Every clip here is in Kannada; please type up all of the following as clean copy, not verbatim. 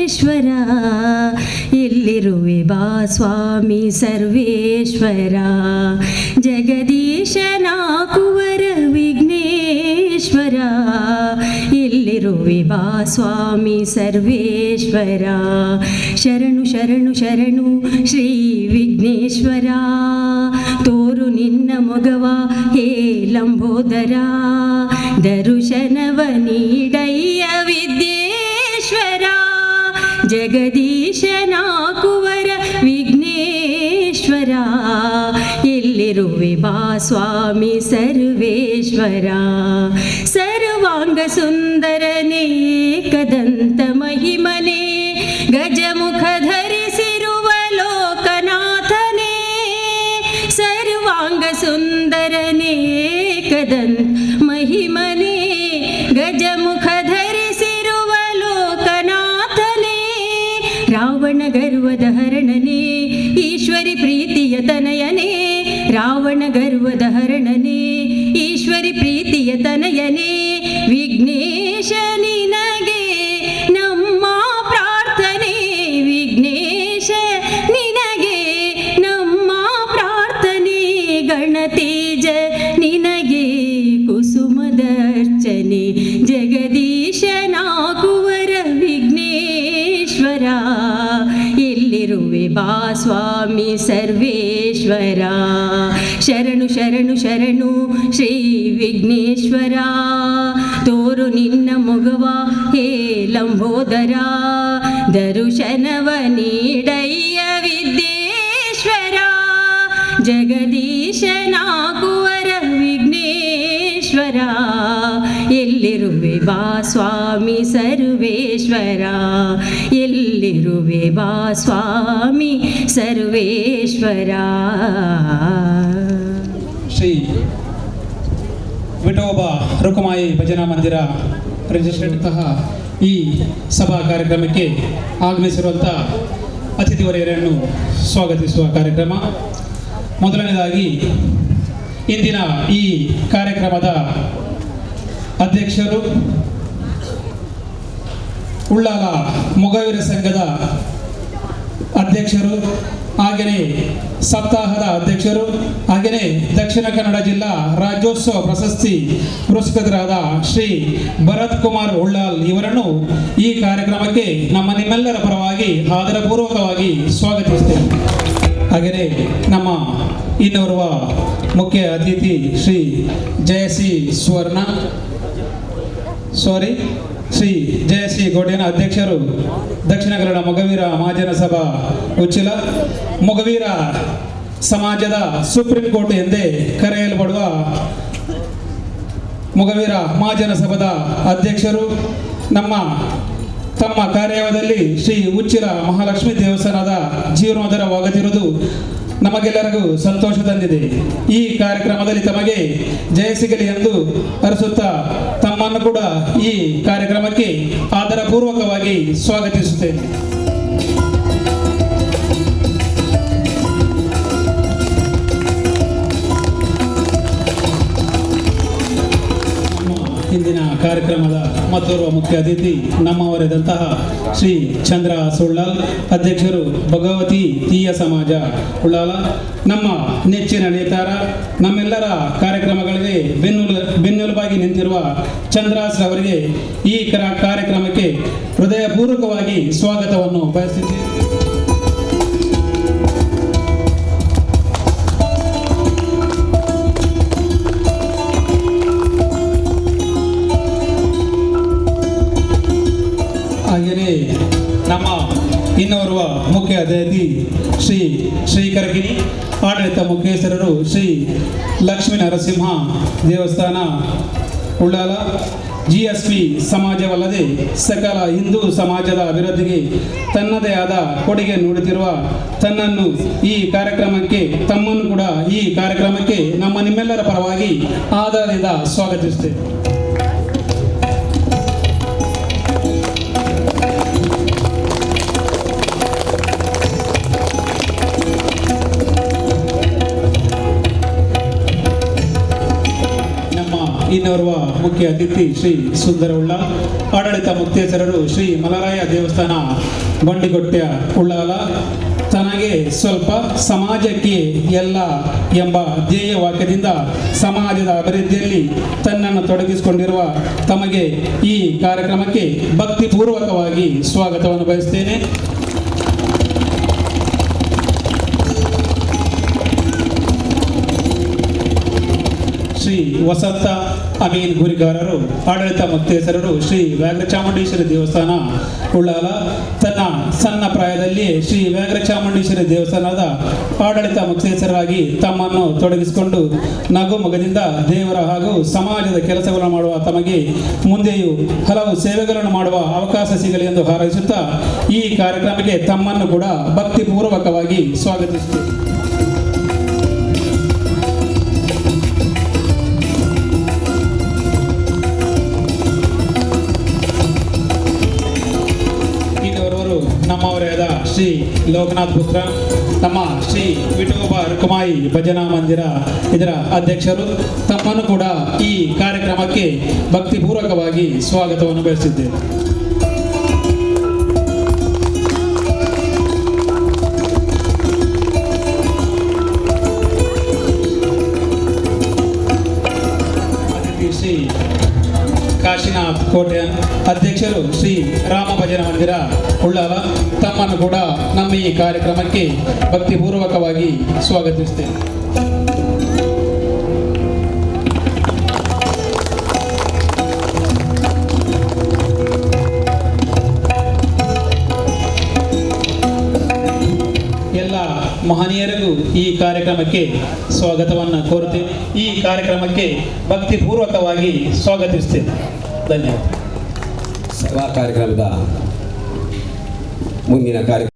ವಿಘ್ನೇಶ್ವರ ಎಲ್ಲಿರುವೆ ಬಾ ಸ್ವಾಮಿ ಸರ್ವೇಶ್ವರ ಜಗದೀಶನ ಕುವರ ವಿಘ್ನೇಶ್ವರ ಎಲ್ಲಿರುವೆ ಬಾ ಸ್ವಾಮಿ ಸರ್ವೇಶ್ವರ ಶರಣು ಶರಣು ಶರಣು ಶ್ರೀ ವಿಘ್ನೇಶ್ವರ ತೋರು ನಿನ್ನ ಮೊಗವ ಹೇ ಲಂಬೋದರ ದರುಶನವ ನೀಡಯ್ಯ ವಿದ್ಯೇಶ್ವರ ಜಗದೀಶನ ಕುವರ ವಿಘ್ನೇಶ್ವರ ಎಲ್ಲಿರುವೆ ಬಾ ಸ್ವಾಮಿ ಸರ್ವೇಶ್ವರ ಸರ್ವಾಂಗ ಸುಂದರನೇ ಕದಂತ ಮಹಿಮನೆ ಗಜಮುಖ ಧರಿಸಿರುವ ಲೋಕನಾಥನೇ ಸರ್ವಾಂಗ ಸುಂದರನೇ ಕದಂತ ಮಹಿಮನೆ ಗಜಮುಖ ಧರಿಸಿರುವ ಲೋಕನಾಥನೇ ರಾವಣ ಗರ್ವದ ಹರಣನೆ ಈಶ್ವರಿ ಪ್ರೀತಿಯ ತನಯನೇ ರಾವಣ ಗರ್ವದ ಹರಣನೆ ಈಶ್ವರಿ ಪ್ರೀತಿಯ ತನಯನೇ ವಿಘ್ನೇಶ ನಿನಗೆ ನಮ್ಮ ಪ್ರಾರ್ಥನೆ ವಿಘ್ನೇಶ ನಿನಗೆ ನಮ್ಮ ಪ್ರಾರ್ಥನೆ ಗಣತೇಜ ನಿನಗೆ ಕುಸುಮದರ್ಚನೆ ಜಗದೀಶನ ಕುವರ ವಿಘ್ನೇಶ್ವರ ಎಲ್ಲಿರುವೆ ಬಾ ಸ್ವಾಮಿ ಸರ್ವೇಶ್ವರ ಶರಣು ಶರಣು ಶರಣು ಶ್ರೀ ವಿಘ್ನೇಶ್ವರ ತೋರು ನಿನ್ನ ಮೊಗವ ಹೇ ಲಂಬೋದರ ದರುಶನವ ನೀಡಯ್ಯ ವಿದ್ಯೇಶ್ವರ ಜಗದೀಶನ ಕುವರ ವಿಘ್ನೇಶ್ವರ ಎಲ್ಲಿರುವೆ ಬಾ ಸ್ವಾಮಿ ಸರ್ವೇಶ್ವರ ಎಲ್ಲಿರುವೆ ಬಾ ಸ್ವಾಮಿ ಸರ್ವೇಶ್ವರ. ಶ್ರೀ ವಿಠೋಬಾ ರುಕುಮಾಯಿ ಭಜನಾ ಮಂದಿರ ರಿಜಿಸ್ಟ್ರೇಡ್ತಹ ಈ ಸಭಾ ಕಾರ್ಯಕ್ರಮಕ್ಕೆ ಆಗಮಿಸಿರುವಂಥ ಅತಿಥಿವರ್ಯರನ್ನು ಸ್ವಾಗತಿಸುವ ಕಾರ್ಯಕ್ರಮ. ಮೊದಲನೇದಾಗಿ ಇಂದಿನ ಈ ಕಾರ್ಯಕ್ರಮದ ಅಧ್ಯಕ್ಷರು ಉಳ್ಳಾಲ ಮೊಗವೀರ ಸಂಘದ ಅಧ್ಯಕ್ಷರು, ಹಾಗೆಯೇ ಸಪ್ತಾಹದ ಅಧ್ಯಕ್ಷರು, ಹಾಗೆಯೇ ದಕ್ಷಿಣ ಕನ್ನಡ ಜಿಲ್ಲಾ ರಾಜ್ಯೋತ್ಸವ ಪ್ರಶಸ್ತಿ ಪುರಸ್ಕೃತರಾದ ಶ್ರೀ ಭರತ್ ಕುಮಾರ್ ಉಳ್ಳಾಲ್ ಇವರನ್ನು ಈ ಕಾರ್ಯಕ್ರಮಕ್ಕೆ ನಿಮ್ಮೆಲ್ಲರ ಪರವಾಗಿ ಆದರಪೂರ್ವಕವಾಗಿ ಸ್ವಾಗತಿಸುತ್ತೇವೆ. ಹಾಗೆಯೇ ನಮ್ಮ ಇನ್ನೋರ್ವ ಮುಖ್ಯ ಅತಿಥಿ ಶ್ರೀ ಶ್ರೀ ಜಯಶ್ರೀ ಗೋಡ್ಯನ ಅಧ್ಯಕ್ಷರು, ದಕ್ಷಿಣ ಕನ್ನಡ ಮೊಗವೀರ ಮಹಾಜನ ಸಭಾ ಉಚ್ಚಿಲ, ಮೊಗವೀರ ಸಮಾಜದ ಸುಪ್ರೀಂ ಕೋರ್ಟ್ ಎಂದೇ ಕರೆಯಲ್ಪಡುವ ಮೊಗವೀರ ಮಹಾಜನ ಸಭಾದ ಅಧ್ಯಕ್ಷರು, ತಮ್ಮ ಕಾರ್ಯವದಲ್ಲಿ ಶ್ರೀ ಉಚ್ಚಿಲ ಮಹಾಲಕ್ಷ್ಮೀ ದೇವಸ್ಥಾನದ ಜೀವನೋದ್ಧಾರವಾಗುತ್ತಿರುವುದು ನಮಗೆಲ್ಲರಿಗೂ ಸಂತೋಷ ತಂದಿದೆ. ಈ ಕಾರ್ಯಕ್ರಮದಲ್ಲಿ ತಮಗೆ ಜಯ ಸಿಗಲಿ ಎಂದು ಹರಿಸುತ್ತಾ ತಮ್ಮನ್ನು ಕೂಡ ಈ ಕಾರ್ಯಕ್ರಮಕ್ಕೆ ಆದರಪೂರ್ವಕವಾಗಿ ಸ್ವಾಗತಿಸುತ್ತೇನೆ. ಇಂದಿನ ಕಾರ್ಯಕ್ರಮದ ಮತ್ತೋರ್ವ ಮುಖ್ಯ ಅತಿಥಿ ನಮ್ಮವರಾದಂತಹ ಶ್ರೀ ಚಂದ್ರ ಸುಳ್ಳಾಲ್, ಅಧ್ಯಕ್ಷರು ಭಗವತಿ ತೀಯ ಸಮಾಜ ಉಳ್ಳಾಲ, ನಮ್ಮ ನೆಚ್ಚಿನ ನೇತಾರ, ನಮ್ಮೆಲ್ಲರ ಕಾರ್ಯಕ್ರಮಗಳಿಗೆ ಬೆನ್ನೆಲುಬಾಗಿ ನಿಂತಿರುವ ಚಂದ್ರಾಸ್ ಅವರಿಗೆ ಈ ಕಾರ್ಯಕ್ರಮಕ್ಕೆ ಹೃದಯಪೂರ್ವಕವಾಗಿ ಸ್ವಾಗತವನ್ನು ಬಯಸುತ್ತೇವೆ. ಹಾಗೆಯೇ ನಮ್ಮ ಇನ್ನೋರ್ವ ಮುಖ್ಯ ಅತಿಥಿ ಶ್ರೀ ಶ್ರೀಕರಗಿರಿ ಆಡಳಿತ ಮುಖ್ಯಸ್ಥರು ಶ್ರೀ ಲಕ್ಷ್ಮೀ ನರಸಿಂಹ ದೇವಸ್ಥಾನ ಉಳ್ಳಾಲ, GSP ಸಮಾಜವಲ್ಲದೆ ಸಕಲ ಹಿಂದೂ ಸಮಾಜದ ಅಭಿವೃದ್ಧಿಗೆ ತನ್ನದೇ ಆದ ಕೊಡುಗೆ ನೀಡುತ್ತಿರುವ ತಮ್ಮನ್ನು ಕೂಡ ಈ ಕಾರ್ಯಕ್ರಮಕ್ಕೆ ನಿಮ್ಮೆಲ್ಲರ ಪರವಾಗಿ ಆದರದಿಂದ ಸ್ವಾಗತಿಸುತ್ತೇವೆ. ಇನ್ನೋರ್ವ ಮುಖ್ಯ ಅತಿಥಿ ಶ್ರೀ ಸುಂದರವುಳ್ಳ, ಆಡಳಿತ ಮುಕ್ತೇಸರರು ಶ್ರೀ ಮಲರಾಯ ದೇವಸ್ಥಾನ ಬಂಡಿಗೊಟ್ಟೆ ಉಳ್ಳಾಲ. ತನಗೆ ಸ್ವಲ್ಪ ಸಮಾಜಕ್ಕೆ ಎಲ್ಲ ಎಂಬ ಧ್ಯೇಯ ವಾಕ್ಯದಿಂದ ಸಮಾಜದ ಅಭಿವೃದ್ಧಿಯಲ್ಲಿ ತನ್ನನ್ನು ತೊಡಗಿಸಿಕೊಂಡಿರುವ ತಮಗೆ ಈ ಕಾರ್ಯಕ್ರಮಕ್ಕೆ ಭಕ್ತಿಪೂರ್ವಕವಾಗಿ ಸ್ವಾಗತವನ್ನು ಬಯಸ್ತೇನೆ. ಶ್ರೀ ವಸಂತ ಅಮೀನ್ ಗುರಿಗಾರರು, ಆಡಳಿತ ಮುಕ್ತೇಸರರು ಶ್ರೀ ವ್ಯಾಘ್ರಚಾಮುಂಡೇಶ್ವರಿ ದೇವಸ್ಥಾನ ಉಳ್ಳಾಲ. ತನ್ನ ಸಣ್ಣ ಪ್ರಾಯದಲ್ಲಿಯೇ ಶ್ರೀ ವ್ಯಾಘ್ರಚಾಮುಂಡೇಶ್ವರಿ ದೇವಸ್ಥಾನದ ಆಡಳಿತ ಮುಕ್ತೇಸರಾಗಿ ತಮ್ಮನ್ನು ತೊಡಗಿಸಿಕೊಂಡು ನಗುಮೊಗದಿಂದ ದೇವರ ಹಾಗೂ ಸಮಾಜದ ಕೆಲಸಗಳನ್ನು ಮಾಡುವ ತಮಗೆ ಮುಂದೆಯೂ ಹಲವು ಸೇವೆಗಳನ್ನು ಮಾಡುವ ಅವಕಾಶ ಸಿಗಲಿ ಎಂದು ಹಾರೈಸುತ್ತಾ ಈ ಕಾರ್ಯಕ್ರಮಕ್ಕೆ ತಮ್ಮನ್ನು ಕೂಡ ಭಕ್ತಿಪೂರ್ವಕವಾಗಿ ಸ್ವಾಗತಿಸುತ್ತೇವೆ. ನಮ್ಮವರೇ ಆದ ಶ್ರೀ ಲೋಕನಾಥ್ ಪುತ್ರ, ನಮ್ಮ ಶ್ರೀ ವಿಠೋಬಾ ರುಕುಮಾಯಿ ಭಜನಾ ಮಂದಿರ ಇದರ ಅಧ್ಯಕ್ಷರು, ತಮ್ಮನ್ನು ಕೂಡ ಈ ಕಾರ್ಯಕ್ರಮಕ್ಕೆ ಭಕ್ತಿಪೂರ್ವಕವಾಗಿ ಸ್ವಾಗತವನ್ನು ಬಯಸಿದ್ದೇವೆ. ಶ್ರೀ ಕಾಶಿನಾಥ್ ಕೋಟೆ ಅಧ್ಯಕ್ಷರು ಶ್ರೀ ರಾಮ ಭಜನಾ ಮಂದಿರ ಉಳ್ಳಾಲ, ತಮ್ಮನ್ನು ಕೂಡ ನಮ್ಮ ಈ ಕಾರ್ಯಕ್ರಮಕ್ಕೆ ಭಕ್ತಿಪೂರ್ವಕವಾಗಿ ಸ್ವಾಗತಿಸುತ್ತೇನೆ. ಎಲ್ಲ ಮಹನೀಯರಿಗೂ ಈ ಕಾರ್ಯಕ್ರಮಕ್ಕೆ ಸ್ವಾಗತವನ್ನು ಕೋರುತ್ತೇನೆ. ಈ ಕಾರ್ಯಕ್ರಮಕ್ಕೆ ಭಕ್ತಿಪೂರ್ವಕವಾಗಿ ಸ್ವಾಗತಿಸುತ್ತೇನೆ. ಧನ್ಯವಾದ. ಸೇವಾ ಕಾರ್ಯಕ್ರಮದ ಮುಂದಿನ ಕಾರ್ಯಕ್ರಮ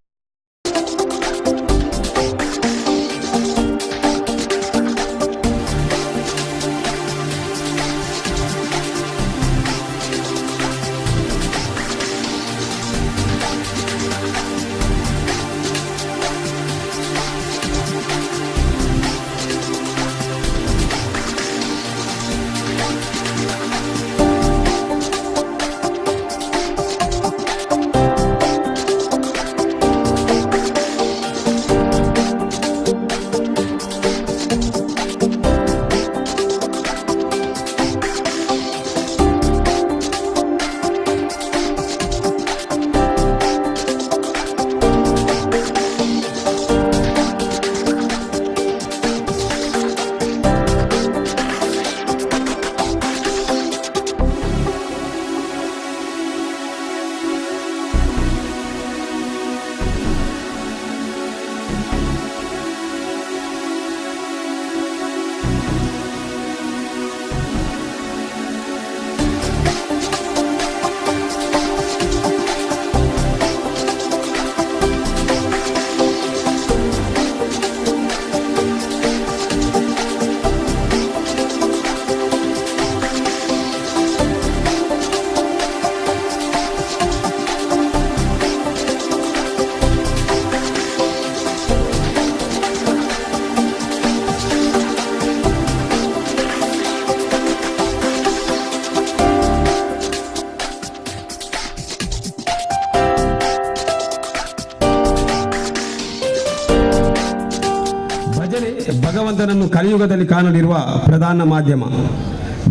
ಭಗವಂತನನ್ನು ಕಲಿಯುಗದಲ್ಲಿ ಕಾಣಲಿರುವ ಪ್ರಧಾನ ಮಾಧ್ಯಮ.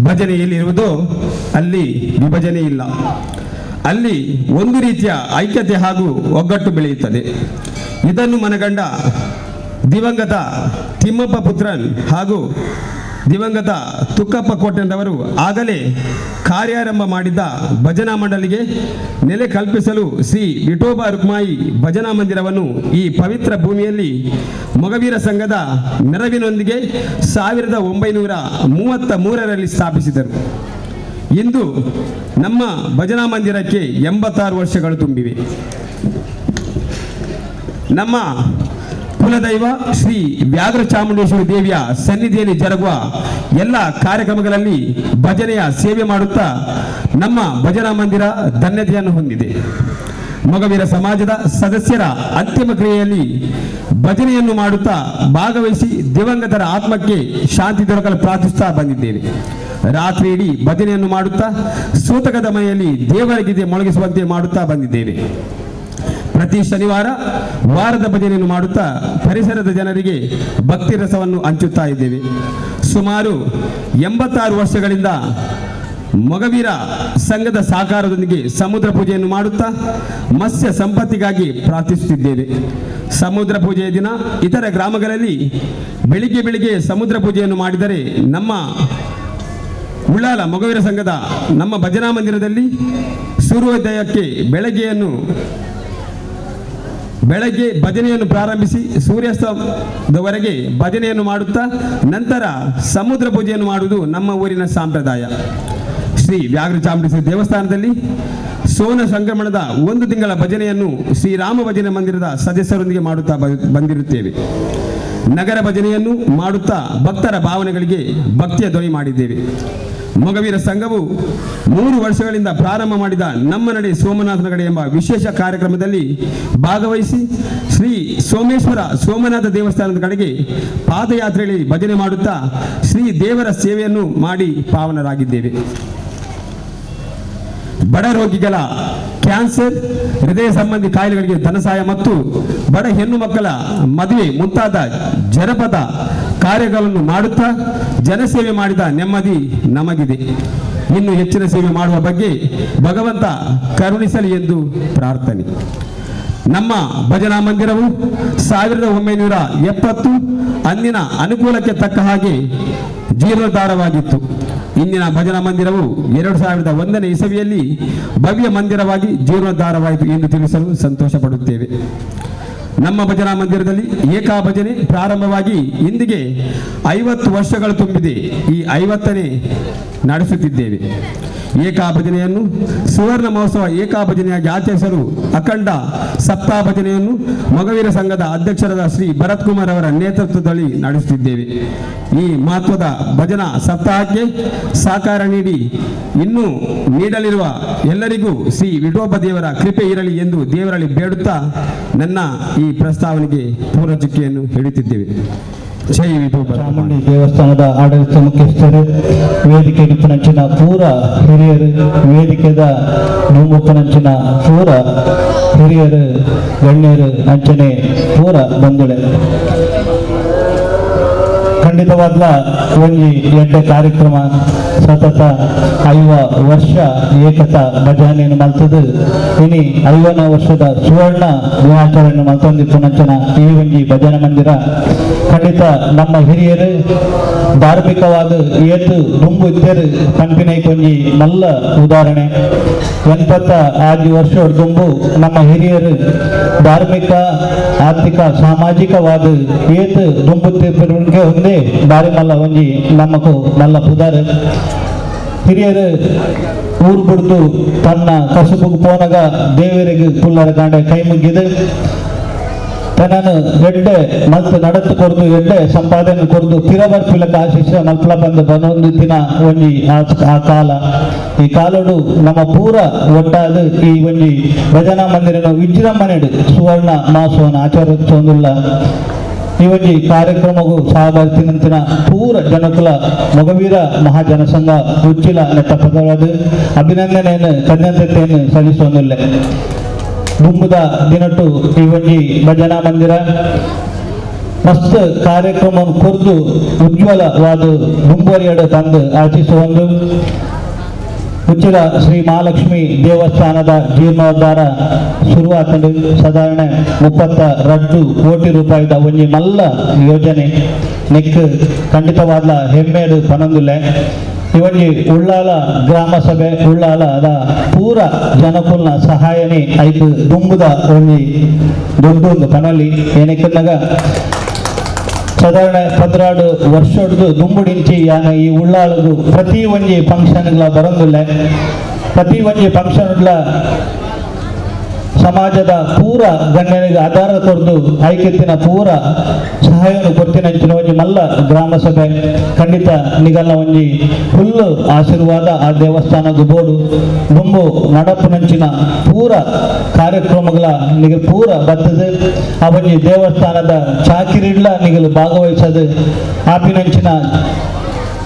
ಭಜನೆ ಎಲ್ಲಿರುವುದೋ ಅಲ್ಲಿ ವಿಭಜನೆ ಇಲ್ಲ, ಅಲ್ಲಿ ಒಂದು ರೀತಿಯ ಐಕ್ಯತೆ ಹಾಗೂ ಒಗ್ಗಟ್ಟು ಬೆಳೆಯುತ್ತದೆ. ಇದನ್ನು ಮನಗಂಡ ದಿವಂಗತ ತಿಮ್ಮಪ್ಪ ಪುತ್ರನ್ ಹಾಗೂ ದಿವಂಗತ ತುಕ್ಕಪ್ಪ ಕೋಟೆಂದವರು ಆಗಲೇ ಕಾರ್ಯಾರಂಭ ಮಾಡಿದ್ದ ಭಜನಾ ಮಂಡಳಿಗೆ ನೆಲೆ ಕಲ್ಪಿಸಲು ಶ್ರೀ ವಿಠೋಬಾ ರುಕ್ಮಾಯಿ ಭಜನಾ ಮಂದಿರವನ್ನು ಈ ಪವಿತ್ರ ಭೂಮಿಯಲ್ಲಿ ಮೊಗವೀರ ಸಂಘದ ನೆರವಿನೊಂದಿಗೆ 1933ರಲ್ಲಿ ಸ್ಥಾಪಿಸಿದರು. ಇಂದು ನಮ್ಮ ಭಜನಾ ಮಂದಿರಕ್ಕೆ 86 ವರ್ಷಗಳು ತುಂಬಿವೆ. ನಮ್ಮ ಕುಲದೈವ ಶ್ರೀ ವ್ಯಾಘ್ರಚಾಮುಂಡೇಶ್ವರಿ ದೇವಿಯ ಸನ್ನಿಧಿಯಲ್ಲಿ ಜರುಗುವ ಎಲ್ಲ ಕಾರ್ಯಕ್ರಮಗಳಲ್ಲಿ ಭಜನೆಯ ಸೇವೆ ಮಾಡುತ್ತಾ ನಮ್ಮ ಭಜನಾ ಮಂದಿರ ಧನ್ಯತೆಯನ್ನು ಹೊಂದಿದೆ. ಮೊಗವೀರ ಸಮಾಜದ ಸದಸ್ಯರ ಅಂತಿಮ ಕ್ರಿಯೆಯಲ್ಲಿ ಭಜನೆಯನ್ನು ಮಾಡುತ್ತಾ ಭಾಗವಹಿಸಿ ದಿವಂಗತರ ಆತ್ಮಕ್ಕೆ ಶಾಂತಿ ದೊರಕಲು ಪ್ರಾರ್ಥಿಸುತ್ತಾ ಬಂದಿದ್ದೇವೆ. ರಾತ್ರಿ ಇಡೀ ಭಜನೆಯನ್ನು ಮಾಡುತ್ತಾ ಸೂತಕದ ಮನೆಯಲ್ಲಿ ದೇವರ ಮೊಳಗಿಸುವಂತೆ ಮಾಡುತ್ತಾ ಬಂದಿದ್ದೇವೆ. ಪ್ರತಿ ಶನಿವಾರ ವಾರದ ಭಜನೆಯನ್ನು ಮಾಡುತ್ತಾ ಪರಿಸರದ ಜನರಿಗೆ ಭಕ್ತಿ ರಸವನ್ನು ಹಂಚುತ್ತಾ ಇದ್ದೇವೆ. ಸುಮಾರು 86 ವರ್ಷಗಳಿಂದ ಮೊಗವೀರ ಸಂಘದ ಸಹಕಾರದೊಂದಿಗೆ ಸಮುದ್ರ ಪೂಜೆಯನ್ನು ಮಾಡುತ್ತಾ ಮತ್ಸ್ಯ ಸಂಪತ್ತಿಗಾಗಿ ಪ್ರಾರ್ಥಿಸುತ್ತಿದ್ದೇವೆ. ಸಮುದ್ರ ಪೂಜೆಯ ದಿನ ಇತರ ಗ್ರಾಮಗಳಲ್ಲಿ ಬೆಳಿಗ್ಗೆ ಸಮುದ್ರ ಪೂಜೆಯನ್ನು ಮಾಡಿದರೆ, ನಮ್ಮ ಉಳ್ಳಾಲ ಮೊಗವೀರ ಸಂಘದ ನಮ್ಮ ಭಜನಾ ಮಂದಿರದಲ್ಲಿ ಸೂರ್ಯೋದಯಕ್ಕೆ ಬೆಳಗ್ಗೆ ಭಜನೆಯನ್ನು ಪ್ರಾರಂಭಿಸಿ ಸೂರ್ಯಾಸ್ತದವರೆಗೆ ಭಜನೆಯನ್ನು ಮಾಡುತ್ತಾ ನಂತರ ಸಮುದ್ರ ಪೂಜೆಯನ್ನು ಮಾಡುವುದು ನಮ್ಮ ಊರಿನ ಸಂಪ್ರದಾಯ. ಶ್ರೀ ವ್ಯಾಘ್ರ ಚಾಮುಂಡೇಶ್ವರಿ ದೇವಸ್ಥಾನದಲ್ಲಿ ಸೋನ ಸಂಕ್ರಮಣದ 1 ತಿಂಗಳ ಭಜನೆಯನ್ನು ಶ್ರೀರಾಮ ಭಜನೆ ಮಂದಿರದ ಸದಸ್ಯರೊಂದಿಗೆ ಮಾಡುತ್ತಾ ಬಂದಿರುತ್ತೇವೆ. ನಗರ ಭಜನೆಯನ್ನು ಮಾಡುತ್ತಾ ಭಕ್ತರ ಭಾವನೆಗಳಿಗೆ ಭಕ್ತಿಯ ಧ್ವನಿ ಮಾಡಿದ್ದೇವೆ. ಮೊಗವೀರ ಸಂಘವು 3 ವರ್ಷಗಳಿಂದ ಪ್ರಾರಂಭ ಮಾಡಿದ ನಮ್ಮ ನಡೆ ಸೋಮನಾಥನ ಕಡೆ ಎಂಬ ವಿಶೇಷ ಕಾರ್ಯಕ್ರಮದಲ್ಲಿ ಭಾಗವಹಿಸಿ ಶ್ರೀ ಸೋಮನಾಥ ದೇವಸ್ಥಾನದ ಕಡೆಗೆ ಪಾದಯಾತ್ರೆಯಲ್ಲಿ ಭಜನೆ ಮಾಡುತ್ತಾ ಶ್ರೀ ದೇವರ ಸೇವೆಯನ್ನು ಮಾಡಿ ಪಾವನರಾಗಿದ್ದೇವೆ. ಬಡ ರೋಗಿಗಳ ಕ್ಯಾನ್ಸರ್, ಹೃದಯ ಸಂಬಂಧಿ ಕಾಯಿಲೆಗಳಿಗೆ ಧನಸಹಾಯ ಮತ್ತು ಬಡ ಹೆಣ್ಣು ಮಕ್ಕಳ ಮದುವೆ ಮುಂತಾದ ಜನಪದ ಕಾರ್ಯಗಳನ್ನು ಮಾಡುತ್ತಾ ಜನಸೇವೆ ಮಾಡಿದ ನೆಮ್ಮದಿ ನಮಗಿದೆ. ಇನ್ನು ಹೆಚ್ಚಿನ ಸೇವೆ ಮಾಡುವ ಬಗ್ಗೆ ಭಗವಂತ ಕರುಣಿಸಲಿ ಎಂದು ಪ್ರಾರ್ಥನೆ. ನಮ್ಮ ಭಜನಾ ಮಂದಿರವು 1970 ಅಂದಿನ ಅನುಕೂಲಕ್ಕೆ ತಕ್ಕ ಹಾಗೆ ಜೀರ್ಣೋದ್ಧಾರವಾಗಿತ್ತು. ಇಂದಿನ ಭಜನಾ ಮಂದಿರವು 2001ನೇ ಇಸವಿಯಲ್ಲಿ ಭವ್ಯ ಮಂದಿರವಾಗಿ ಜೀರ್ಣೋದ್ಧಾರವಾಯಿತು ಎಂದು ತಿಳಿಸಲು ಸಂತೋಷ ಪಡುತ್ತೇವೆ. ನಮ್ಮ ಭಜನಾ ಮಂದಿರದಲ್ಲಿ ಏಕಾ ಭಜನೆ ಪ್ರಾರಂಭವಾಗಿ ಇಂದಿಗೆ 50 ವರ್ಷಗಳು ತುಂಬಿದೆ. ಈ 50ನೇ ನಡೆಸುತ್ತಿದ್ದೇವೆ. ಏಕಾ ಭಜನೆಯನ್ನು ಸುವರ್ಣ ಮಹೋತ್ಸವ ಏಕಾ ಭಜನೆಯಾಗಿ ಆಚರಿಸಲು ಅಖಂಡ ಸಪ್ತಾಹ ಭಜನೆಯನ್ನು ಮೊಗವೀರ ಸಂಘದ ಅಧ್ಯಕ್ಷರಾದ ಶ್ರೀ ಭರತ್ ಕುಮಾರ್ ಅವರ ನೇತೃತ್ವದಲ್ಲಿ ನಡೆಸುತ್ತಿದ್ದೇವೆ. ಈ ಮಹತ್ವದ ಭಜನಾ ಸಪ್ತಾಹಕ್ಕೆ ಸಹಕಾರ ನೀಡಿ ಇನ್ನೂ ನೀಡಲಿರುವ ಎಲ್ಲರಿಗೂ ಶ್ರೀ ವಿಠೋಬ ದೇವರ ಕೃಪೆ ಇರಲಿ ಎಂದು ದೇವರಲ್ಲಿ ಬೇಡುತ್ತಾ ನನ್ನ ಈ ಪ್ರಸ್ತಾವನೆಗೆ ಪೂರ್ಣ ಚುಕ್ಕಿಯನ್ನು ಹಿಡಿಯುತ್ತಿದ್ದೇವೆ. ಜೈ ವಿಠೋಬ. ಚಾಮುಂಡಿ ದೇವಸ್ಥಾನದ ಆಡಳಿತ ಮುಖ್ಯಸ್ಥರು, ವೇದಿಕೆ ನಿಪ್ಪನಂಚಿನ ಪೂರ ಹಿರಿಯರು, ವೇದಿಕೆದ ನುಂಗುಪ್ಪನಂಚಿನ ಪೂರ ಹಿರಿಯರು, ಗಣ್ಯರು ಅಂಚನೆ ಪೂರ ಬಂಧುಳೆ, ಖಂಡಿತವಾದ್ಲ ಒಂಜಿ ಎಡ್ಡೆ ಕಾರ್ಯಕ್ರಮ ಸತತ 5 ವರ್ಷ ಏಕತಾ ಭಜನೆಯನ್ನು ಮಲ್ತದು ಇನಿ 5ನೇ ವರ್ಷದ ಸುವರ್ಣ ದಿನಾಚರಣೆ ಮಲ್ತೊಂದಿತ್ತು ನಂಚನ ಈ ಒಂಜಿ ಭಜನಾ ಮಂದಿರ ಖಂಡಿತ ನಮ್ಮ ಹಿರಿಯರು ಧಾರ್ಮಿಕವಾದ ಏತು ದುಂಬು ಇದ್ದರು ಪಂಪಿನ ಕೊಂಜಿ ಮಲ್ಲ ಉದಾಹರಣೆ 85 ವರ್ಷ ದುಂಬು ನಮ್ಮ ಹಿರಿಯರು ಧಾರ್ಮಿಕ ಆರ್ಥಿಕ ಸಾಮಾಜಿಕವಾದ ಏತು ದುಂಬು ತಿರುವಿಗೆ ಒಂದೇ ಬಾರಿ ಮಲ್ಲ ಒಂಜಿ ನಮ್ಮಕು ಮಲ್ಲ ಪುದಾರ ಹಿರಿಯರು ಊರು ಬಿಡ್ದು ತನ್ನ ಕಸುಬುಗೆ ಪೋನಾಗ ದೇವರಿಗೆ ಪುಲ್ಲರ ಕಾಂಡೆ ಕೈ ಮುಗಿದು ತನ್ನನ್ನು ಎಡ್ಡೆ ಮತ್ತು ನಡತ್ತು ಕೊರ್ದು ಎಡ್ಡೆ ಸಂಪಾದನೆ ಕೊರ್ದು ತಿರಬರ್ಪಿಲಕ ಆಶಿಸ ಮಲ್ಪಲ ಬಂದು ಬನ್ನೊಂದು ದಿನ ಒಂಜಿ ಆ ಕಾಲ ಈ ಕಾಲಡು ನಮ್ಮ ಪೂರ ಒಟ್ಟಾದ ಈ ಒಂಜಿ ಭಜನಾ ಮಂದಿರನ ವಿಜೃಂಭಣೆಡು ಸುವರ್ಣ ಮಹೋತ್ಸವನ ಆಚರಿಸೋದಿಲ್ಲ. ಈ ಒಂಜಿ ಕಾರ್ಯಕ್ರಮಗೂ ಸಹಭಾಗಿಸಿದಂತಿನ ಪೂರ ಜನಕುಲ ಮೊಗವೀರ ಮಹಾಜನ ಸಂಘ ಉಚ್ಚಿಲ ನೆಟ್ಟ ಪದವಾದ ಅಭಿನಂದನೆಯನ್ನು ಕನ್ಯಂತೆಯನ್ನು ಸಲ್ಲಿಸೋದಿಲ್ಲ. ದುಂಬುದ ದಿನಟ್ಟು ಈ ಒಂಜಿ ಭಜನಾ ಮಂದಿರ ಮಸ್ತ್ ಕಾರ್ಯಕ್ರಮವನ್ನು ಕೊರ್ದು ಉಜ್ವಲವಾದ ದುಂಬುವರಿಯಡು ತಂದು ಆಚರಿಸುವುದು. ಉಚ್ಚಿಲ ಶ್ರೀ ಮಹಾಲಕ್ಷ್ಮಿ ದೇವಸ್ಥಾನದ ಜೀರ್ಣೋದ್ಧಾರ ಶುರುವಾತಂಡು ಸಾಧಾರಣ 32 ಕೋಟಿ ರೂಪಾಯಿದ ಒಂಜಿ ಮಲ್ಲ ಯೋಜನೆ ನೆಕ್ ಖಂಡಿತವಾದ ಹೆಮ್ಮೆಡು ಪನೊಂದುಲ್ಲೆ. ಇವನ್ನಿ ಉಳ್ಳಾಲ ಗ್ರಾಮ ಸಭೆ ಉಳ್ಳಾಲದ ಪೂರ ಜನಕುಲ್ನ ಸಹಾಯನೆ ಐದು ದುಂಬುದ ಒಂಜಿ ದೊಡ್ಡೊಂದು ಪನಲಿ ಏನಕ್ಕೆಂದಾಗ ಸಾಧಾರಣ 16 ವರ್ಷದ್ದು ದುಂಬುಡಿಂಚಿ ಯಾನ ಈ ಉಳ್ಳಾಳದು ಪ್ರತಿ ಒಂಜಿ ಫಂಕ್ಷನ್ಗಳ ಬರೋದಿಲ್ಲ. ಪ್ರತಿ ಒಂಜಿ ಫಂಕ್ಷನ್ಗಳ ಸಮಾಜದ ಪೂರ ಗಣ್ಯನಿಗೆ ಆಧಾರ ಕೊರ್ದು ಐಕ್ಯತಿನ ಪೂರ ಸಹಾಯವನ್ನು ಕೊಡ್ತಿನಂಚಿನ ಒಂಜಿ ಮಲ್ಲ ಗ್ರಾಮ ಸಭೆ ಖಂಡಿತ ನಿಗಲ್ಲ ಒಂಜಿ ಫುಲ್ಲು ಆಶೀರ್ವಾದ ಆ ದೇವಸ್ಥಾನದ ಬೋರ್ಡು ದುಂಬು ನಡಪುನಂಚಿನ ಪೂರ ಕಾರ್ಯಕ್ರಮಗಳ ನಿಗಲು ಪೂರ ಬರ್ತದೆ. ಆ ಒಂಜಿ ದೇವಸ್ಥಾನದ ಚಾಕಿರಿಡ್ಲ ನಿಗಲು ಭಾಗವಹಿಸದು ಆಪಿನಂಚಿನ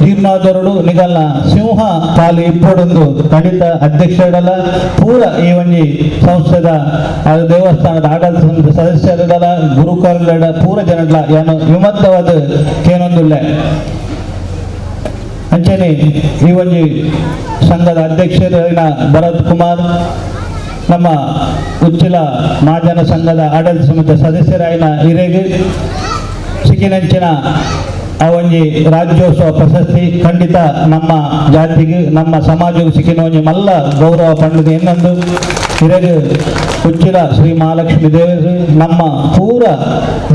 ಜೀರ್ಣೋದ್ಧಾರಡು ನಿಗಲ್ನ ಸಿಂಹ ಪಾಲು ಇಪ್ಪಡೊಂದು ಖಂಡಿತ ಅಧ್ಯಕ್ಷರಲ್ಲ ಪೂರ ಈ ಒಂಜಿ ಸಂಸ್ಥೆದ ದೇವಸ್ಥಾನದ ಆಡಳಿತ ಸಮಿತಿ ಸದಸ್ಯರಲ್ಲ ಗುರುಕರ್ಲಡ ಪೂರ ಜನಗಳ ಏನು ವಿಮತ್ತವಾದ ಕೇನೊಂದುಲ್ಲೆ ಅಂಚನೆ ಈ ಒಂಜಿ ಸಂಘದ ಅಧ್ಯಕ್ಷರಿನ ಭರತ್ ಕುಮಾರ್, ನಮ್ಮ ಉಚ್ಚಿಲ ಮಹಾಜನ ಸಂಘದ ಆಡಳಿತ ಸಮಿತಿ ಸದಸ್ಯರಾಯಿನ ಹಿರೇಗಿ ಸಿಕ್ಕಿನಂಚಿನ ಆ ಒಂಜಿ ರಾಜ್ಯೋತ್ಸವ ಪ್ರಶಸ್ತಿ ಖಂಡಿತ ನಮ್ಮ ಜಾತಿಗೆ ನಮ್ಮ ಸಮಾಜಕ್ಕೆ ಸಿಕ್ಕಿನ ಒಂಜಿ ಮಲ್ಲ ಗೌರವ ಪಂಡದ ಇನ್ನೊಂದು ಹಿರೇಗಿ ಉಚ್ಚಿಲ ಶ್ರೀ ಮಹಾಲಕ್ಷ್ಮಿ ದೇವರು ನಮ್ಮ ಪೂರ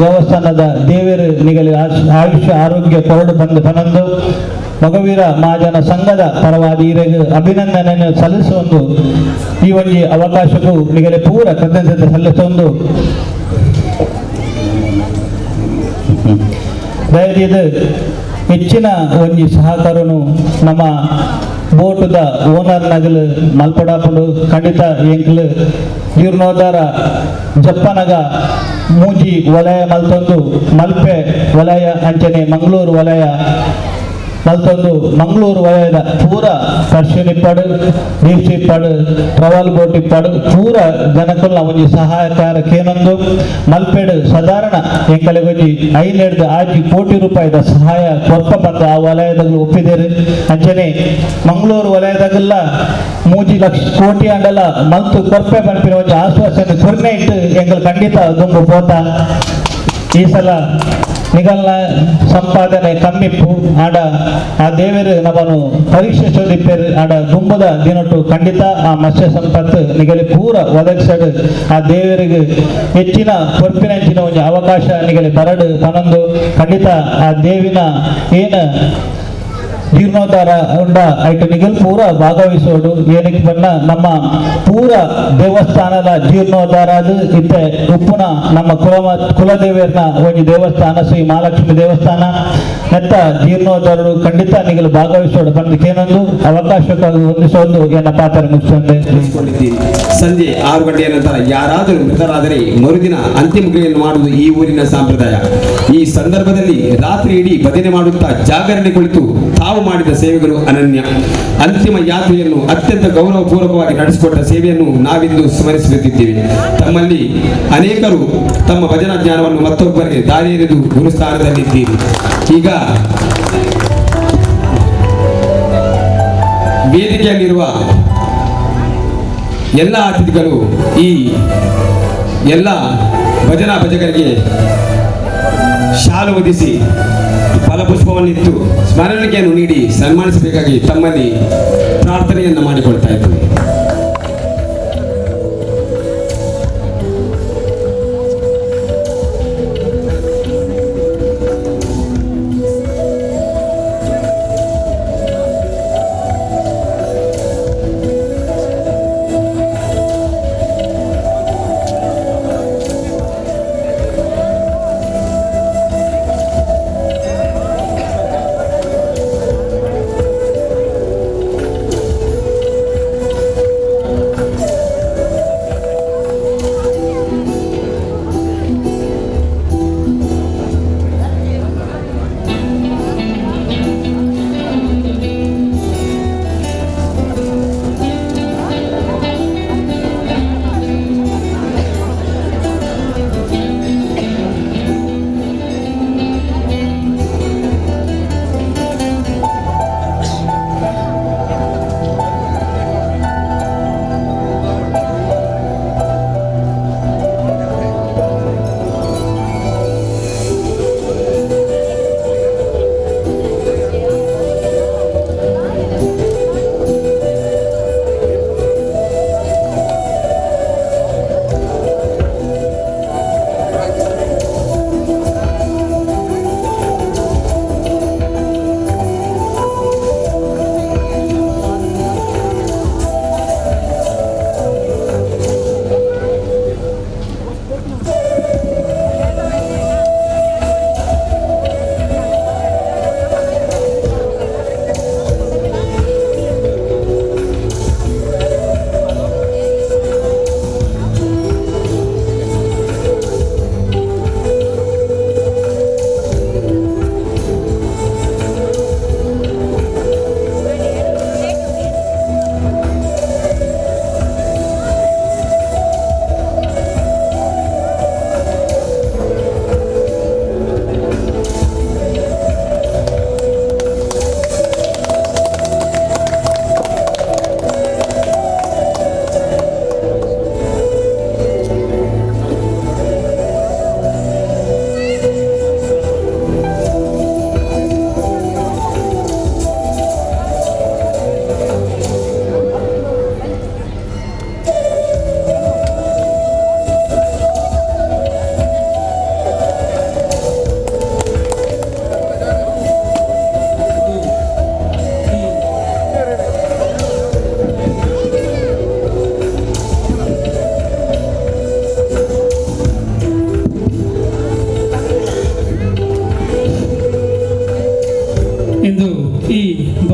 ದೇವಸ್ಥಾನದ ದೇವರು ನಿಗಲಿ ಆಯುಷ್ಯ ಆರೋಗ್ಯ ಕೊರಡು ಬಂದು ಪನೊಂದು ಮೊಗವೀರ ಮಹಾಜನ ಸಂಘದ ಪರವಾಗಿ ಹಿರೇಗಿ ಅಭಿನಂದನೆಯನ್ನು ಸಲ್ಲಿಸುವುದು ಈ ಒಂಜಿ ಅವಕಾಶಕ್ಕೂ ನಿಗಲಿ ಪೂರ ಕೃತಜ್ಞತೆ ಸಲ್ಲಿಸುವುದು ಧೈರ್ಯದ ಹೆಚ್ಚಿನ ಒಂಜಿ ಸಹಕಾರನು ನಮ್ಮ ಬೋಟದ ಓನರ್ ನಗಲು ಮಲ್ಪಡಾಪುಡು ಖಂಡಿತ ಎಂಕ್ಲು ಜೀರ್ಣೋದ್ಧಾರ ಜಪ್ಪನಗ ಮೂಜಿ ವಲಯ ಮಲ್ತೊಂದು ಮಲ್ಪೆ ವಲಯ ಅಂಚನೆ ಮಂಗಳೂರು ವಲಯ ಮಲ್ತೊಂದು ಮಂಗಳೂರು ವಲಯದ ಪೂರ ಪರ್ಶನ್ ಇಪ್ಪಡು ಡೀಪ್ ಇಪ್ಪಡು ಟ್ರಾವೆಲ್ ಬೋಟ್ ಇಪ್ಪಡು ಪೂರ ಜನಕುಲ್ನ ಒಂಜಿ ಸಹಾಯಕಾರಕ್ಕೇನೊಂದು ಮಲ್ಪೆಡು ಸಾಧಾರಣ ಎಂಕಲೆಗೊಂಜಿ 5 ಕೋಟಿ ರೂಪಾಯಿದ ಸಹಾಯ ಕೊರ್ಪ ಬಂದು ಆ ವಲಯದಲ್ಲಿ ಒಪ್ಪಿದ್ದೇರು ಅಂಚನೆ ಮಂಗಳೂರು ವಲಯದಾಗೆಲ್ಲ 3 ಲಕ್ಷ ಕೋಟಿ ಅಂಡಲ ಮಲ್ತು ಕೊರ್ಪೆ ಬಂಪಿನ ಒಂಜಿ ಆಶ್ವಾಸನೆ ಕೊರ್ನೆ ಇಟ್ಟು ಎಂಗಳು ಖಂಡಿತ ದುಂಬು ಪೋತ ಈ ಸಲ ನಿಗಲ್ನ ಸಂಪಾದನೆ ಕಮ್ಮಿಪ್ಪು ಆಡ ಆ ದೇವರು ನಮ್ಮನ್ನು ಪರೀಕ್ಷೆ ಚೋದಿಪ್ಪೇರು ಆಡ ದುಂಬದ ದಿನಟ್ಟು ಖಂಡಿತ ಆ ಮತ್ಸ್ಯ ಸಂಪತ್ತು ನಿಗಲಿ ಪೂರ ಒದಗಿಸಡು ಆ ದೇವರಿಗೆ ಹೆಚ್ಚಿನ ಕೊರ್ಪಿನಂಚಿನ ಒಂದು ಅವಕಾಶ ನಿಗಲಿ ಬರಡು ಪನೊಂದು ಖಂಡಿತ ಆ ದೇವಿನ ಏನು ಜೀರ್ಣೋದ್ಧಾರ ಉಂಡ ಐಟು ನಿಗಲ್ ಪೂರ ಭಾಗವಹಿಸೋಡು ಏನಕ್ಕೆ ಬಣ್ಣ ನಮ್ಮ ಪೂರ ದೇವಸ್ಥಾನದ ಜೀರ್ಣೋದ್ಧಾರ ಅದು ಇತ್ತೆ ಉಪ್ಪುನ ನಮ್ಮ ಕುಲದೇವಿಯರ್ನ ಒಂದು ದೇವಸ್ಥಾನ ಶ್ರೀ ಮಹಾಲಕ್ಷ್ಮಿ ದೇವಸ್ಥಾನ ನೆತ್ತ ಜೀರ್ಣೋದ್ಧಾರರು ಖಂಡಿತ ನಿಗಲು ಭಾಗವಹಿಸೋಡು ಬಂದಕ್ಕೇನೊಂದು ಅವಕಾಶಕ್ಕಾಗಿ ಹೊಂದಿಸೋದು ಎನ್ನ ಪಾತ್ರ ಮುಗಿಸೊಂಡೆ. ಸಂಜೆ 6 ಗಂಟೆಯ ನಂತರ ಯಾರಾದರೂ ಮೃತರಾದರೆ ಮರುದಿನ ಅಂತಿಮ ಕ್ರಿಯೆಯನ್ನು ಮಾಡುವುದು ಈ ಊರಿನ ಸಂಪ್ರದಾಯ. ಈ ಸಂದರ್ಭದಲ್ಲಿ ರಾತ್ರಿ ಇಡೀ ಭಜನೆ ಮಾಡುತ್ತಾ ಜಾಗರಣೆ ಕುಳಿತು ತಾವು ಮಾಡಿದ ಸೇವೆಗಳು ಅನನ್ಯ. ಅಂತಿಮ ಯಾತ್ರೆಯನ್ನು ಅತ್ಯಂತ ಗೌರವಪೂರ್ವಕವಾಗಿ ನಡೆಸಿಕೊಟ್ಟ ಸೇವೆಯನ್ನು ನಾವಿಂದು ಸ್ಮರಿಸುತ್ತಿದ್ದೇವೆ. ತಮ್ಮಲ್ಲಿ ಅನೇಕರು ತಮ್ಮ ಭಜನಾ ಜ್ಞಾನವನ್ನು ಮತ್ತೊಬ್ಬರಿಗೆ ದಾರಿ ಎರೆದು ಗುರುಸ್ಥಾನದಲ್ಲಿದ್ದೀರಿ. ಈಗ ವೇದಿಕೆಯಲ್ಲಿರುವ ಎಲ್ಲ ಅತಿಥಿಗಳು ಈ ಎಲ್ಲ ಭಜನಾ ಭಜಕರಿಗೆ ಶಾಲು ಹೊದಿಸಿ ಫಲಪುಷ್ಪವನ್ನಿತ್ತು ಸ್ಮರಣಿಕೆಯನ್ನು ನೀಡಿ ಸನ್ಮಾನಿಸಬೇಕಾಗಿ ತಮ್ಮಲ್ಲಿ ಪ್ರಾರ್ಥನೆಯನ್ನು ಮಾಡಿಕೊಳ್ತಾ ಇದ್ದೇವೆ.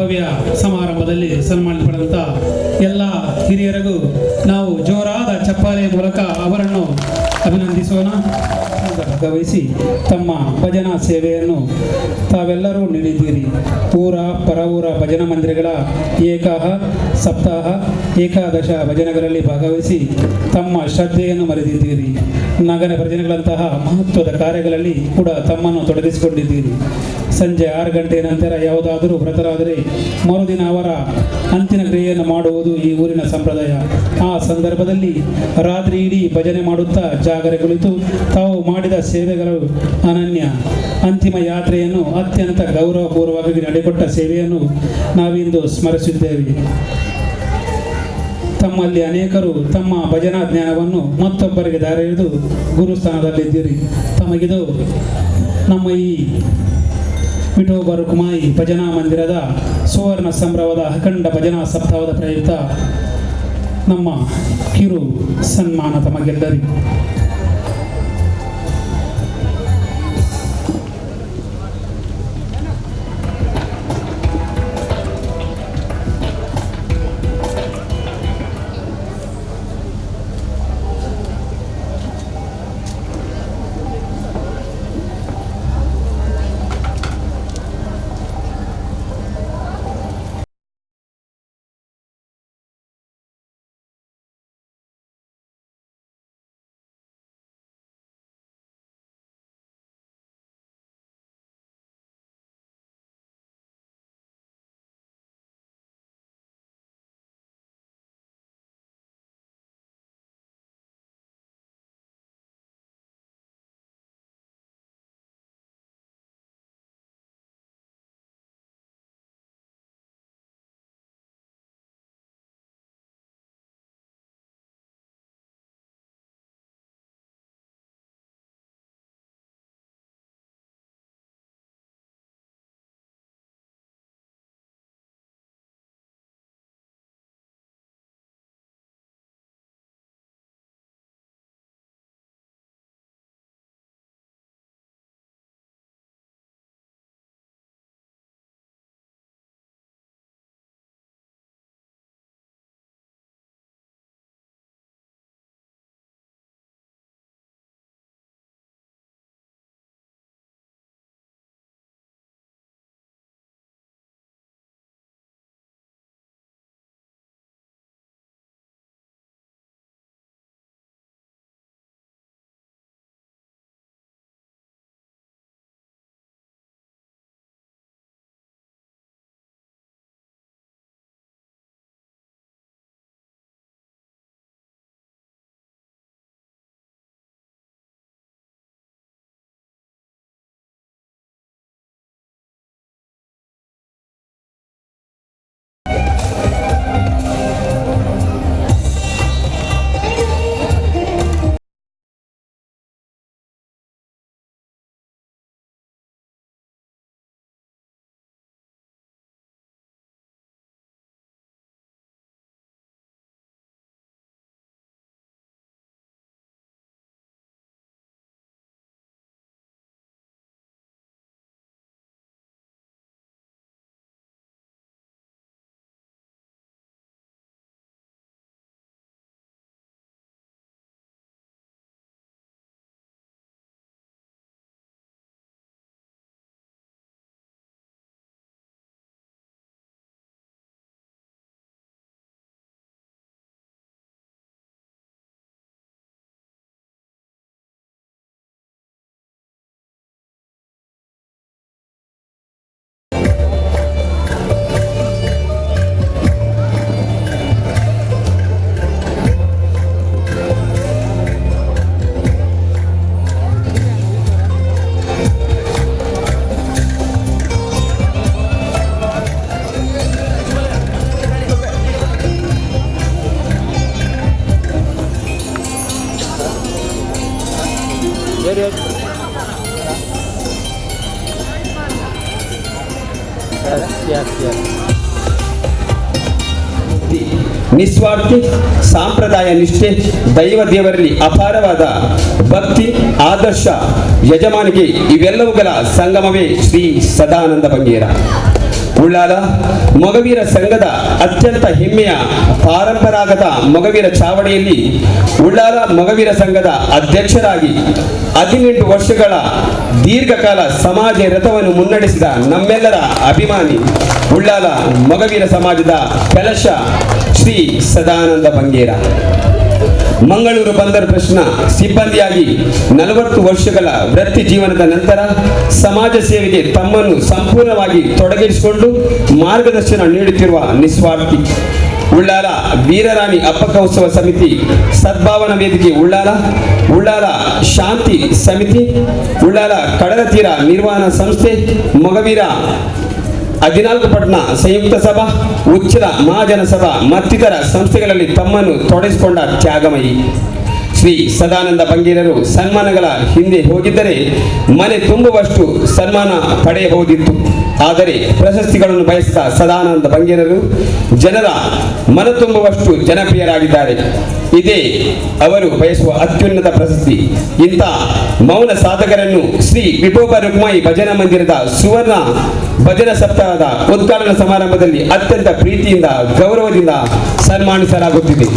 ಭವ್ಯ ಸಮಾರಂಭದಲ್ಲಿ ಸನ್ಮಾನಿತ ಪಡೆದಂಥ ಎಲ್ಲ ಹಿರಿಯರಿಗೂ ನಾವು ಜೋರಾದ ಚಪ್ಪಾಳೆ ಮೂಲಕ ಅವರನ್ನು ಅಭಿನಂದಿಸೋಣ. ಭಾಗವಹಿಸಿ ತಮ್ಮ ಭಜನಾ ಸೇವೆಯನ್ನು ತಾವೆಲ್ಲರೂ ನೀಡಿದ್ದೀರಿ. ಊರ ಪರ ಊರ ಭಜನಾ ಮಂದಿರಗಳ ಏಕಾಹ ಸಪ್ತಾಹ ಏಕಾದಶ ಭಜನೆಗಳಲ್ಲಿ ಭಾಗವಹಿಸಿ ತಮ್ಮ ಶ್ರದ್ಧೆಯನ್ನು ಮರೆತಿದ್ದೀರಿ. ನಗರ ಭಜನೆಗಳಂತಹ ಮಹತ್ವದ ಕಾರ್ಯಗಳಲ್ಲಿ ಕೂಡ ತಮ್ಮನ್ನು ತೊಡಗಿಸಿಕೊಂಡಿದ್ದೀರಿ. ಸಂಜೆ 6 ಗಂಟೆ ನಂತರ ಯಾವುದಾದರೂ ವ್ರತರಾದರೆ ಮರುದಿನ ಅವರ ಅಂತಿಮ ಕ್ರಿಯೆಯನ್ನು ಮಾಡುವುದು ಈ ಊರಿನ ಸಂಪ್ರದಾಯ. ಆ ಸಂದರ್ಭದಲ್ಲಿ ರಾತ್ರಿ ಇಡೀ ಭಜನೆ ಮಾಡುತ್ತಾ ಜಾಗರೆ ಕುಳಿತು ತಾವು ಮಾಡಿದ ಸೇವೆಗಳು ಅನನ್ಯ. ಅಂತಿಮ ಯಾತ್ರೆಯನ್ನು ಅತ್ಯಂತ ಗೌರವಪೂರ್ವವಾಗಿ ನಡೆಕೊಟ್ಟ ಸೇವೆಯನ್ನು ನಾವಿಂದು ಸ್ಮರಿಸಿದ್ದೇವೆ. ತಮ್ಮಲ್ಲಿ ಅನೇಕರು ತಮ್ಮ ಭಜನಾ ಜ್ಞಾನವನ್ನು ಮತ್ತೊಬ್ಬರಿಗೆ ದಾರಿ ಹಿಡಿದು ಗುರುಸ್ಥಾನದಲ್ಲಿದ್ದೀರಿ. ತಮಗಿದು ನಮ್ಮ ಈ ವಿಠೋಬ ರುಕ್ಮಾಯಿ ಭಜನಾ ಮಂದಿರದ ಸುವರ್ಣ ಸಂಭ್ರಮದ ಅಖಂಡ ಭಜನಾ ಸಪ್ತಾಹದ ಪ್ರಯುಕ್ತ ನಮ್ಮ ಕಿರು ಸನ್ಮಾನ ತಮಗೆಲ್ಲರಿಗೂ. ನಿಸ್ವಾರ್ಥಿ, ಸಾಂಪ್ರದಾಯ ನಿಷ್ಠೆ, ದೈವ ದೇವರಲ್ಲಿ ಅಪಾರವಾದ ಭಕ್ತಿ, ಆದರ್ಶ, ಯಜಮಾನಿಗೆ ಇವೆಲ್ಲವುಗಳ ಸಂಗಮವೇ ಶ್ರೀ ಸದಾನಂದ ಬಂಗೇರ. ಉಳ್ಳಾಲ ಮೊಗವೀರ ಸಂಘದ ಅತ್ಯಂತ ಹೆಮ್ಮೆಯ ಪರಂಪರಾಗತ ಮೊಗವೀರ ಚಾವಡಿಯಲ್ಲಿ ಉಳ್ಳಾಲ ಮೊಗವೀರ ಸಂಘದ ಅಧ್ಯಕ್ಷರಾಗಿ 18 ವರ್ಷಗಳ ದೀರ್ಘಕಾಲ ಸಮಾಜ ರಥವನ್ನು ಮುನ್ನಡೆಸಿದ ನಮ್ಮೆಲ್ಲರ ಅಭಿಮಾನಿ ಉಳ್ಳಾಲ ಮೊಗವೀರ ಸಮಾಜದ ಕಲಶ ಶ್ರೀ ಸದಾನಂದ ಬಂಗೇರ. ಮಂಗಳೂರು ಬಂದರು ಟ್ರಸ್ಟ್ನ ಸಿಬ್ಬಂದಿಯಾಗಿ 40 ವರ್ಷಗಳ ವೃತ್ತಿ ಜೀವನದ ನಂತರ ಸಮಾಜ ಸೇವೆಗೆ ತಮ್ಮನ್ನು ಸಂಪೂರ್ಣವಾಗಿ ತೊಡಗಿಸಿಕೊಂಡು ಮಾರ್ಗದರ್ಶನ ನೀಡುತ್ತಿರುವ ನಿಸ್ವಾರ್ಥಿ ಉಳ್ಳಾಲ ವೀರರಾಣಿ ಅಪ್ಪಕ್ಕ ಉತ್ಸವ ಸಮಿತಿ, ಸದ್ಭಾವನಾ ವೇದಿಕೆ ಉಳ್ಳಾಲ, ಉಳ್ಳಾಲ ಶಾಂತಿ ಸಮಿತಿ, ಉಳ್ಳಾಲ ಕಡಲ ತೀರ ನಿರ್ವಹಣಾ ಸಂಸ್ಥೆ, ಮೊಗವೀರ 14 ಪಟ್ಟಣ ಸಂಯುಕ್ತ ಸಭಾ, ಉಚ್ಚಿಲ ಮಹಾಜನ ಸಭಾ ಮತ್ತಿತರ ಸಂಸ್ಥೆಗಳಲ್ಲಿ ತಮ್ಮನ್ನು ತೊಡಗಿಸಿಕೊಂಡ ತ್ಯಾಗಮಯಿ ಶ್ರೀ ಸದಾನಂದ ಬಂಗೇರರು ಸನ್ಮಾನಗಳ ಹಿಂದೆ ಹೋಗಿದ್ದರೆ ಮನೆ ತುಂಬುವಷ್ಟು ಸನ್ಮಾನ ಪಡೆಯಬಹುದಿತ್ತು. ಆದರೆ ಪ್ರಶಸ್ತಿಗಳನ್ನು ಬಯಸಿದ ಸದಾನಂದ ಬಂಗೇರರು ಜನರ ಮನ ತುಂಬುವಷ್ಟು ಜನಪ್ರಿಯರಾಗಿದ್ದಾರೆ. ಇದೇ ಅವರು ಬಯಸುವ ಅತ್ಯುನ್ನತ ಪ್ರಶಸ್ತಿ. ಇಂಥ ಮೌನ ಸಾಧಕರನ್ನು ಶ್ರೀ ವಿಠೋಬ ರುಕ್ಮಾಯಿ ಭಜನಾ ಮಂದಿರದ ಸುವರ್ಣ ಭಜನಾ ಸಪ್ತಾಹದ ಉದ್ಘಾಟನಾ ಸಮಾರಂಭದಲ್ಲಿ ಅತ್ಯಂತ ಪ್ರೀತಿಯಿಂದ ಗೌರವದಿಂದ ಸನ್ಮಾನಿಸಲಾಗುತ್ತಿದೆ.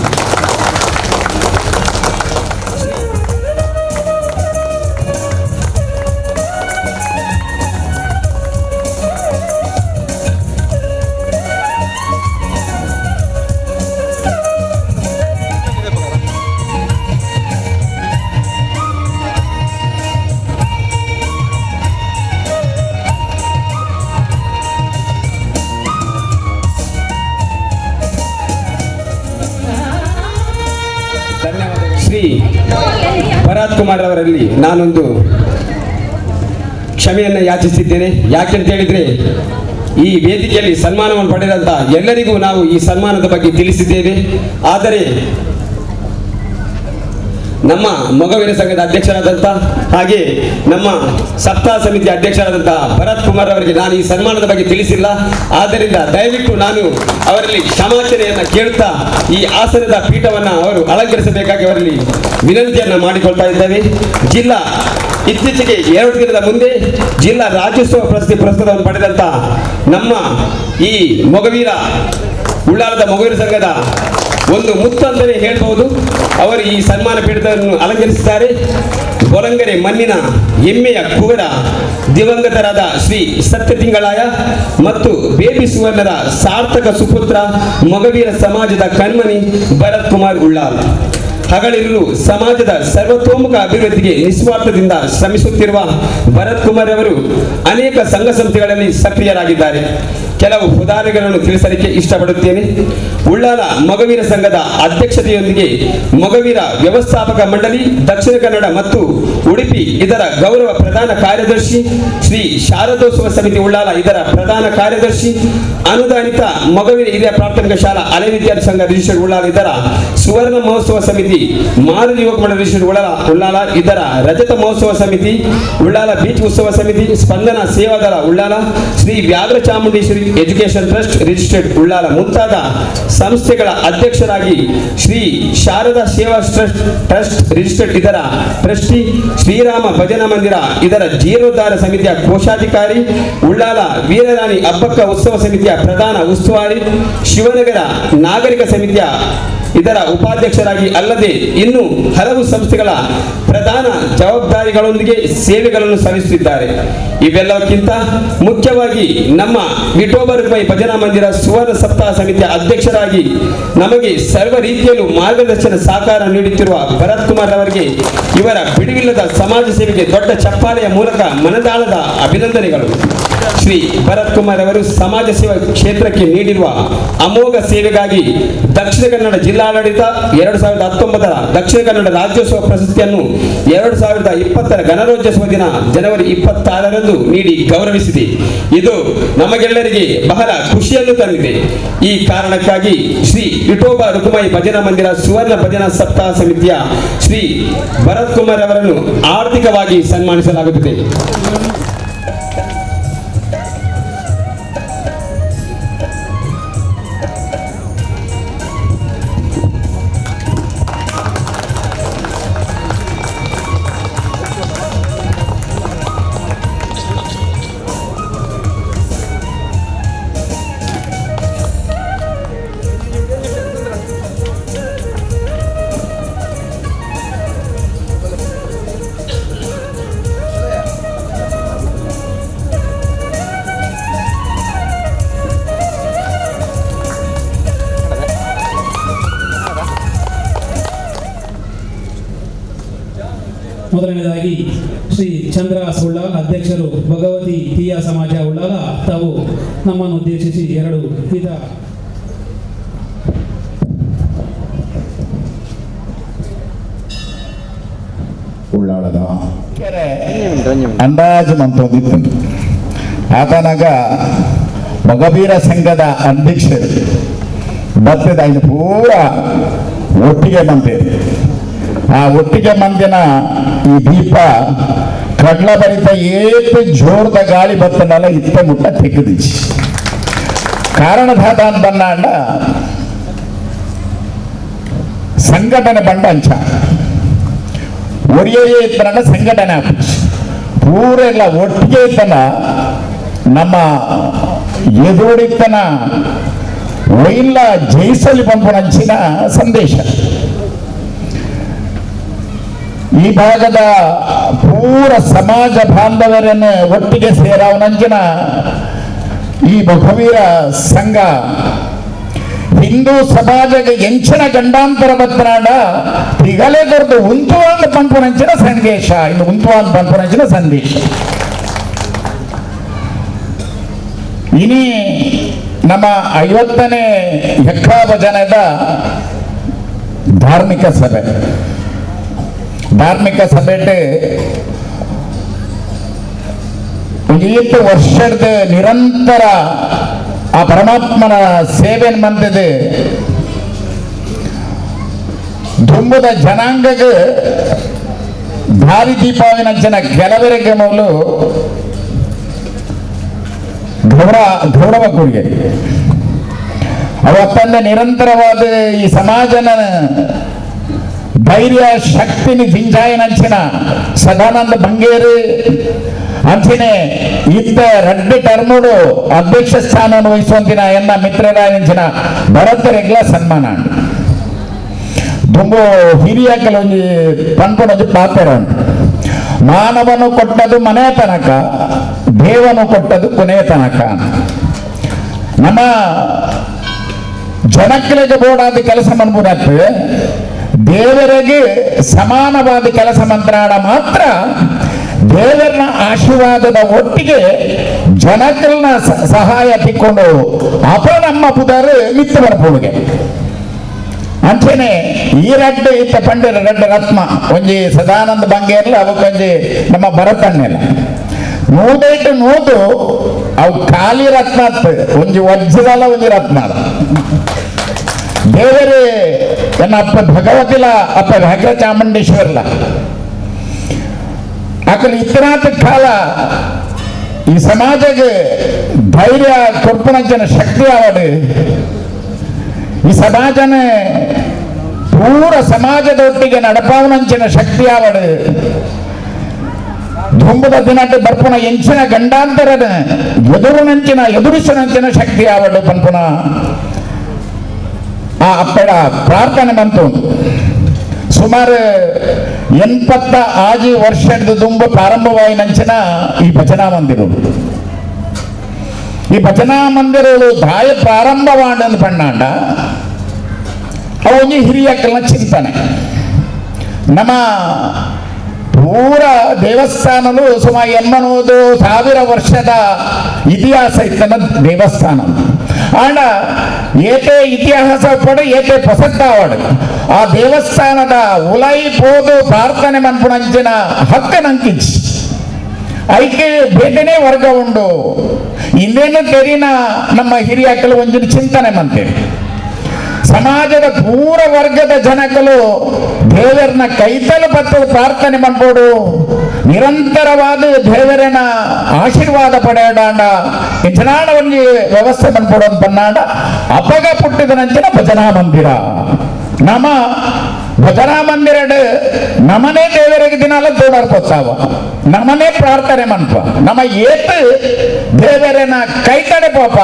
ಶ್ರೀ ಭರತ್ ಕುಮಾರ್ ಅವರಲ್ಲಿ ನಾನೊಂದು ಕ್ಷಮೆಯನ್ನು ಯಾಚಿಸಿದ್ದೇನೆ. ಯಾಕೆಂತ ಹೇಳಿದ್ರೆ ಈ ವೇದಿಕೆಯಲ್ಲಿ ಸನ್ಮಾನವನ್ನು ಪಡೆದಂತ ಎಲ್ಲರಿಗೂ ನಾವು ಈ ಸನ್ಮಾನದ ಬಗ್ಗೆ ತಿಳಿಸಿದ್ದೇವೆ. ಆದರೆ ನಮ್ಮ ಮೊಗವೀರ ಸಂಘದ ಅಧ್ಯಕ್ಷರಾದಂಥ ಹಾಗೆ ನಮ್ಮ ಸಪ್ತಾಹ ಸಮಿತಿ ಅಧ್ಯಕ್ಷರಾದಂತಹ ಭರತ್ ಕುಮಾರ್ ಅವರಿಗೆ ನಾನು ಈ ಸನ್ಮಾನದ ಬಗ್ಗೆ ತಿಳಿಸಿಲ್ಲ. ಆದ್ದರಿಂದ ದಯವಿಟ್ಟು ನಾನು ಅವರಲ್ಲಿ ಕ್ಷಮಾಚನೆಯನ್ನು ಕೇಳುತ್ತಾ ಈ ಆಸನದ ಪೀಠವನ್ನು ಅವರು ಅಲಂಕರಿಸಬೇಕಾಗಿ ಅವರಲ್ಲಿ ವಿನಂತಿಯನ್ನು ಮಾಡಿಕೊಳ್ತಾ ಇದ್ದೇವೆ. ಜಿಲ್ಲಾ ಇತ್ತೀಚೆಗೆ 2 ದಿನದ ಮುಂದೆ ಜಿಲ್ಲಾ ರಾಜ್ಯೋತ್ಸವ ಪ್ರಶಸ್ತಿ ಪುರಸ್ಕಾರವನ್ನು ಪಡೆದಂತ ನಮ್ಮ ಈ ಮೊಗವೀರ ಉಳ್ಳಾಲದ ಮೊಗವೀರ ಸಂಘದ ಒಂದು ಮುತ್ತು ಅಂತಲೇ ಹೇಳ್ಬಹುದು. ಅವರು ಈ ಸನ್ಮಾನ ಪೀಠವನ್ನು ಅಲಂಕರಿಸಿದ್ದಾರೆ. ಬೊಲಂಗರೆ ಮಣ್ಣಿನ ಹೆಮ್ಮೆಯ ಕುಗಡ ದಿವಂಗತರಾದ ಶ್ರೀ ಸತ್ಯತಿಂಗಳಾಯ ಮತ್ತು ಬೇಬಿ ಸುವರ್ಣರ ಸಾರ್ಥಕ ಸುಪುತ್ರ ಮೊಗವೀರ ಸಮಾಜದ ಕಣ್ಮಣಿ ಭರತ್ ಕುಮಾರ್ ಉಳ್ಳಾಲ್ ಹಗಲಿರುಳು ಸಮಾಜದ ಸರ್ವತೋಮುಖ ಅಭಿವೃದ್ಧಿಗೆ ನಿಸ್ವಾರ್ಥದಿಂದ ಶ್ರಮಿಸುತ್ತಿರುವ ಭರತ್ ಕುಮಾರ್ ಅವರು ಅನೇಕ ಸಂಘ ಸಂಸ್ಥೆಗಳಲ್ಲಿ ಸಕ್ರಿಯರಾಗಿದ್ದಾರೆ. ಕೆಲವು ಉದಾಹರಣೆಗಳನ್ನು ತಿಳಿಸಲಿಕ್ಕೆ ಇಷ್ಟಪಡುತ್ತೇನೆ. ಉಳ್ಳಾಲ ಮೊಗವೀರ ಸಂಘದ ಅಧ್ಯಕ್ಷತೆಯೊಂದಿಗೆ ಮೊಗವೀರ ವ್ಯವಸ್ಥಾಪಕ ಮಂಡಳಿ ದಕ್ಷಿಣ ಕನ್ನಡ ಮತ್ತು ಉಡುಪಿ ಇದರ ಗೌರವ ಪ್ರಧಾನ ಕಾರ್ಯದರ್ಶಿ, ಶ್ರೀ ಶಾರದೋತ್ಸವ ಸಮಿತಿ ಉಳ್ಳಾಲ ಇದರ ಪ್ರಧಾನ ಕಾರ್ಯದರ್ಶಿ, ಅನುದಾನಿತ ಮೊಗವೀರ ಹಿರಿಯ ಪ್ರಾಥಮಿಕ ಶಾಲಾ ಹಳೆ ವಿದ್ಯಾರ್ಥಿ ಸಂಘ ರಿಜಿಸ್ಟರ್ಡ್ ಉಳ್ಳಾಲ ಇದರ ಸುವರ್ಣ ಮಹೋತ್ಸವ ಸಮಿತಿ, ಮಾರುತಿ ಯುವಕ ಮಂಡಳಿ ರಿಜಿಸ್ಟರ್ಡ್ ಉಳ್ಳಾಲ ಇದರ ರಜತ ಮಹೋತ್ಸವ ಸಮಿತಿ, ಉಳ್ಳಾಲ ಬೀಚ್ ಉತ್ಸವ ಸಮಿತಿ, Spandana Sevadala Ullal, Shri Vyaghra Chamundeshwari education trust registered Ullal ಮುಂತಾದ ಸಂಸ್ಥೆಗಳ ಅಧ್ಯಕ್ಷರಾಗಿ ಶ್ರೀ ಶಾರದಾ ಸೇವಾ ಟ್ರಸ್ಟ್ ರಿಜಿಸ್ಟರ್ಡ್ ಇದರ ಟ್ರಸ್ಟಿ, ಶ್ರೀರಾಮ ಭಜನಾ ಮಂದಿರ ಇದರ ಜೀರ್ಣೋದ್ಧಾರ ಸಮಿತಿಯ ಕೋಶಾಧಿಕಾರಿ, ಉಳ್ಳಾಲ ವೀರರಾಣಿ ಅಬ್ಬಕ್ಕ ಉತ್ಸವ ಸಮಿತಿಯ ಪ್ರಧಾನ ಉಸ್ತುವಾರಿ, ಶಿವನಗರ ನಾಗರಿಕ ಸಮಿತಿಯ ಇದರ ಉಪಾಧ್ಯಕ್ಷರಾಗಿ ಅಲ್ಲದೆ ಇನ್ನು ಹಲವು ಸಂಸ್ಥೆಗಳ ಪ್ರಧಾನ ಜವಾಬ್ದಾರಿಗಳೊಂದಿಗೆ ಸೇವೆಗಳನ್ನು ಸಲ್ಲಿಸುತ್ತಿದ್ದಾರೆ. ಇವೆಲ್ಲಕ್ಕಿಂತ ಮುಖ್ಯವಾಗಿ ನಮ್ಮ ವಿಠೋಬ ರುಕ್ಮಾಯಿ ಭಜನಾ ಮಂದಿರ ಸುವರ್ಣ ಸಪ್ತಾಹ ಸಮಿತಿಯ ಅಧ್ಯಕ್ಷರಾಗಿ ನಮಗೆ ಸರ್ವ ರೀತಿಯಲ್ಲೂ ಮಾರ್ಗದರ್ಶನ ಸಹಕಾರ ನೀಡುತ್ತಿರುವ ಭರತ್ ಕುಮಾರ್ ಅವರಿಗೆ ಇವರ ಬಿಡುವಿಲ್ಲದ ಸಮಾಜ ಸೇವೆಗೆ ದೊಡ್ಡ ಚಪ್ಪಾಳೆಯ ಮೂಲಕ ಮನದಾಳದ ಅಭಿನಂದನೆಗಳು. ಶ್ರೀ ಭರತ್ ಕುಮಾರ್ ಅವರು ಸಮಾಜ ಸೇವಾ ಕ್ಷೇತ್ರಕ್ಕೆ ನೀಡಿರುವ ಅಮೋಘ ಸೇವೆಗಾಗಿ ದಕ್ಷಿಣ ಕನ್ನಡ ಜಿಲ್ಲಾಡಳಿತ 2019ರ ದಕ್ಷಿಣ ಕನ್ನಡ ರಾಜ್ಯೋತ್ಸವ ಪ್ರಶಸ್ತಿಯನ್ನು 2020ರ ಗಣರಾಜ್ಯೋತ್ಸವ ದಿನ ಜನವರಿ 26ರಂದು ನೀಡಿ ಗೌರವಿಸಿದೆ. ಇದು ನಮಗೆಲ್ಲರಿಗೆ ಬಹಳ ಖುಷಿಯನ್ನು ತಂದಿದೆ. ಈ ಕಾರಣಕ್ಕಾಗಿ ಶ್ರೀ ವಿಠೋಬ ರುಕ್ಮಾಯಿ ಭಜನಾ ಮಂದಿರ ಸುವರ್ಣ ಭಜನಾ ಸಪ್ತಾಹ ಸಮಿತಿಯ ಶ್ರೀ ಭರತ್ ಕುಮಾರ್ ಅವರನ್ನು ಆರ್ಥಿಕವಾಗಿ ಸನ್ಮಾನಿಸಲಾಗುತ್ತದೆ. ಮೊದಲನೇದಾಗಿ ಶ್ರೀ ಚಂದ್ರ ಉಳ್ಳಾಲ ಅಧ್ಯಕ್ಷರು ಭಗವತಿ ತೀಯ ಸಮಾಜ ಉಳ್ಳಾಲ ತಾವು ನಮ್ಮನ್ನು ಉದ್ದೇಶಿಸಿ ಎರಡು ವಿಧ ಉಳ್ಳಾಳದ ಅಂದಾಜು ಮಂತೊಂದಿತ್ತು ಆತನಾಗ ಮಗಬೀರ ಸಂಘದ ಅಧ್ಯಕ್ಷರು ಬರ್ತದ ಇದು ಪೂರ ಒಟ್ಟಿಗೆ ಮಂತೇರಿ ಆ ಒಟ್ಟಿಗೆ ಮಂದಿನ ಈ ದೀಪ ಕಡ್ಲ ಬರಿತ ಏತು ಜೋರದ ಗಾಳಿ ಬರ್ತನಲ್ಲ ಇತ್ತ ಮುಟ್ಟ ತೆಗೆದಿಚ್ಚಿ ಕಾರಣದಾದ ಅಂತ ಬನ್ನಾಂಡ ಸಂಘಟನೆ ಬಂಡ ಅಂಚ ಒರಿಯೇ ಇತ್ತನ ಸಂಘಟನೆ ಆಪಿಚ್ಚು ಪೂರ ಎಲ್ಲ ಒಟ್ಟಿಗೆ ಇತ್ತನ ನಮ್ಮ ಎದುರಿತ್ತನ ಒಯ್ಲ ಜಯಿಸಲಿ ಬಂಪುನಂಚಿನ ಸಂದೇಶ ಈ ಭಾಗದ ಪೂರ ಸಮಾಜ ಬಾಂಧವರನ್ನು ಒಟ್ಟಿಗೆ ಸೇರವನಂಚಿನ ಈ ಭಗವೀರ ಸಂಘ ಹಿಂದೂ ಸಮಾಜಕ್ಕೆ ಎಂಚಿನ ಗಂಡಾಂತರ ಬತ್ತನಾಡ ಈಗಲೇ ದೊಡ್ಡ ಉಂತುವಾದ ಪಂಪುನಂಚಿನ ಸಂದೇಶ ಇನ್ನು ಉಂತುವಾದ ಪಂಪುನಂಚಿನ ಸಂದೇಶ ಇನಿ ನಮ್ಮ 50ನೇ ಹೆಕ್ಕಾಬ ಭಜನದ ಧಾರ್ಮಿಕ ಸಭೆ ಒಂದು ವರ್ಷದ ನಿರಂತರ ಆ ಪರಮಾತ್ಮನ ಸೇವೆ ಮಂತದ ದುಂಬದ ಜನಾಂಗಕ್ಕೆ ದಾರಿ ದೀಪಾವಿನಂಚಿನ ಕೆಲವರಿಗೆ ಮೊದಲು ಗೌರವ ಕೊಡುಗೆ ಅವತ್ತಂದ ನಿರಂತರವಾದ ಈ ಸಮಾಜನ ಧೈರ್ಯ ಶಕ್ತಿನಿ ಜಿಂಜಾಯನಂಚಿನ ಸದಾನಂದ ಬಂಗೇರು ಅಂಚಿನೇ ಇತ್ತ ರೆಡ್ಡಿ ಟರ್ಮುಡು ಅಧ್ಯಕ್ಷ ಸ್ಥಾನವನ್ನು ವಹಿಸುವಂತಿನ ಎನ್ನ ಮಿತ್ರರಾಯಂಚಿನ ಭರತ ರೆಗ್ಲ ಸನ್ಮಾನ ತುಂಬು ಹಿರಿಯ ಕೆಲವೊಂದು ಪಂಪನೊಂದು ಪಾತ್ರ ಮಾನವನು ಕೊಟ್ಟದು ಮನೆಯ ತನಕ ದೇವನು ಕೊಟ್ಟದು ಕೊನೆಯ ತನಕ ನಮ್ಮ ಜನಕ್ಕೆ ಬೋಡಾದ ಕೆಲಸ ಮನ್ಬುಡತ್ತು ದೇವರಿಗೆ ಸಮಾನವಾದ ಕೆಲಸ ಮಂತ್ರಾಡ ಮಾತ್ರ ದೇವರ ಆಶೀರ್ವಾದದ ಒಟ್ಟಿಗೆ ಜನಕಲ್ನ ಸಹಾಯ ತಿಕ್ಕೊಂಡು ಅಪ ನಮ್ಮ ಪುದರು ಮಿತ್ತು ಬರ್ಪುಡುಗೆ ಅಂಚೆನೆ ಈ ರಡ್ಡು ಇತ್ತ ಪಂಡಿರ ರಡ್ಡು ರತ್ನ ಒಂಜಿ ಸದಾನಂದ ಬಂಗೇರ್ಲ ಅವಕ್ಕೊಂಜಿ ನಮ್ಮ ಭರತನ್ನೆಲ್ಲ ನೂದೈಟು ನೂದು ಅವು ಖಾಲಿ ರತ್ನ ಒಂಜಿ ವಜ್ರಲ ಒಂಜಿ ರತ್ನ ದೇವರೇ ಎನ್ನ ಅಪ್ಪ ಭಗವತಿಲ ಅಪ್ಪ ಭದ್ರ ಚಾಮುಂಡೇಶ್ವರ್ಲ ಅಕಲ್ ಇತನಾಥ ಕಾಲ ಈ ಸಮಾಜಕ್ಕೆ ಧೈರ್ಯ ಕೊರ್ಪಣಂಚಿನ ಶಕ್ತಿ ಆವಡು ಈ ಸಮಾಜನ ಪೂರ ಸಮಾಜದೊಟ್ಟಿಗೆ ನಡಪಾವನಂಚಿನ ಶಕ್ತಿ ಆವಡು ಧುಂಬದ ದಿನಟ್ಟು ಬರ್ಪುನ ಎಂಚಿನ ಗಂಡಾಂತರದ ಎದುರಿಸಿನಂಚಿನ ಶಕ್ತಿ ಆವಡು ಪನ್ಪುನ ಆ ಅಪ್ಪಡ ಪ್ರಾರ್ಥನೆ ಬಂತು ಸುಮಾರು 86 ವರ್ಷದ ದುಂಬ ಪ್ರಾರಂಭವಾಯಿನಂಚಿನ ಈ ಭಜನಾ ಮಂದಿರಗಳು ದಾಯ ಪ್ರಾರಂಭವಾಂಡ ಪಣ್ಣಾಂಡ ಅವನಿಗೆ ಹಿರಿಯಕ್ಕಲ್ನ ಚಿಂತನೆ ನಮ್ಮ ಪೂರ ದೇವಸ್ಥಾನಲು ಸುಮಾರು 80,000 ವರ್ಷದ ಇತಿಹಾಸ ಇತ್ತನ ದೇವಸ್ಥಾನ ಆಂಡ ಏಟೆ ಇತಿಹಾಸ ಪಡು ಏಟೆ ಪ್ರಸಕ್ತವಾಡು ಆ ದೇವಸ್ಥಾನದ ಉಲೈ ಪೋದು ಪ್ರಾರ್ಥನೆ ಮನ್ಪುಣಂಚಿನ ಹಕ್ಕನಂಕಿಚ್ಚಿ ಐಕೆ ಬೇಟೆನೇ ವರ್ಗ ಉಂಡು ಇನ್ನೇನು ತೆರಿನ ನಮ್ಮ ಹಿರಿಯಕ್ಕಲು ಒಂದಿನ ಚಿಂತನೆ ಮಂತೇವೆ ಸಮಾಜದ ಪೂರ ವರ್ಗದ ಜನಕಲು ದೇವರನ್ನ ಕೈತಲು ಬತ್ತು ಪ್ರಾರ್ಥನೆ ಮಾಡ್ಬೋಡು ನಿರಂತರವಾದ ದೇವರನ ಆಶೀರ್ವಾದ ಪಡೆಯಡಾಂಡ ಇಂಚನಾಡ ಒಂದು ವ್ಯವಸ್ಥೆ ಮಾಡ್ಬೋಡು ಅಂತ ಬನ್ನಾಡ ಅಪಗ ಪುಟ್ಟಿದ ನಂಚಿನ ಭಜನಾ ಮಂದಿರ ನಮ್ಮ ಭಜನಾ ಮಂದಿರ ನಮನೇ ದೇವರಿಗೆ ದಿನಾಲ ತೋಡಾಡ್ಕೊತಾವ ನಮನೇ ಪ್ರಾರ್ಥನೆ ಮನ್ಪ ನಮ್ಮ ಏತು ದೇವರನ ಕೈತಡೆ ಪಾಪ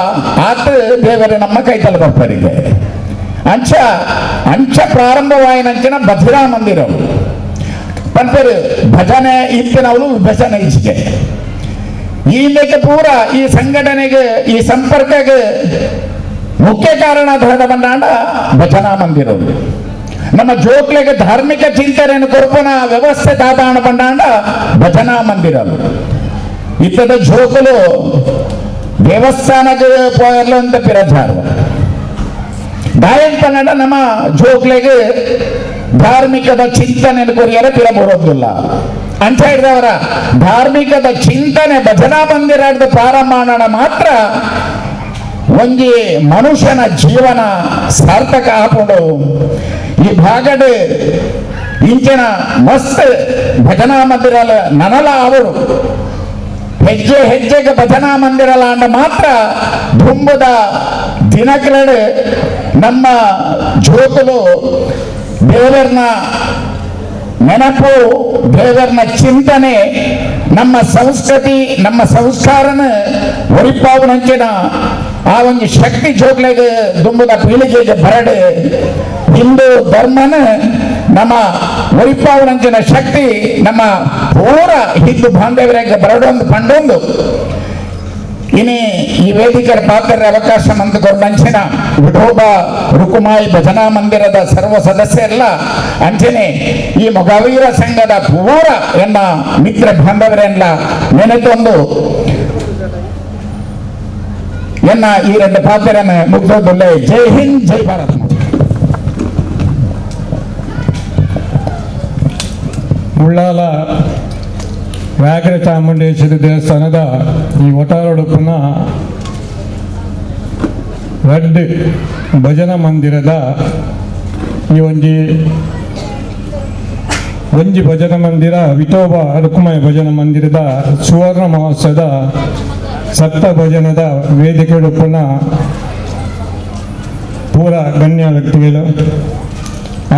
ಆತ ದೇವರೇ ನಮ್ಮ ಕೈತಲು ಬರ್ಪರಿಗೆ ಅಂಚ ಪ್ರಾರಂಭವಾಯಿನಂಚಿನ ಭಜನಾ ಮಂದಿರ ಪಂಪರು ಭಜನೆ ಇತ್ತಿನವಳು ವಿಭಜನೆ ಇಚ್ಛೆ ಈ ಲೆಕ್ಕ ಪೂರ ಈ ಸಂಘಟನೆಗೆ ಈ ಸಂಪರ್ಕಕ್ಕೆ ಮುಖ್ಯ ಕಾರಣ ಬಂದಾಂಡ ಭಜನಾ ಮಂದಿರ ನಮ್ಮ ಜೋಕ್ಲೆಗೆ ಧಾರ್ಮಿಕ ಚಿಂತನೆಯನ್ನು ಕೊರ್ಪುನ ವ್ಯವಸ್ಥೆ ತಾತಾಣ ಪಂಡಾಂಡ ಭಜನಾ ಮಂದಿರಲು ಇತ್ತದ ಜೋಕುಲು ದೇವಸ್ಥಾನಕ್ಕೆ ಪೋಯರ್ಲು ಅಂತ ಪಿರಜಾರ್ವ ದಾಯನ್ ಪಂಡ ನಮ್ಮ ಜೋಕ್ಲೆಗೆ ಧಾರ್ಮಿಕದ ಚಿಂತನೆಯನ್ನು ಕೊರಿಯರ ಪಿರ ಬರೋದಿಲ್ಲ ಅಂತ ಹೇಳಿದವರ ಧಾರ್ಮಿಕದ ಚಿಂತನೆ ಭಜನಾ ಮಂದಿರದ ಪ್ರಾರಂಭ ಮಾಡೋಣ ಮಾತ್ರ ಒಂಜಿ ಮನುಷ್ಯನ ಜೀವನ ಸಾರ್ಥಕ ಆಪುಂಡು ಈ ಭಾಗಡ್ ಇಂಚಿನ ಮಸ್ತ್ ಭಜನಾ ಮಂದಿರಲ ನನಲ ಅವರು ಹೆಜ್ಜೆ ಹೆಜ್ಜೆಗೆ ಭಜನಾ ಮಂದಿರಲ ಅಂಡ ಮಾತ್ರ ದುಂಬುದ ದಿನಕರಡು ನಮ್ಮ ಜೋಕುಲು ದೇವರನ್ನ ನೆನಪು ದೇವರನ್ನ ಚಿಂತನೆ ನಮ್ಮ ಸಂಸ್ಕೃತಿ ನಮ್ಮ ಸಂಸ್ಕಾರನ ಒರಿಪಾವನಂಚಿನ ಆ ಒಂದು ಶಕ್ತಿ ಜೋಗ್ಲೆಗೆ ದುಂಬುದ ಪೀಳಿಗೆಗೆ ಬರಡು ಹಿಂದೂ ಧರ್ಮನ ನಮ್ಮ ಒರಿಪಾವನಂಚಿನ ಶಕ್ತಿ ನಮ್ಮ ಪೂರ ಹಿಂದೂ ಬಾಂಧವ್ಯರಿಗೆ ಬರಡೊಂದು ಪಂಡೊಂದು ಇನಿ ಈ ವೇದಿಕೆಯ ಪಾತ್ರ ಅವಕಾಶ ಮಂದುಕೊಂಡಂಚಿನ ವಿಠೋಬಾ ರುಕುಮಾಯಿ ಭಜನಾ ಮಂದಿರದ ಸರ್ವ ಸದಸ್ಯರೆಲ್ಲ ಅಂಚನೆ ಈ ಮೊಗವೀರ ಸಂಘದ ಪೂರ ಎನ್ನ ಮಿತ್ರ ಬಾಂಧವರೆಲ್ಲ ನೆನೆತೊಂದು ಎನ್ನ ಈ ಎರಡು ಪಾತ್ರನ ಮುಗ್ದೊಂದುಲ್ಲೆ. ಜೈ ಹಿಂದ್, ಜೈ ಭಾರತ್. ಉಳ್ಳಾಲ ವ್ಯಾಘ್ರ ಚಾಮುಂಡೇಶ್ವರಿ ದೇವಸ್ಥಾನದ ಈ ಒಟಾರೊಡುಪುನ ರೆಡ್ ಭಜನಾ ಮಂದಿರದ ಈ ಒಂಜಿ ಭಜನಾ ಮಂದಿರ ವಿಠೋಬಾ ರುಕ್ಮಾಯಿ ಭಜನಾ ಮಂದಿರದ ಸುವರ್ಣ ಮಹೋತ್ಸವದ ಸಪ್ತ ಭಜನದ ವೇದಿಕೆ ಉಡುಪುನ ಪೂರ ಗಣ್ಯ ವ್ಯಕ್ತಿಗಳು,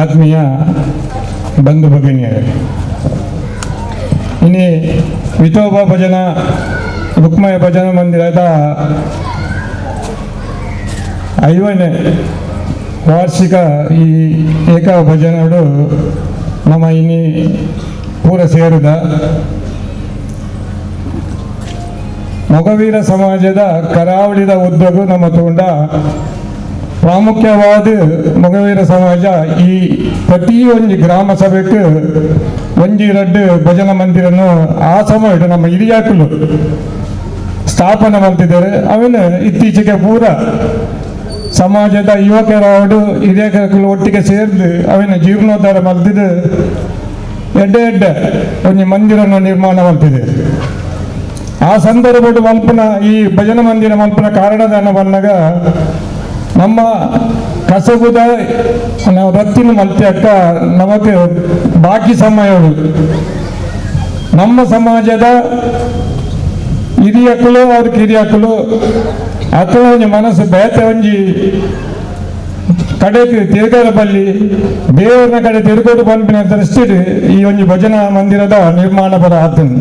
ಆತ್ಮೀಯ ಬಂಧು ಭಗಿನಿಯರು, ಇನಿ ವಿಠೋಬಾ ಭಜನಾ ರುಕ್ಮಾಯಿ ಭಜನಾ ಮಂದಿರದ 5ನೇ ವಾರ್ಷಿಕ ಈ ಏಕ ಭಜನಗಳು ನಮ್ಮ ಇನಿ ಪೂರ ಸೇರಿದ ಮೊಗವೀರ ಸಮಾಜದ ಕರಾವಳಿದ ಉದ್ದಗೂ ನಮ್ಮ ತೋಂಡ ಪ್ರಾಮುಖ್ಯವಾದ ಮೊಗವೀರ ಸಮಾಜ ಈ ಪ್ರತಿಯೊಂದು ಗ್ರಾಮ ಸಭೆಗೆ ಒಂಜಿ ರೆಡ್ ಭಜನಾ ಮಂದಿರನ್ನು ಆ ಸಮಯ ನಮ್ಮ ಹಿರಿಯಾಕಲು ಸ್ಥಾಪನೆ ಮಾಡ್ತಿದ್ದಾರೆ. ಅವನು ಇತ್ತೀಚೆಗೆ ಪೂರ ಸಮಾಜದ ಯುವಕರವರು ಹಿರಿಯಕಲು ಒಟ್ಟಿಗೆ ಸೇರಿದು ಅವನ ಜೀರ್ಣೋದ್ಧಾರ ಮಾಡ್ತಿದ್ದು ಎಡ್ಡೆ ಒಂದು ಮಂದಿರನ್ನು ನಿರ್ಮಾಣ ಮಾಡ್ತಿದೆ. ಆ ಸಂದರ್ಭದ ಮಲ್ಪನ ಈ ಭಜನಾ ಮಂದಿರ ಮಲ್ಪನ ಕಾರಣದಾನ ಬಂದಾಗ ನಮ್ಮ ಕಸಬುದ ನಾವು ರತ್ತಿನ ಮಲ್ತ್ಯಕ್ಕ ನಮಗೆ ಬಾಕಿ ಸಮಯಗಳು ನಮ್ಮ ಸಮಾಜದ ಹಿರಿಯಕ್ಕಳು ಅವ್ರ ಕಿರಿಯಕ್ಕಳು ಅಥವಾ ಒಂಜಿ ಮನಸ್ಸು ಬೇತೆ ಒಂಜಿ ಕಡೆಗೆ ತಿರುಗರ ಬಲ್ಲಿ ದೇವರನ ಕಡೆ ತಿರುಗೋಡು ಬಂಪಿನ ದೃಷ್ಟಿಡು ಈ ಒಂಜಿ ಭಜನಾ ಮಂದಿರದ ನಿರ್ಮಾಣ ಬರ ಆತನು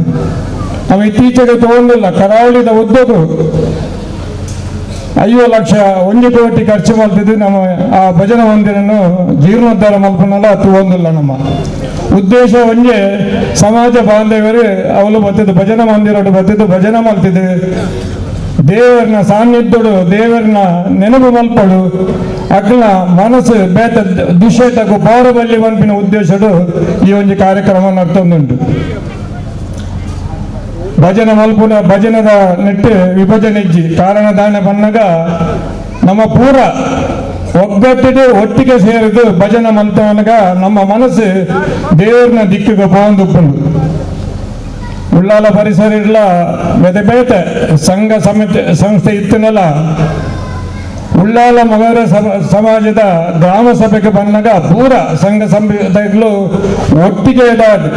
ನಾವು ಇತ್ತೀಚೆಗೆ ತಗೊಂಡಿಲ್ಲ. ಕರಾವಳಿದ ಉದ್ದಕ್ಕೂ 5 ಲಕ್ಷ 1 ಕೋಟಿ ಖರ್ಚು ಮಾಡ್ತಿದ್ದು ನಮ್ಮ ಆ ಭಜನಾ ಮಂದಿರನ್ನು ಜೀರ್ಣೋದ್ಧಾರ ಮಲ್ಪನೆಲ್ಲ ತಗೊಂಡಿಲ್ಲ. ನಮ್ಮ ಉದ್ದೇಶ ಒಂದೇ, ಸಮಾಜ ಬಾಂಧವ್ಯರು ಅವಳು ಬರ್ತಿದ್ದು ಭಜನಾ ಮಂದಿರ ಬರ್ತಿದ್ದು ಭಜನಾ ಮಾಡ್ತಿದ್ದು ದೇವರನ್ನ ಸಾನ್ನಿಧ್ಯಡು ದೇವರನ್ನ ನೆನಪು ಮಲ್ಪಡು ಅಕ್ಲ ಮನಸ್ಸು ಬೇತ ದುಶ್ಯತಕ್ಕೂ ಪೌರಬಲ್ಲಿ ಮಲ್ಪಿನ ಉದ್ದೇಶಡು ಈ ಒಂದು ಕಾರ್ಯಕ್ರಮ ನಡ್ತೊಂದುಂಟು. ಭಜನ ಮಲ್ಪುನ ಭಜನದ ನೆಟ್ಟು ವಿಭಜನೆ ಇಜ್ಜಿ ಕಾರಣದಾನ ಬಂದಾಗ ನಮ್ಮ ಪೂರ ಒಗ್ಗಟ್ಟಿಗೆ ಒಟ್ಟಿಗೆ ಸೇರಿದು ಭಜನ ಮಲ್ತವನಗ ನಮ್ಮ ಮನಸ್ಸು ದೇವರನ್ನ ದಿಕ್ಕಿಗೆ ಪೋಂದುಪ್ಪುಂಡು. ಉಳ್ಳಾಲ ಪರಿಸರ ಇಲ್ಲ ಬೇತೆ ಬೇತೆ ಸಂಘ ಸಮಿತಿ ಸಂಸ್ಥೆ ಇತ್ತನಲ್ಲ. ಉಳ್ಳಾಲ ಮೊಗವೀರ ಸಮಾಜದ ಗ್ರಾಮ ಸಭೆಗೆ ಬಂದಾಗ ಪೂರ ಸಂಘ ಸಂಸ್ಥೆಗಳು ಒಟ್ಟಿಗೆ ಇಡಾದು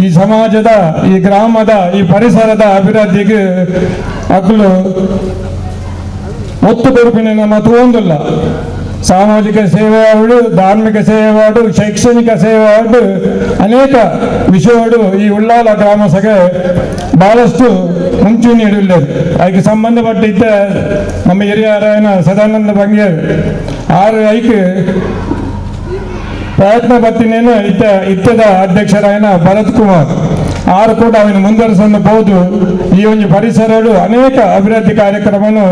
ಈ ಸಮಾಜದ ಈ ಗ್ರಾಮದ ಈ ಪರಿಸರದ ಅಭಿವೃದ್ಧಿಗೆ ಅಕ್ಲು ಒತ್ತು ಕೊಡುಪಿನ ನಮ್ಮ ತಗೊಂಡಿಲ್ಲ. ಸಾಮಾಜಿಕ ಸೇವೆ ಆಡು, ಧಾರ್ಮಿಕ ಸೇವೆ ಆಡು, ಶೈಕ್ಷಣಿಕ ಸೇವೆ ಆಡು, ಅನೇಕ ವಿಷಯಗಳು ಈ ಉಳ್ಳಾಲ ಗ್ರಾಮ ಸಭೆ ಬಹಳಷ್ಟು ಮುಂಚೂಣಿ ಇಡಲಿದೆ. ಅದಕ್ಕೆ ಸಂಬಂಧಪಟ್ಟಿದ್ದ ನಮ್ಮ ಹಿರಿಯರಾಯನ ಸದಾನಂದ ಬಂಗೆ ಐಕೆ ಪ್ರಯತ್ನ ಪತ್ತಿನೇನು ಇತ್ತದ ಅಧ್ಯಕ್ಷರಾಯನ ಭರತ್ ಕುಮಾರ್ ಆರು ಕೂಡ ಅವನು ಮುಂದುವರಿಸಬಹುದು. ಈ ಒಂದು ಪರಿಸರಗಳು ಅನೇಕ ಅಭಿವೃದ್ಧಿ ಕಾರ್ಯಕ್ರಮವನ್ನು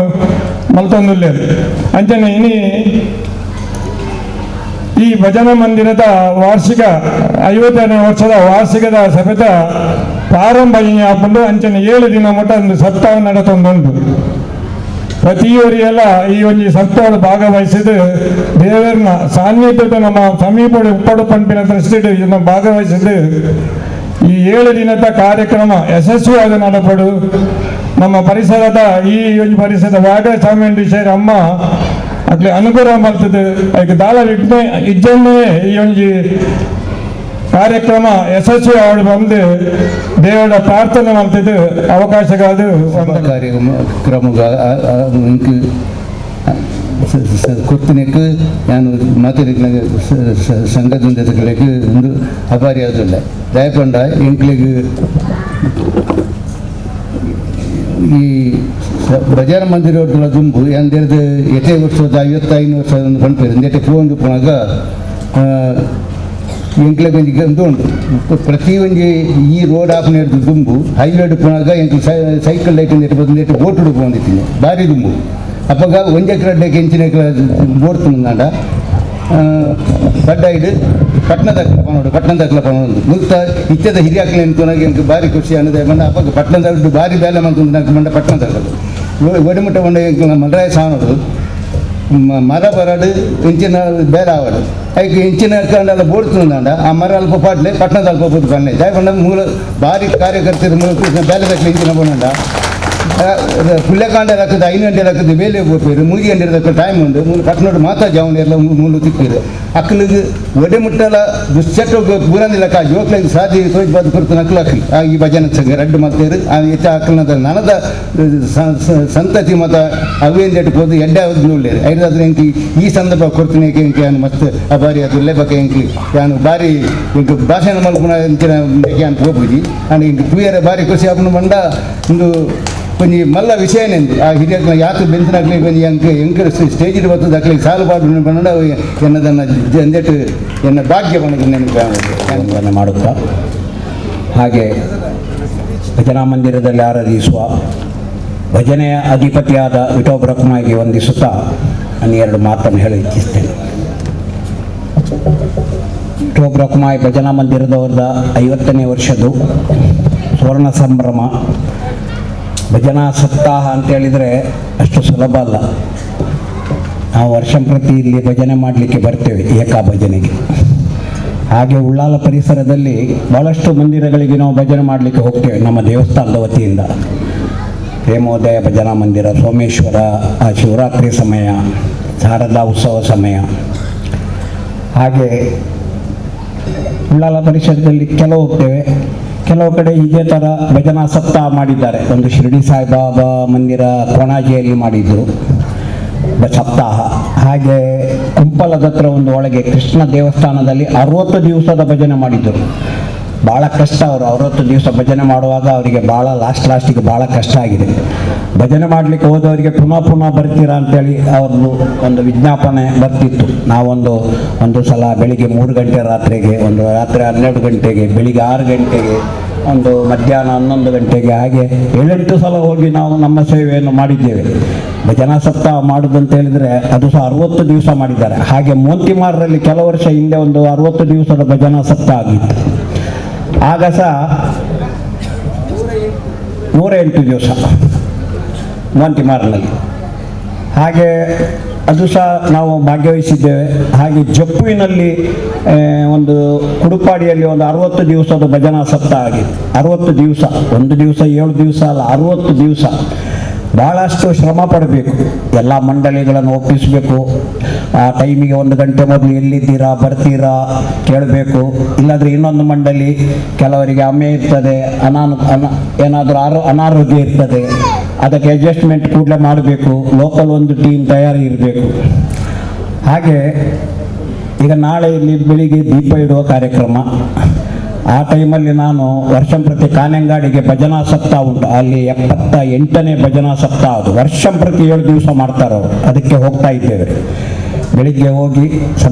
ಮಲ್ತೊಂದುಲ್ಲೇರು ಅಂಚನೆ ಇನಿ ಈ ಭಜನಾ ಮಂದಿರದ ವಾರ್ಷಿಕ 50ನೇ ವರ್ಷದ ವಾರ್ಷಿಕದ ಸಭೆದ ಪ್ರಾರಂಭ ಹಾಕೊಂಡು ಅಂಚನೆ 7 ದಿನ ಮಟ್ಟ ಒಂದು ಸಪ್ತಾಹ ನಡೆತೊಂದುಂಟು. ಪ್ರತಿಯೊರಿಗೆಲ್ಲ ಈ ಒಂದು ಸಪ್ತಾಹದ ಭಾಗವಹಿಸಿದ್ದು ದೇವರನ್ನ ಸಾನ್ನಿಧ್ಯದ ನಮ್ಮ ಸಮೀಪ ಉಪ್ಪಡು ಪಂಪಿನ ದೃಷ್ಟಿಟ್ಟು ಇದನ್ನು ಭಾಗವಹಿಸಿದ್ದು ಈ 7 ದಿನದ ಕಾರ್ಯಕ್ರಮ ಯಶಸ್ವಿಯಾಗಿ ನಡೆಪಡು ನಮ್ಮ ಪರಿಸರದ ಈ ಒಂದು ಪರಿಸರದ ವ್ಯಾಘ್ರ ಚಾಮುಂಡೇಶ್ವರಿ ಅಮ್ಮ ಅಟ್ಲೆ ಅನುಗ್ರಹ ಮಾಡ್ತದೆ. ಅದಕ್ಕೆ ದಾಳ ವಿಘ್ನ ಇಜ್ಜನ್ನೇ ಈ ಒಂದು ಕಾರ್ಯಕ್ರಮ ಯಶಸ್ವಿ ಆಗಿ ಬಂದು ದೇವರ ಪ್ರಾರ್ಥನೆ ಮಾಡ್ತಿದ್ದು ಅವಕಾಶಗಾದ ಕಾರ್ಯಕ್ರಮ ಕೊತ್ತಿನಕ್ಕೆ ನಾನು ಮಾತಾಡಿಗೆ ಸಂಘದಿಂದ ಒಂದು ಅಪಾರಿ ಆದಿಲ್ಲ ದಯಕೊಂಡ ಎಂಕ್ಲಿಗೆ ಈ ಬಜಾರ್ ಮಂದಿರ ದುಂಬು ಎಂದಿರದ ಎಷ್ಟೇ ವರ್ಷದ 55 ವರ್ಷ ಒಂದು ಪಂಪೇರು ಎಂದೆಟ್ಟೆ ಫೋನ್ ಪೋನಾಗ ಎಂಕ್ಲೆ ಒಂದು ಉಂಟು ಪ್ರತಿ ಒಂದು ಈ ರೋಡ್ ಆಫ್ ನೆಡ್ದು ದುಂಬು ಹೈವೇ ಪೋನಾಗ ಎಂಕ್ಲು ಸೈಕಲ್ ಲೈಟ್ ಬಂದು ಬೋಟುಡು ಪೋಂದಿದ್ದೀನಿ ಭಾರಿ ದುಂಬು ಅಪ್ಪಾಗ ಒಂಜೆ ಕಡ್ಡೆಗೆ ಎಂಚಿನ ಬೋಡ್ತುಂದಾಂಡ ಬಡ್ಡಾಯಿಡು ಪಟ್ಟಣದ ಪನೋಡು ಮುಕ್ತ ಇಚ್ಚದ ಹಿರಿಯಾಕ್ಲೆ ಅನ್ಕೊನಾಗ ಎಂಕ್ ಭಾರಿ ಖುಷಿ ಅನ್ನೋದೇ ಬಂದ ಅಪ್ಪಾಗ ಪಟ್ಟಣದ ಭಾರಿ ಬೇಲೆ ಮಂತಂದು ನಂಗೆ ಮಂಡ ಪಟ್ಟಣದ ಒಡಿಮುಟ್ಟ ಬಂಡ ಎಂಕ್ ಮಂಡ್ರಾಯ ಸಾಣೋಡು ಮರ ಬರಡು ಇಂಚಿನ ಬೇರೆ ಆವಡು ಅದಕ್ಕೆ ಇಂಚಿನ ಕಂಡೆಲ್ಲ ಬೋಡ್ತುಂದಾಂಡ ಆ ಮರ ಅಲ್ಪ ಪಾಟ್ಲೆ ಪಟ್ಟಣದ ಅಲ್ಪ ಬೋದು ಬನ್ನೆ ದಯ ಬಂದ ಮೂಲ ಭಾರಿ ಕಾರ್ಯಕರ್ತರ ಬೇಲೆ ದಕ್ಕಲೆ ಇಂಚಿನ ಬೋನಂಡ ಪುಳ್ಳೆಕಾಂಡ ಹಾಕಿದ್ದು 5 ಗಂಟೆ ಹಾಕಿದ್ದು ಬೇಲೆ ಹೋಗ್ಬೇಕು 3 ಗಂಟೆ ಹಾಕಿದ ಟೈಮ್ ಉಂಟು ಮೂಲ ಕಟ್ನೋಡು ಮಾತಾ ಜಾವನ್ ಎಲ್ಲ ಮೂಲು ತಿಕ್ಕಿರು ಅಕ್ಕಲಿಗೆ ಒಡೆ ಮುಟ್ಟಲ ದುಶ್ಚಟ ಬೂರಂದಿಲ್ಲ ಕಾ ಜೋಕ್ಲಿಗೆ ಸಾಧಿ ತೋಜ್ ಬಾದ್ ಕೊಡ್ತು ನಕ್ಲು ಅಕ್ಕಿ ಈ ಭಜನೆ ಸಂಘ ರಡ್ಡು ಮಾಡ್ತೇರು ಆ ಹೆಚ್ಚ ಅಕ್ಕಲದ ನನದ ಸಂತತಿ ಮತ ಅವೇಂದೇಟು ಹೋದು ಎಡ್ಡೆ ನೋಡ್ಲೇರು ಐದಾದ್ರೆ ಎಂಕಿ ಈ ಸಂದರ್ಭ ಕೊಡ್ತೀನಿ ಎಂಕಿ ನಾನು ಮಸ್ತ್ ಅಬಾರಿ ಅದು ಲೆಬಕ ಎಂಕಿ ನಾನು ಬಾರಿ ಇಂಕ ಭಾಷಣ ಮಲ್ಪುನ ಎಂಚಿನ ಅಂತ ಹೋಗ್ಬುಜಿ ನಾನು ಇಂಕ ತುಯರ ಬಾರಿ ಖುಷಿ ಹಾಕೊಂಡು ಬಂದ ಒಂದು ಕೊಂಚ ಮಲ್ಲ ವಿಷಯನೆಂದು ಆ ಹಿರಿಯ ಯಾತು ಬೆಂಚಿನಾಗ್ಲಿ ಕೊಂಚ ಎಂಕರ ಸ್ಟೇಜಿಗೆ ಬರ್ತದೆ ಅಕ್ಲಿ ಸಾಲು ಪಾಡು ಬಂದ ಎನ್ನದನ್ನು ಎಂದೆಟ್ಟು ಎನ್ನ ಭಾಗ್ಯ ಬಂದು ನೆನಪು ಮಾಡುತ್ತಾ ಹಾಗೆ ಭಜನಾ ಮಂದಿರದಲ್ಲಿ ಆರಾಧಿಸುವ ಭಜನೆಯ ಅಧಿಪತಿಯಾದ ವಿಠೋಬರಕುಮಾಯಿಗೆ ವಂದಿಸುತ್ತಾ ನಾನು 2 ಮಾತನ್ನು ಹೇಳಿ ಇಚ್ಛಿಸ್ತೇನೆ. ವಿಠೋಬರಕುಮಾಯಿ ಭಜನಾ ಮಂದಿರದವರದ 50ನೇ ವರ್ಷದ್ದು ಸುವರ್ಣ ಸಂಭ್ರಮ. ಭಜನಾ ಸಪ್ತಾಹ ಅಂತೇಳಿದರೆ ಅಷ್ಟು ಸುಲಭ ಅಲ್ಲ. ನಾವು ವರ್ಷಂಪ್ರತಿ ಇಲ್ಲಿ ಭಜನೆ ಮಾಡಲಿಕ್ಕೆ ಬರ್ತೇವೆ, ಏಕಾ ಭಜನೆಗೆ. ಹಾಗೆ ಉಳ್ಳಾಲ ಪರಿಸರದಲ್ಲಿ ಭಾಳಷ್ಟು ಮಂದಿರಗಳಿಗೆ ನಾವು ಭಜನೆ ಮಾಡಲಿಕ್ಕೆ ಹೋಗ್ತೇವೆ ನಮ್ಮ ದೇವಸ್ಥಾನದ ವತಿಯಿಂದ. ಪ್ರೇಮೋದಯ ಭಜನಾ ಮಂದಿರ, ಸೋಮೇಶ್ವರ, ಶಿವರಾತ್ರಿ ಸಮಯ, ಶಾರದಾ ಉತ್ಸವ ಸಮಯ. ಹಾಗೆ ಉಳ್ಳಾಲ ಪರಿಸರದಲ್ಲಿ ಕೆಲವು ಹೋಗ್ತೇವೆ, ಕೆಲವು ಕಡೆ ಇದೇ ಥರ ಭಜನಾ ಸಪ್ತಾಹ ಮಾಡಿದ್ದಾರೆ. ಒಂದು ಶಿರಡಿ ಸಾಯಿಬಾಬಾ ಮಂದಿರ ಕೊಣಾಜಿಯಲ್ಲಿ ಮಾಡಿದ್ರು ಸಪ್ತಾಹ. ಹಾಗೆ ಕುಂಪಲದ ಹತ್ರ ಒಂದು ಒಳಗೆ ಕೃಷ್ಣ ದೇವಸ್ಥಾನದಲ್ಲಿ 60 ದಿವಸದ ಭಜನೆ ಮಾಡಿದ್ದರು. ಭಾಳ ಕಷ್ಟ. ಅವರು 60 ದಿವಸ ಭಜನೆ ಮಾಡುವಾಗ ಅವರಿಗೆ ಭಾಳ ಲಾಸ್ಟಿಗೆ ಭಾಳ ಕಷ್ಟ ಆಗಿದೆ. ಭಜನೆ ಮಾಡಲಿಕ್ಕೆ ಹೋದವರಿಗೆ ಪುನಃ ಬರ್ತೀರಾ ಅಂತೇಳಿ ಅವ್ರದ್ದು ಒಂದು ವಿಜ್ಞಾಪನೆ ಬರ್ತಿತ್ತು. ಒಂದು ಸಲ ಬೆಳಿಗ್ಗೆ 3 ಗಂಟೆ ರಾತ್ರಿಗೆ, ಒಂದು ರಾತ್ರಿ 12 ಗಂಟೆಗೆ, ಬೆಳಿಗ್ಗೆ 6 ಗಂಟೆಗೆ, ಒಂದು ಮಧ್ಯಾಹ್ನ 11 ಗಂಟೆಗೆ, ಹಾಗೆ 7-8 ಸಲ ಹೋಗಿ ನಾವು ನಮ್ಮ ಸೇವೆಯನ್ನು ಮಾಡಿದ್ದೇವೆ. ಭಜನಾ ಸಪ್ತಾಹ ಮಾಡುದಂತ ಹೇಳಿದರೆ ಅದು ಸಹ 60 ದಿವಸ ಮಾಡಿದ್ದಾರೆ. ಹಾಗೆ ಮೋಂತಿಮಾರಲ್ಲಿ ಕೆಲವು ವರ್ಷ ಹಿಂದೆ ಒಂದು 60 ದಿವಸದ ಭಜನಾ ಸಪ್ತಾಹ ಆಗಿತ್ತು. ಆಗ ಸಹ 108 ದಿವಸ ಮೋಂತಿಮಾರ್ನಲ್ಲಿ. ಹಾಗೆ ಅದು ಸಹ ನಾವು ಭಾಗವಹಿಸಿದ್ದೇವೆ. ಹಾಗೆ ಜಪ್ಪುವಿನಲ್ಲಿ ಒಂದು ಕುಡುಪಾಡಿಯಲ್ಲಿ ಒಂದು 60 ದಿವಸದ ಭಜನಾ ಸಪ್ತಾಹ ಆಗಿತ್ತು. 60 ದಿವಸ, 1 ದಿವಸ 7 ದಿವಸ ಅಲ್ಲ, 60 ದಿವಸ. ಭಾಳಷ್ಟು ಶ್ರಮ ಪಡಬೇಕು, ಎಲ್ಲ ಮಂಡಳಿಗಳನ್ನು ಒಪ್ಪಿಸಬೇಕು. ಆ ಟೈಮಿಗೆ 1 ಗಂಟೆ ಮೊದಲು ಎಲ್ಲಿದ್ದೀರಾ ಬರ್ತೀರಾ ಕೇಳಬೇಕು. ಇಲ್ಲಾಂದರೆ ಇನ್ನೊಂದು ಮಂಡಳಿ ಕೆಲವರಿಗೆ ಅಮ್ಮೆ ಇರ್ತದೆ, ಏನಾದರೂ ಅನಾರೋಗ್ಯ ಇರ್ತದೆ, ಅದಕ್ಕೆ ಅಡ್ಜಸ್ಟ್ಮೆಂಟ್ ಕೂಡಲೇ ಮಾಡಬೇಕು. ಲೋಕಲ್ ಒಂದು ಟೀಮ್ ತಯಾರಿ ಇರಬೇಕು. ಹಾಗೆ ಈಗ ನಾಳೆ ಇಲ್ಲಿ ಬೆಳಿಗ್ಗೆ ದೀಪ ಇಡುವ ಕಾರ್ಯಕ್ರಮ. ಆ ಟೈಮಲ್ಲಿ ನಾನು ವರ್ಷಂಪ್ರತಿ ಕಾನೆಂಗಾಡಿಗೆ ಭಜನಾ ಸಪ್ತಾಹ ಉಂಟು, ಅಲ್ಲಿ 78ನೇ ಭಜನಾ ಸಪ್ತಾಹ. ಅದು ವರ್ಷಂಪ್ರತಿ 7 ದಿವಸ ಮಾಡ್ತಾರೆ ಅವರು. ಅದಕ್ಕೆ ಹೋಗ್ತಾ ಇದ್ದೇವೆ. ಬೆಳಿಗ್ಗೆ ಹೋಗಿ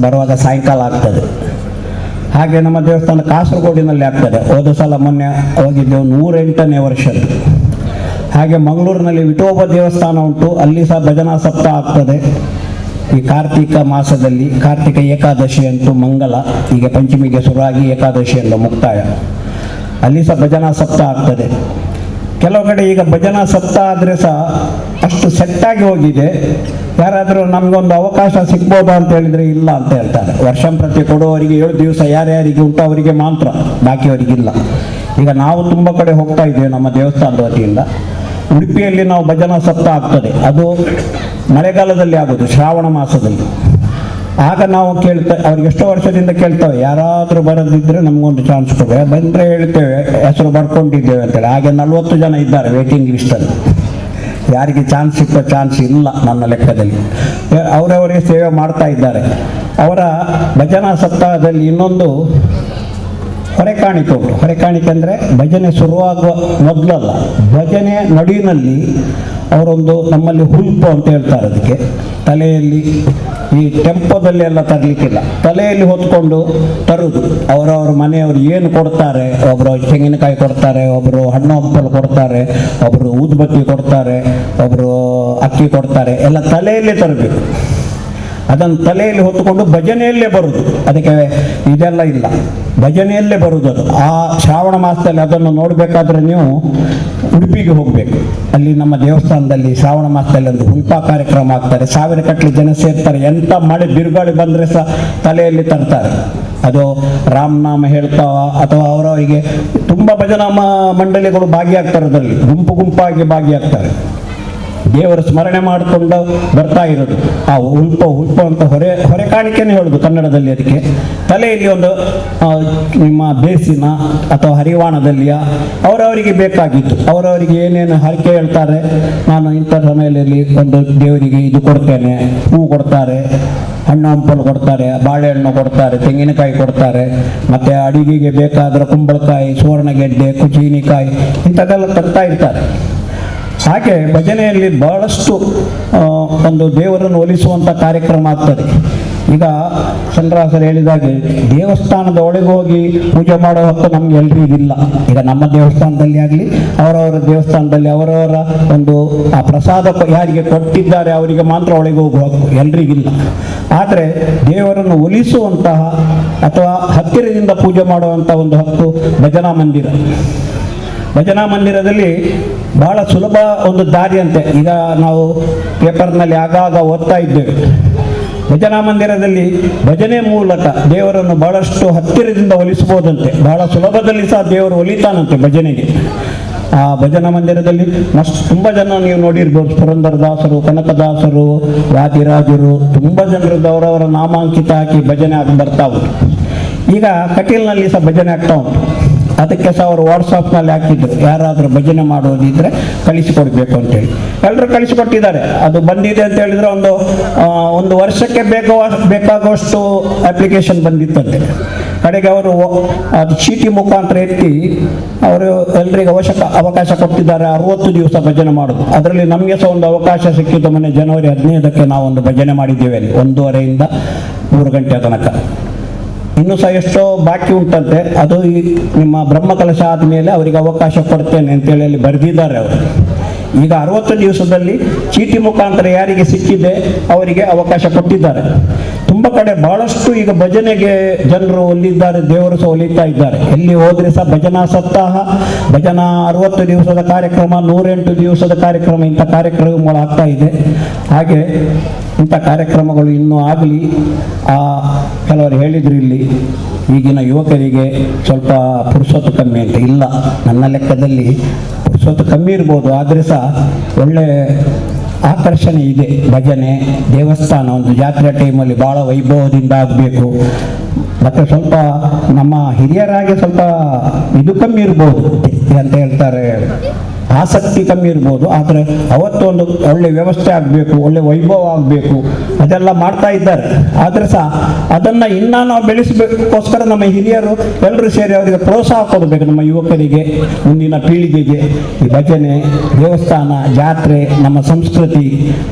ಬರುವಾಗ ಸಾಯಂಕಾಲ ಆಗ್ತದೆ. ಹಾಗೆ ನಮ್ಮ ದೇವಸ್ಥಾನ ಕಾಸರಗೋಡಿನಲ್ಲಿ ಆಗ್ತದೆ. ಹೋದ ಸಲ ಮೊನ್ನೆ ಹೋಗಿದ್ದೆವು, 108ನೇ ವರ್ಷದ್ದು. ಹಾಗೆ ಮಂಗಳೂರಿನಲ್ಲಿ ವಿಠೋಬ ದೇವಸ್ಥಾನ ಉಂಟು, ಅಲ್ಲಿ ಸಹ ಭಜನಾ ಸಪ್ತಾಹ ಆಗ್ತದೆ. ಈ ಕಾರ್ತಿಕ ಮಾಸದಲ್ಲಿ ಕಾರ್ತಿಕ ಏಕಾದಶಿ ಅಂತೂ ಮಂಗಲ, ಈಗ ಪಂಚಮಿಗೆ ಶುರುವಾಗಿ ಏಕಾದಶಿಯಿಂದ ಮುಕ್ತಾಯ, ಅಲ್ಲಿ ಸಹ ಭಜನಾ ಸಪ್ತಾಹ ಆಗ್ತದೆ. ಕೆಲವು ಕಡೆ ಈಗ ಭಜನಾ ಸಪ್ತಾಹ ಆದರೆ ಸಹ ಅಷ್ಟು ಸೆಟ್ಟಾಗಿ ಹೋಗಿದೆ. ಯಾರಾದರೂ ನಮಗೊಂದು ಅವಕಾಶ ಸಿಗ್ಬೋದಾ ಅಂತ ಹೇಳಿದರೆ ಇಲ್ಲ ಅಂತ ಹೇಳ್ತಾರೆ. ವರ್ಷಂಪ್ರತಿ ಕೊಡುವವರಿಗೆ 7 ದಿವಸ ಯಾರ್ಯಾರಿಗೆ ಉಂಟು ಅವರಿಗೆ ಮಾತ್ರ, ಬಾಕಿಯವರಿಗಿಲ್ಲ. ಈಗ ನಾವು ತುಂಬ ಕಡೆ ಹೋಗ್ತಾ ಇದ್ದೇವೆ ನಮ್ಮ ದೇವಸ್ಥಾನದ ವತಿಯಿಂದ. ಉಡುಪಿಯಲ್ಲಿ ನಾವು ಭಜನಾ ಸಪ್ತಾಹ ಆಗ್ತದೆ, ಅದು ಮಳೆಗಾಲದಲ್ಲಿ ಆಗೋದು, ಶ್ರಾವಣ ಮಾಸದಲ್ಲಿ. ಆಗ ನಾವು ಅವ್ರಿಗೆ ಎಷ್ಟೋ ವರ್ಷದಿಂದ ಕೇಳ್ತೇವೆ, ಯಾರಾದರೂ ಬರೋದಿದ್ರೆ ನಮಗೊಂದು ಚಾನ್ಸ್ ಕೊಡಿ, ಬಂದರೆ ಹೇಳ್ತೇವೆ ಹೆಸರು ಬರ್ಕೊಂಡಿದ್ದೇವೆ ಅಂತೇಳಿ. ಹಾಗೆ 40 ಜನ ಇದ್ದಾರೆ ವೇಟಿಂಗ್ ಲಿಸ್ಟಲ್ಲಿ. ಯಾರಿಗೆ ಚಾನ್ಸ್ ಸಿಕ್ಕೋ ಚಾನ್ಸ್ ಇಲ್ಲ ನನ್ನ ಲೆಕ್ಕದಲ್ಲಿ. ಅವರವರೇ ಸೇವೆ ಮಾಡ್ತಾ ಇದ್ದಾರೆ. ಅವರ ಭಜನಾ ಸಪ್ತಾಹದಲ್ಲಿ ಇನ್ನೊಂದು ಹೊರೆಕಾಣಿಕೆ ಉಂಟು. ಹೊರೆಕಾಣಿಕೆ ಅಂದರೆ ಭಜನೆ ಶುರುವಾಗುವ ಮೊದಲಲ್ಲ, ಭಜನೆ ನಡುವಿನಲ್ಲಿ ಅವರೊಂದು ನಮ್ಮಲ್ಲಿ ಹುಲ್ಪು ಅಂತ ಹೇಳ್ತಾರೆ ಅದಕ್ಕೆ. ತಲೆಯಲ್ಲಿ ಈ ಟೆಂಪೋದಲ್ಲಿ ಎಲ್ಲ ತರಲಿಕ್ಕಿಲ್ಲ, ತಲೆಯಲ್ಲಿ ಹೊತ್ಕೊಂಡು ತರುವುದು. ಅವರವ್ರ ಮನೆಯವರು ಏನು ಕೊಡ್ತಾರೆ, ಒಬ್ಬರು ತೆಂಗಿನಕಾಯಿ ಕೊಡ್ತಾರೆ, ಒಬ್ಬರು ಹಣ್ಣು ಹಂಪಲು ಕೊಡ್ತಾರೆ, ಒಬ್ಬರು ಊದುಬತ್ತಿ ಕೊಡ್ತಾರೆ, ಒಬ್ಬರು ಅಕ್ಕಿ ಕೊಡ್ತಾರೆ, ಎಲ್ಲ ತಲೆಯಲ್ಲೇ ತರಬೇಕು. ಅದನ್ನು ತಲೆಯಲ್ಲಿ ಹೊತ್ತುಕೊಂಡು ಭಜನೆಯಲ್ಲೇ ಬರುವುದು. ಅದಕ್ಕೆ ಇದೆಲ್ಲ ಇಲ್ಲ, ಭಜನೆಯಲ್ಲೇ ಬರುವುದು ಅದು. ಆ ಶ್ರಾವಣ ಮಾಸದಲ್ಲಿ ಅದನ್ನು ನೋಡಬೇಕಾದ್ರೆ ನೀವು ಉಡುಪಿಗೆ ಹೋಗಬೇಕು. ಅಲ್ಲಿ ನಮ್ಮ ದೇವಸ್ಥಾನದಲ್ಲಿ ಶ್ರಾವಣ ಮಾಸದಲ್ಲಿ ಒಂದು ಹುಲ್ಪಾ ಕಾರ್ಯಕ್ರಮ ಆಗ್ತಾರೆ. 1000 ಗಟ್ಟಲೆ ಜನ ಸೇರ್ತಾರೆ. ಎಂಥ ಮಳೆ ಬಿರುಗಾಳಿ ಬಂದರೆ ಸಹ ತಲೆಯಲ್ಲಿ ತರ್ತಾರೆ. ಅದು ರಾಮನಾಮ ಹೇಳ್ತಾವ ಅಥವಾ ಅವರವರಿಗೆ ತುಂಬ ಭಜನಾ ಮಂಡಳಿಗಳು ಭಾಗಿಯಾಗ್ತಾರೆ. ಅದರಲ್ಲಿ ಗುಂಪು ಗುಂಪಾಗಿ ಭಾಗಿಯಾಗ್ತಾರೆ. ದೇವರ ಸ್ಮರಣೆ ಮಾಡಿಕೊಂಡು ಬರ್ತಾ ಇರೋದು. ಆ ಹುಲ್ಪು ಅಂತ ಹೊರೆ ಕಾಣಿಕೆನೇ ಹೇಳೋದು ಕನ್ನಡದಲ್ಲಿ. ಅದಕ್ಕೆ ತಲೆಯಲ್ಲಿ ಒಂದು ನಿಮ್ಮ ಬೇಸಿನ ಅಥವಾ ಹರಿವಾಣದಲ್ಲಿಯ ಅವರವರಿಗೆ ಬೇಕಾಗಿತ್ತು. ಅವರವರಿಗೆ ಏನೇನು ಹರಕೆ ಹೇಳ್ತಾರೆ, ನಾನು ಇಂಥ ಸಮಯದಲ್ಲಿ ಒಂದು ದೇವರಿಗೆ ಇದು ಕೊಡ್ತೇನೆ, ಹೂ ಕೊಡ್ತಾರೆ, ಹಣ್ಣು ಹಂಪಲು ಕೊಡ್ತಾರೆ, ಬಾಳೆಹಣ್ಣು ಕೊಡ್ತಾರೆ, ತೆಂಗಿನಕಾಯಿ ಕೊಡ್ತಾರೆ, ಮತ್ತು ಅಡಿಗೆಗೆ ಬೇಕಾದರೆ ಕುಂಬಳಕಾಯಿ, ಸುವರ್ಣಗೆಡ್ಡೆ, ಕುಚೀನಿಕಾಯಿ ಇಂಥದ್ದೆಲ್ಲ ತರ್ತಾ ಇರ್ತಾರೆ. ಹಾಗೆ ಭಜನೆಯಲ್ಲಿ ಬಹಳಷ್ಟು ಒಂದು ದೇವರನ್ನು ಒಲಿಸುವಂಥ ಕಾರ್ಯಕ್ರಮ ಆಗ್ತದೆ. ಈಗ ಚಂದ್ರಾಸರು ಹೇಳಿದಾಗೆ ದೇವಸ್ಥಾನದ ಒಳಗೆ ಹೋಗಿ ಪೂಜೆ ಮಾಡೋ ಹೊತ್ತು ನಮ್ಗೆ ಎಲ್ರಿಗಿಲ್ಲ. ಈಗ ನಮ್ಮ ದೇವಸ್ಥಾನದಲ್ಲಿ ಆಗಲಿ ಅವರವರ ದೇವಸ್ಥಾನದಲ್ಲಿ ಅವರವರ ಒಂದು ಆ ಪ್ರಸಾದ ಯಾರಿಗೆ ಕೊಟ್ಟಿದ್ದಾರೆ ಅವರಿಗೆ ಮಾತ್ರ ಒಳಗೆ ಹೋಗುವ ಹಕ್ಕು, ಎಲ್ರಿಗಿಲ್ಲ. ಆದರೆ ದೇವರನ್ನು ಒಲಿಸುವಂತಹ ಅಥವಾ ಹತ್ತಿರದಿಂದ ಪೂಜೆ ಮಾಡುವಂಥ ಒಂದು ಹಕ್ಕು ಭಜನಾ ಮಂದಿರ. ಭಜನಾ ಮಂದಿರದಲ್ಲಿ ಬಹಳ ಸುಲಭ ಒಂದು ದಾರಿ ಅಂತೆ. ಈಗ ನಾವು ಪೇಪರ್ನಲ್ಲಿ ಆಗಾಗ ಓದ್ತಾ ಇದ್ದೇವೆ. ಭಜನಾ ಮಂದಿರದಲ್ಲಿ ಭಜನೆ ಮೂಲಕ ದೇವರನ್ನು ಬಹಳಷ್ಟು ಹತ್ತಿರದಿಂದ ಒಲಿಸಬಹುದಂತೆ. ಬಹಳ ಸುಲಭದಲ್ಲಿ ಸಹ ದೇವರು ಒಲಿತಾನಂತೆ ಭಜನೆಗೆ. ಆ ಭಜನಾ ಮಂದಿರದಲ್ಲಿ ತುಂಬ ಜನ ನೀವು ನೋಡಿರ್ಬೋದು. ಪುರಂದರದಾಸರು, ಕನಕದಾಸರು, ವಾದಿರಾಜರು, ತುಂಬ ಜನರದ್ದು ಅವರವರ ನಾಮಾಂಕಿತ ಹಾಕಿ ಭಜನೆ ಆಗಿ ಬರ್ತಾ ಉಂಟು. ಈಗ ಕಟೀಲ್ನಲ್ಲಿ ಸಹ ಭಜನೆ ಆಗ್ತಾ ಉಂಟು. ಅದಕ್ಕೆ ಸಹ ಅವರು ವಾಟ್ಸಪ್ನಲ್ಲಿ ಹಾಕಿದ್ರು, ಯಾರಾದರೂ ಭಜನೆ ಮಾಡೋದಿದ್ರೆ ಕಳಿಸಿಕೊಡ್ಬೇಕು ಅಂತೇಳಿ. ಎಲ್ಲರೂ ಕಳಿಸಿಕೊಟ್ಟಿದ್ದಾರೆ. ಅದು ಬಂದಿದೆ ಅಂತ ಹೇಳಿದರೆ ಒಂದು ವರ್ಷಕ್ಕೆ ಬೇಕಾಗುವಷ್ಟು ಅಪ್ಲಿಕೇಶನ್ ಬಂದಿತ್ತಂತೆ. ಕಡೆಗೆ ಅವರು ಅದು ಚೀಟಿ ಮುಖಾಂತರ ಎತ್ತಿ ಅವರು ಎಲ್ರಿಗೂ ಅವಕಾಶ ಕೊಟ್ಟಿದ್ದಾರೆ 60 ದಿವಸ ಭಜನೆ ಮಾಡೋದು. ಅದರಲ್ಲಿ ನಮಗೆ ಸಹ ಒಂದು ಅವಕಾಶ ಸಿಕ್ಕಿದ್ದು. ಮೊನ್ನೆ ಜನವರಿ 15ಕ್ಕೆ ನಾವೊಂದು ಭಜನೆ ಮಾಡಿದ್ದೇವೆ ಅಲ್ಲಿ 1:30ಯಿಂದ 3 ಗಂಟೆಯ ತನಕ. ಇನ್ನೂ ಸಹ ಎಷ್ಟೋ ಬಾಕಿ ಉಂಟಂತೆ. ಅದು ನಿಮ್ಮ ಬ್ರಹ್ಮಕಲಶ ಆದಮೇಲೆ ಅವರಿಗೆ ಅವಕಾಶ ಕೊಡ್ತೇನೆ ಅಂತೇಳಿ ಅಲ್ಲಿ ಬರೆದಿದ್ದಾರೆ ಅವರು. ಈಗ 60 ದಿವಸದಲ್ಲಿ ಚೀಟಿ ಮುಖಾಂತರ ಯಾರಿಗೆ ಸಿಕ್ಕಿದೆ ಅವರಿಗೆ ಅವಕಾಶ ಕೊಟ್ಟಿದ್ದಾರೆ. ತುಂಬ ಕಡೆ ಬಹಳಷ್ಟು ಈಗ ಭಜನೆಗೆ ಜನರು ಒಲಿದ್ದಾರೆ, ದೇವರು ಸಹ ಒಲಿತಾ ಇದ್ದಾರೆ. ಎಲ್ಲಿ ಹೋದರೆ ಸಹ ಭಜನಾ ಸಪ್ತಾಹ, ಭಜನಾ 60 ದಿವಸದ ಕಾರ್ಯಕ್ರಮ, 108 ದಿವಸದ ಕಾರ್ಯಕ್ರಮ, ಇಂಥ ಕಾರ್ಯಕ್ರಮಗಳು ಆಗ್ತಾ ಇದೆ. ಹಾಗೆ ಇಂಥ ಕಾರ್ಯಕ್ರಮಗಳು ಇನ್ನೂ ಆಗಲಿ. ಕೆಲವರು ಹೇಳಿದ್ರು ಇಲ್ಲಿ ಈಗಿನ ಯುವಕರಿಗೆ ಸ್ವಲ್ಪ ಪುರುಷತ್ವ ಕಮ್ಮಿ ಅಂತ. ಇಲ್ಲ, ನನ್ನ ಲೆಕ್ಕದಲ್ಲಿ ಪುರುಷತ್ವ ಕಮ್ಮಿ ಇರ್ಬೋದು, ಆದರೆ ಸಹ ಒಳ್ಳೆ ಆಕರ್ಷಣೆ ಇದೆ. ಭಜನೆ, ದೇವಸ್ಥಾನ ಒಂದು ಜಾತ್ರೆ ಟೈಮಲ್ಲಿ ಭಾಳ ವೈಭವದಿಂದ ಆಗಬೇಕು. ಮತ್ತು ಸ್ವಲ್ಪ ನಮ್ಮ ಹಿರಿಯರಾಗೆ ಸ್ವಲ್ಪ ಇದು ಕಮ್ಮಿ ಇರ್ಬೋದು ಅಂತ ಹೇಳ್ತಾರೆ, ಆಸಕ್ತಿ ಕಮ್ಮಿ ಇರ್ಬೋದು. ಆದರೆ ಅವತ್ತು ಒಂದು ಒಳ್ಳೆ ವ್ಯವಸ್ಥೆ ಆಗಬೇಕು, ಒಳ್ಳೆ ವೈಭವ ಆಗಬೇಕು, ಅದೆಲ್ಲ ಮಾಡ್ತಾ ಇದ್ದಾರೆ. ಆದರೆ ಸಹ ಅದನ್ನು ಇನ್ನೂ ನಾವು ಬೆಳೆಸಬೇಕೋಸ್ಕರ ನಮ್ಮ ಹಿರಿಯರು ಎಲ್ಲರೂ ಸೇರಿ ಅವರಿಗೆ ಪ್ರೋತ್ಸಾಹ ಕೊಡಬೇಕು. ನಮ್ಮ ಯುವಕರಿಗೆ, ಮುಂದಿನ ಪೀಳಿಗೆಗೆ ಈ ಭಜನೆ, ದೇವಸ್ಥಾನ, ಜಾತ್ರೆ, ನಮ್ಮ ಸಂಸ್ಕೃತಿ,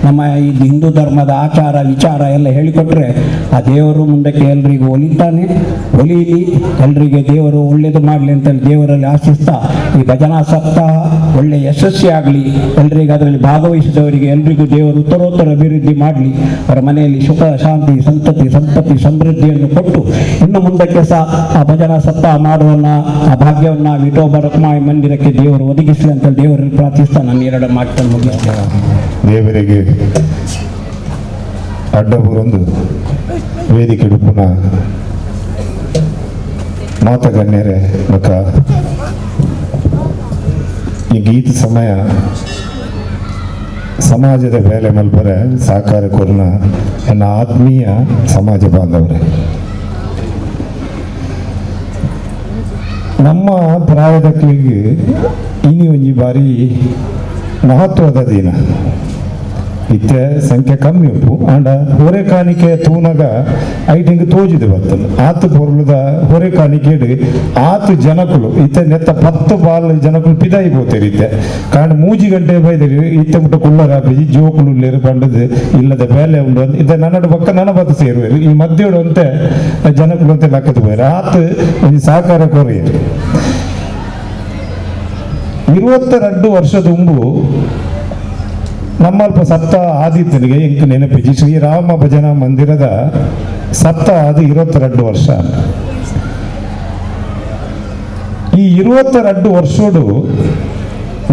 ನಮ್ಮ ಈ ಹಿಂದೂ ಧರ್ಮದ ಆಚಾರ ವಿಚಾರ ಎಲ್ಲ ಹೇಳಿಕೊಟ್ರೆ ಆ ದೇವರು ಮುಂದಕ್ಕೆ ಎಲ್ರಿಗೂ ಒಲಿತಾನೆ. ಒಲಿಯಲಿ, ಎಲ್ರಿಗೆ ದೇವರು ಒಳ್ಳೆಯದು ಮಾಡಲಿ ಅಂತೇಳಿ ದೇವರಲ್ಲಿ ಆಶಿಸ್ತಾ ಈ ಭಜನಾ ಸಪ್ತಾಹ ಒಳ್ಳೆಯ ಯಶಸ್ವಿ ಆಗಲಿ. ಎಲ್ರಿಗೂ ಅದರಲ್ಲಿ ಭಾಗವಹಿಸಿದವರಿಗೆ ಎಲ್ರಿಗೂ ದೇವರು ಉತ್ತರೋತ್ತರ ಅಭಿವೃದ್ಧಿ ಮಾಡಲಿ. ಅವರ ಮನೆಯಲ್ಲಿ ಸುಖ ಶಾಂತಿ ಸಂಪತ್ತಿ ಸಮೃದ್ಧಿಯನ್ನು ಕೊಟ್ಟು ಇನ್ನು ಮುಂದಕ್ಕೆ ಸಹ ಆ ಭಜನಾ ಸಪ್ತಾಹ ಮಾಡುವನ್ನ ಆ ಭಾಗ್ಯವನ್ನು ವಿಠೋಬ ರಕಮಾಯಿ ಮಂದಿರಕ್ಕೆ ದೇವರು ಒದಗಿಸಲಿ ಅಂತ ದೇವರಲ್ಲಿ ಪ್ರಾರ್ಥಿಸ್ತಾ ನಾನು ಎರಡು ಮಾತನ್ನು ಮುಗಿಸ್ತೇನೆ. ದೇವರಿಗೆ ಅಡ್ಡಬುರೊಂದು ವೇದಿಕೆ ಪುನ ಮಾತಗಣ್ಯರೇ ಬಕ ಈ ಗೀತ ಸಮಯ ಸಮಾಜದ ಬೇಲೆ ಮಲ್ಪರೆ ಸಾಕಾರ ಕೊರ್ನ ನನ್ನ ಆತ್ಮೀಯ ಸಮಾಜ ಬಾಂಧವರೇ, ನಮ್ಮ ಪ್ರಾಯದಕ್ಕಲಿಗೆ ಇನಿ ಒಂಜಿ ಬಾರಿ ಮಹತ್ವದ ದಿನ ಇತ್ತೆ ಸಂಖ್ಯೆ ಕಮ್ಮಿ ಉಪ್ಪು ಆಂಡ ಹೊರೆ ಕಾಣಿಕೆ ತೂನಗ ಐಟಿಂಗ್ ತೋಜಿದೆ ಬರ್ತದೆ ಆತು ಪೊರ್ಲುದ ಹೊರೆ ಕಾಣಿಕೆಡು ಆತು ಜನಕುಲು ಇತ್ತೆ ನೆತ್ತ 10 ಬಾಲ್ ಜನಕುಲು ಪಿದಾಯಿ ಹೋಗ್ತಾರೆ ಇತ್ತೆ ಕಾರಣ 3 ಗಂಟೆ ಬೈದರಿ ಇತ್ತೆ ಮುಟ್ಟ ಕುಳ್ಳರ ಹಾಕಿ ಜೋಕುಲು ಉಳ್ಳೇರು ಪಂಡದು ಇಲ್ಲದ ಬೇಲೆ ಉಂಡು ಇತ್ತೆ ನನ್ನಡು ಪಕ್ಕ ನನ್ನ ಬತ್ತು ಸೇರುವರು ಈ ಮಧ್ಯೋಡು ಅಂತೆ ಜನಕುಲು ಅಂತ ಲೆಕ್ಕದ ಹೋಯ್ರು ಆತು ಒಂದು ಸಹಕಾರ ಕೊರೆಯರು 22 ವರ್ಷದ ಮುಂಬು ನಮ್ಮಲ್ಪ ಸಪ್ತ ಆದಿತ್ಯನಿಗೆ ಇಂಕ ನೆನಪಿಜಿ ಶ್ರೀರಾಮ ಭಜನಾ ಮಂದಿರದ ಸಪ್ತ ಅದು 22 ವರ್ಷ. ಈ 22 ವರ್ಷೋಡು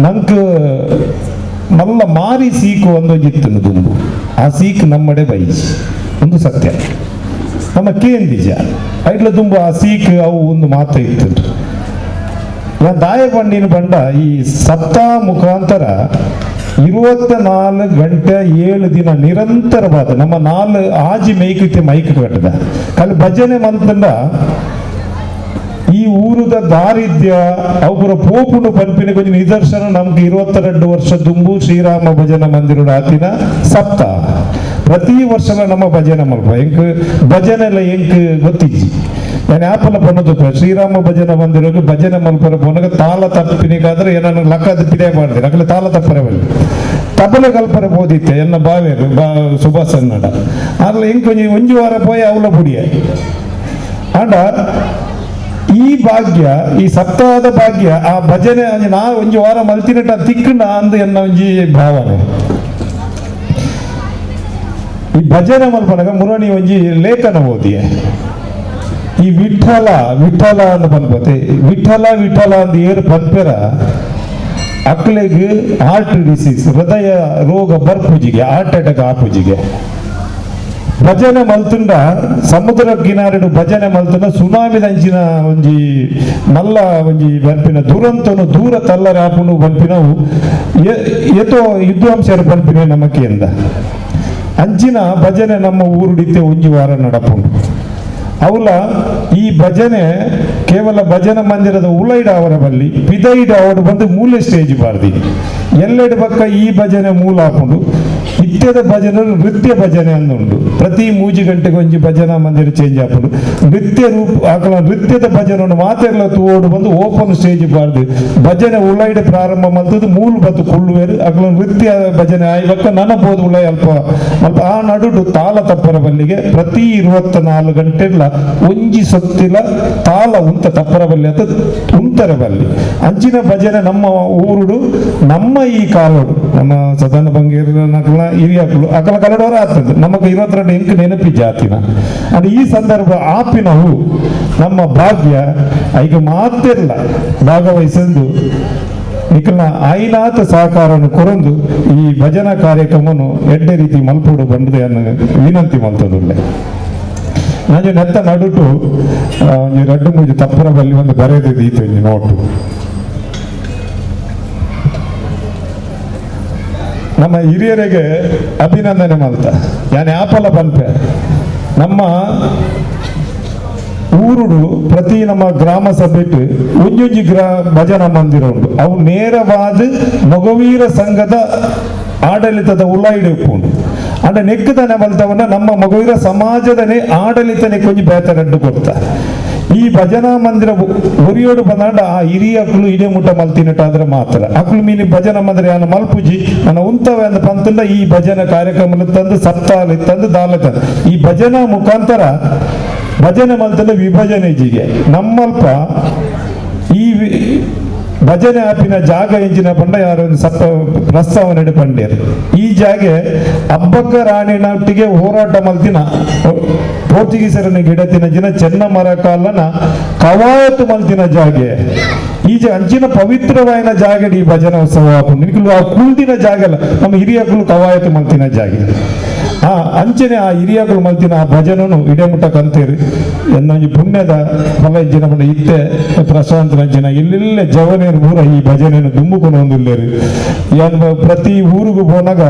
ನಂಕ ಮಲ್ಲ ಮಾರಿ ಸೀಕು ಒಂದೊಂದಿತ್ತು ದುಂಬು ಆ ಸೀಕ್ ನಮ್ಮಡೆ ಬೈಜಿ ಒಂದು ಸತ್ಯ ನಮ್ಮ ಕೇಂದಿಜ ಐಟ್ಲ ದುಂಬು ಆ ಸೀಕ್ ಅವು ಒಂದು ಮಾತು ಇತ್ತು ದಾಯ ಬಂಡಿನ ಬಂಡ ಈ ಸಪ್ತಾಹ ಮುಖಾಂತರ 24 ಗಂಟೆ 7 ದಿನ ನಿರಂತರವಾದ ನಮ್ಮ 4 ಆಜಿ ಮೈಕಿತ್ತೆ ಮೈಕ್ ಕಟ್ಟದ ಕಲ್ ಭಜನೆ ಮಂತಂಡ ಈ ಊರದ ದಾರಿದ್ರ್ಯ ಅವರ ಪೋಪುನು ಪಂಪಿನ ಕೊಂಚ ನಿದರ್ಶನ ನಮ್ಗೆ 22 ವರ್ಷ ದುಂಬು ಶ್ರೀರಾಮ ಭಜನಾ ಮಂದಿರ ಆತಿನ ಸಪ್ತಾಹ ಪ್ರತಿ ವರ್ಷ ನಮ್ಮ ಭಜನೆ ಮಲ್ಪ ಎಂಕ್ ಭಜನೆ ಎಲ್ಲ ಎಂಕ್ ಗೊತ್ತಿಜ್ಜಿ ನಾನು ಆಪಲ ಪನ್ನದು ಶ್ರೀರಾಮ ಭಜನಾ ಮಂದಿರಕ್ಕೆ ಭಜನೆ ಮಲ್ಪರ ಪೋನಾಗ ತಾಳ ತಪ್ಪಿನಿಗಾದ್ರೆ ಏನನ್ನು ಲಕ್ಕದ ಪಿಡೆ ಮಾಡಿದೆ ಅಕಲೆ ತಾಳ ತಪ್ಪರೆ ಬಲ್ಲಿ ತಬಲೆ ಕಲ್ಪರೆ ಬೋದಿತ್ತೆ ಎನ್ನ ಬಾವೇರು ಸುಭಾಷ್ ಅನ್ನಡ ಅಲ್ಲಿ ಎಂಕ್ ಒಂಜು ವಾರ ಪೋಯ ಅವಳ ಬುಡಿಯ ಆಂಡ ಈ ಭಾಗ್ಯ ಈ ಸಪ್ತಾಹದ ಭಾಗ್ಯ ಆ ಭಜನೆ ನಾ ಒಂಜು ವಾರ ಮಲ್ತಿನಟ ತಿಕ್ಕಂಡ ಅಂದು ಎನ್ನ ಒಂಜಿ ಭಾವನೆ ಈ ಭಜನೆ ಮಲ್ಪನಾಗ ಮುರಣಿ ಒಂಜಿ ಲೇಖನ ಓದಿಯೆ ಈ ವಿಠಲ ಅಂತ ಬಂದ್ಬತ್ತೆ ವಿಠಲ ಅಂತ ಏರು ಪಂಪೆರ ಅಕ್ಲೆಗೆ ಹಾರ್ಟ್ ಡಿಸೀಸ್ ಹೃದಯ ರೋಗ ಬರ್ಪುಜಿಗೆ ಹಾರ್ಟ್ ಅಟ್ಯಾಕ್ ಆಪುಜಿಗೆ ಭಜನೆ ಮಲ್ತುಂಡ ಸಮುದ್ರ ಕಿನಾರೆಡು ಭಜನೆ ಮಲ್ತುಂಡ ಸುನಾಮಿದ ಅಂಚಿನ ಒಂಜಿ ಮಲ್ಲ ಒಂಜಿ ಬಂಪಿನ ದುರಂತನು ದೂರ ತಲ್ಲರ ಆಪುನು ಬಂಪಿನವು ಎತೋ ವಿದ್ವಾಂಸರ ಬಂಪಿನ ನಮಕೆಯಿಂದ ಅಂಚಿನ ಭಜನೆ ನಮ್ಮ ಊರುಡಿತ್ತೆ ಒಂಜಿ ವಾರ ನಡಪುಂಡು ಅವಲ ಈ ಭಜನೆ ಕೇವಲ ಭಜನಾ ಮಂದಿರದ ಉಲೈಡ ಅವರ ಬಲ್ಲಿ ಪಿದೈಡ ಅವರು ಬಂದು ಮೂಲೆ ಸ್ಟೇಜ್ ಬಾರ್ದಿ ಎಲ್ಲೆಡೆ ಪಕ್ಕ ಈ ಭಜನೆ ಮೂಲ ಹಾಕೊಂಡು ನಿತ್ಯದ ಭಜನೆ ನೃತ್ಯ ಭಜನೆ ಅಂದುಂಡು ಪ್ರತಿ 3 ಗಂಟೆಗೆ ಒಂಜಿ ಭಜನಾ ಮಂದಿರ ಚೇಂಜ್ ಹಾಕೊಂಡು ನೃತ್ಯ ರೂಪ ಆಕಲ ನೃತ್ಯದ ಭಜನೆ ಮಾತೆಲ್ಲ ತೂಡು ಬಂದು ಓಪನ್ ಸ್ಟೇಜ್ ಬಾರ್ದು ಭಜನೆ ಉಲೈಡೆ ಪ್ರಾರಂಭ ಮಲ್ತದ್ದು ಮೂಲ ಬತ್ತು ಕುಳ್ಳುವೇರು ಆಕಲ ನೃತ್ಯ ಭಜನೆ ಆಯ್ವಕ್ಕ ನನಬೋದು ಉಲೈ ಅಲ್ಪ ಅಲ್ಪ ಆ ನಡುಡು ತಾಳ ತಪ್ಪರ ಬಲ್ಲಿಗೆ ಪ್ರತಿ 24 ಗಂಟೆಗಳ ಒಂಜಿ ಸೊತ್ತಿಲ ತಾಳ ಉಂತ ತಪ್ಪರ ಬಲ್ಲಿ ಅಂತ ಉಂತರ ಬಲ್ಲಿ ಅಂಚಿನ ಭಜನೆ ನಮ್ಮ ಊರುಡು ನಮ್ಮ ಈ ಕಾಲೋಡು ನಮ್ಮ ಸದನ ಬಂಗೇರ ನಕಲ ಹಿರಿಯಕ್ಕಳು ಅಕಲ ಕಲಡೋರ ಆಗ್ತದೆ ನಮಗೆ 22 ಎಂಕ್ ನೆನಪಿ ಜಾತಿನ ಅದು ಈ ಸಂದರ್ಭ ಆಪಿನವು ನಮ್ಮ ಭಾಗ್ಯ ಈಗ ಮಾತೆಲ್ಲ ಭಾಗವಹಿಸಂದು ನಿಖಲ್ನ ಐನಾಥ ಸಹಕಾರವನ್ನು ಕೊರಂದು ಈ ಭಜನಾ ಕಾರ್ಯಕ್ರಮವನ್ನು ಎಡ್ಡೆ ರೀತಿ ಮಲ್ಪೋಡು ಬಂಡದೆ ಅನ್ನು ವಿನಂತಿ ಮಲ್ತದುಳ್ಳೆ ನಾನು ನೆತ್ತ ನಡುಟು 2-3 ತಪ್ಪರ ಬಲ್ಲಿ ಒಂದು ಬರೆದಿದ್ದೀತು ನೋಟು ನಮ್ಮ ಹಿರಿಯರಿಗೆ ಅಭಿನಂದನೆ ಮಾಡ್ತಾ ನಾನು ಆಪಲ ಬಂಪೆ ನಮ್ಮ ಊರುಡು ಪ್ರತಿ ನಮ್ಮ ಗ್ರಾಮ ಸಭೆಟ್ಟು ಒಂಜೊಂಜಿ ಭಜನಾ ಮಂದಿರ ಉಂಟು ಅವು ನೇರವಾದ ಮೊಗವೀರ ಸಂಘದ ಆಡಳಿತದ ಉಳ್ಳಾಯಿಡೆ ಉಪ್ಪುಂಡು ಅಂಡ ನೆಕ್ಕದನೆ ಮಲ್ತವನ್ನ ನಮ್ಮ ಮಗುವಿರ ಸಮಾಜದನೇ ಆಡಳಿತನೇ ಕೊಂಚ ಬೇತರಡ್ಡು ಕೊಡ್ತ ಈ ಭಜನಾ ಮಂದಿರ ಒರಿಯೋಡು ಬಂದಾಂಡ ಆ ಹಿರಿಯ ಅಕ್ಕಳು ಇಡೇ ಮುಟ್ಟ ಮಲ್ತಿನಟ್ಟಾದ್ರೆ ಮಾತ್ರ ಅಕ್ಕಳು ಮೀನಿ ಭಜನಾ ಮಂದಿರ ಯಾನ ಮಲ್ಪುಜಿ ನನ್ನ ಉಂತವೆ ಅಂದ ಪಂತಂಡ ಈ ಭಜನಾ ಕಾರ್ಯಕ್ರಮ ತಂದು ಸಪ್ತಾಹ ತಂದು ದಾಲ ತಂದು ಈ ಭಜನಾ ಮುಖಾಂತರ ಭಜನೆ ಮಲ್ತಂಡ ವಿಭಜನೆ ಜಿಗೆ ನಮ್ಮಲ್ಪ ಈ ಭಜನೆ ಆಪಿನ ಜಾಗ ಎಂಜಿನ ಪಂಡ ಯಾರು ಒಂದು ಪ್ರಸ್ತಾವನೆ ಪಂಡ್ಯರು ಈ ಜಾಗೆ ಅಬ್ಬಕ್ಕ ರಾಣಿನೊಟ್ಟಿಗೆ ಹೋರಾಟ ಮಲ್ತಿನ ಪೋರ್ಚುಗೀಸರನ್ನು ಗಿಡತಿನ ಜಿನ ಚೆನ್ನ ಮರ ಕಾಲನ ಕವಾಯತು ಮಲ್ತಿನ ಜಾಗೆ ಈ ಅಂಚಿನ ಪವಿತ್ರವಾಯಿನ ಜಾಗಡಿ ಈ ಭಜನ ಉತ್ಸವ ನಿಖಲು ಆ ಕುಳ್ದಿನ ಜಾಗ ಅಲ್ಲ ನಮ್ಮ ಹಿರಿಯಗಳು ಕವಾಯತು ಮಲ್ತಿನ ಜಾಗೆ ಆ ಅಂಚನೆ ಆ ಹಿರಿಯಗಳು ಮಲ್ತಿನ ಆ ಭಜನನು ಇಡೆಮುಟ್ಟ ಕಂತೇರಿ ಎನ್ನೊಂದು ಪುಣ್ಯದ ಫಲ ಇಂಚಿನ ಪಂಡ ಇತ್ತೆ ಪ್ರಶಾಂತ ರಂಜನ ಇಲ್ಲೆಲ್ಲ ಜವನೇರು ಊರ ಈ ಭಜನೆಯನ್ನು ದುಂಬುಕೊಂಡು ಹೊಂದಿಲ್ಲೇರಿ ಪ್ರತಿ ಊರಿಗೂ ಹೋನಾಗ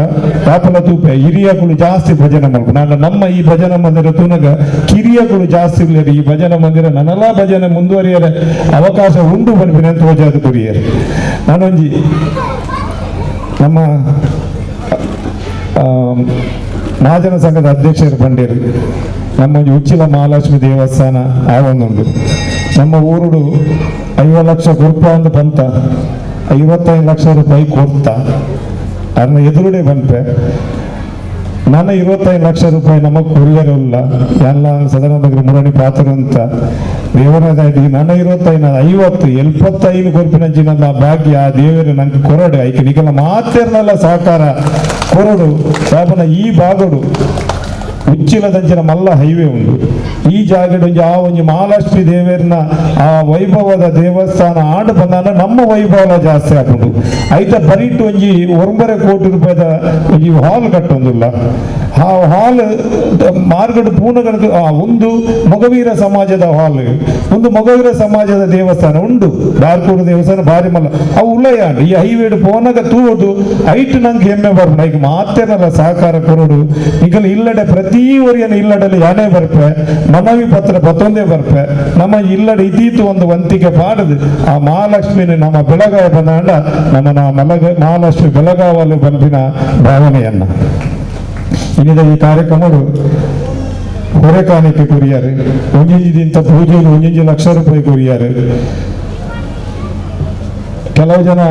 ಯಾಪಲ ತೂಪೆ ಹಿರಿಯಗಳು ಜಾಸ್ತಿ ಭಜನೆ ಮಾಡ್ಕೊಂಡು ನಾನು ನಮ್ಮ ಈ ಭಜನ ಮಂದಿರ ತೂನಾಗ ಕಿರಿಯಗಳು ಜಾಸ್ತಿ ಇರ್ಲೇರಿ ಈ ಭಜನ ಮಂದಿರ ನನ್ನೆಲ್ಲ ಭಜನೆ ಮುಂದುವರಿಯರೆ ಅವಕಾಶ ಉಂಟು ಬಂದ್ಬಿನೆ ಅಂತ ಹೋಜಾದು ಕುರಿಯರು ನಾನೊಂಜಿ ನಮ್ಮ ಮಹಾಜನ ಸಂಘದ ಅಧ್ಯಕ್ಷರು ಬಂಡೇರು ನಮ್ಮ ಉಚ್ಚಿಲ ಮಹಾಲಕ್ಷ್ಮಿ ದೇವಸ್ಥಾನ ಆವೊಂದುಂಡು ನಮ್ಮ ಊರುಡು 50 ಲಕ್ಷ ಕೊಡ್ಪ ಅಂದು ಬಂತ 55 ಲಕ್ಷ ರೂಪಾಯಿ ಕೊಡ್ತ ಅದನ್ನ ಎದುರುಡೆ ಬಂತೆ ನನ್ನ 25 ಲಕ್ಷ ರೂಪಾಯಿ ನಮಗೆ ಕೊರಿಯರಲ್ಲ ಎಲ್ಲ ಸದನದ ಮುರಣಿ ಪಾತ್ರ ಅಂತ ದೇವರದಾಗಿ ನನ್ನ 50 75 ಕೊರ್ಪಿನಂಚಿ ನನ್ನ ಭಾಗ್ಯ ಆ ದೇವರು ನಂಗೆ ಕೊರಡು ಐಕೆ ನಿಗಲ ಮಾತೇರ್ನಲ್ಲ ಸಹಕಾರ ಕೊರಡು ಸಾಬನ ಈ ಭಾಗಡು ಉಚ್ಚಿಲದಂಚಿನ ಮಲ್ಲ ಹೈವೇ ಉಂಟು ಈ ಜಾಗಡು ಆ ಒಂದು ಮಹಾಲಕ್ಷ್ಮಿ ದೇವರನ್ನ ಆ ವೈಭವದ ದೇವಸ್ಥಾನ ಆಡು ಬಂದಾನ ನಮ್ಮ ವೈಭವ ಜಾಸ್ತಿ ಹಾಕೊಂಡು ಐತ ಬರೀಟ್ ಒಂಜಿ 1.5 ಕೋಟಿ ರೂಪಾಯಿದ ಒಂಜಿ ಹಾಲ್ ಕಟ್ಟೊಂದಿಲ್ಲ ಆ ಹಾಲ್ ಮಾರ್ಗಡು ಪೂರ್ಣಗಣಕ್ಕೆ ಒಂದು ಮೊಗವೀರ ಸಮಾಜದ ಹಾಲ್ ಒಂದು ಮೊಗವೀರ ಸಮಾಜದ ದೇವಸ್ಥಾನ ಉಂಡು ಬಾರ್ಕೂರು ದೇವಸ್ಥಾನ ಭಾರಿ ಮಲ್ಲ ಅವು ಉಳ್ಳಯಾಡು ಈ ಹೈವೇಡು ಪೋನಾಗ ತೂವುದು ಐಟ್ ನಂಗೆ ಹೆಮ್ಮೆ ಬರ್ಬೋದು ಈಗ ಮಾತೇನಲ್ಲ ಸಹಕಾರ ಕೊರಡು ಈಗ ಇಲ್ಲಡೆ ಪ್ರತಿ ಊರಿಯನ್ನು ಇಲ್ಲಡಲ್ಲಿ ಯಾನೇ ಬರ್ಪೆ ಮನವಿ ಪತ್ರ ಪತ್ತೊಂದೇ ಬರ್ಪೆ ನಮ್ಮ ಇಲ್ಲಡ ಇದೀತು ಒಂದು ವಂತಿಗೆ ಪಾಡದು ಆ ಮಹಾಲಕ್ಷ್ಮಿನ ನಮ್ಮ ಬೆಳಗಾವಿ ಬಂದಾಂಡ ನಮ್ಮ ಮಹಾಲಕ್ಷ್ಮಿ ಬೆಳಗಾವಲು ಬಂದಿನ ಭಾವನೆಯನ್ನ ಇನ್ನಿದ ಈ ಕಾರ್ಯಕ್ರಮಗಳು ಹೊರೆಕಾಣಿಕೆ ಕೊರಿಯಾರು ಒಂಜಿಂಜಿದಿಂತ ಪೂಜೆಗೆ 1 ಲಕ್ಷ ರೂಪಾಯಿ ಕೊರಿಯಾರು ಕೆಲವು ಜನ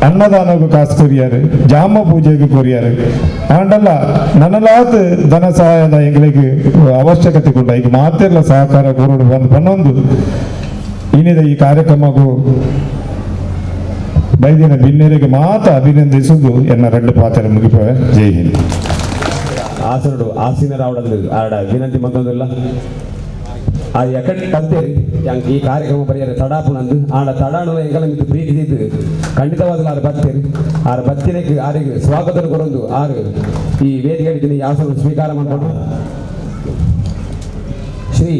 ಅನ್ನದಾನಗೂ ಕಾಸು ಕೊರಿಯಾರು ಜಾಮ ಪೂಜೆಗೆ ಕೊರಿಯಾರು ಆಂಡಲ್ಲ ನನ್ನಲಾದ ಧನ ಸಹಾಯದ ಎಂಗಳಿಗೆ ಅವಶ್ಯಕತೆ ಕೊಂಡ ಈಗ ಮಾತೆಲ್ಲ ಸಹಕಾರ ಕೊರಡು ಬಂದು ಬನ್ನೊಂದು ಇನ್ನಿದ ಈ ಕಾರ್ಯಕ್ರಮಗೂ ಬೈದಿನ ಬಿನ್ನೆರಿಗೆ ಮಾತ್ರ ಅಭಿನಂದಿಸುವುದು ಎನ್ನ 2 ಪಾತ್ರ ಮುಗಿಪವೆ ಜೈ ಹಿಂದ್ ಆಸರಡು ಆಸೀನರ ಆಡ ವಿನಂತಿ ಮಂತೊಂದಿಲ್ಲ ಆ ಎಕಡೆ ಕಲ್ತೇರಿ ಈ ಕಾರ್ಯಕ್ರಮ ಬರೆಯರೆ ತಡಾಪುನಂದು ಆಡ ತಡಾಣು ಎಂಗಲ ಮಿತ್ತು ಪ್ರೀತಿಸಿದ್ದು ಖಂಡಿತವಾಗಲು ಆರು ಬರ್ತೇರಿ ಆರು ಬತ್ತಿನಕ್ಕೆ ಆರಿಗೆ ಸ್ವಾಗತ ಕೊರೊಂದು ಆರು ಈ ವೇದಿಕೆ ಆಸನ ಸ್ವೀಕಾರ ಮಾಡಿಕೊಂಡು ಶ್ರೀ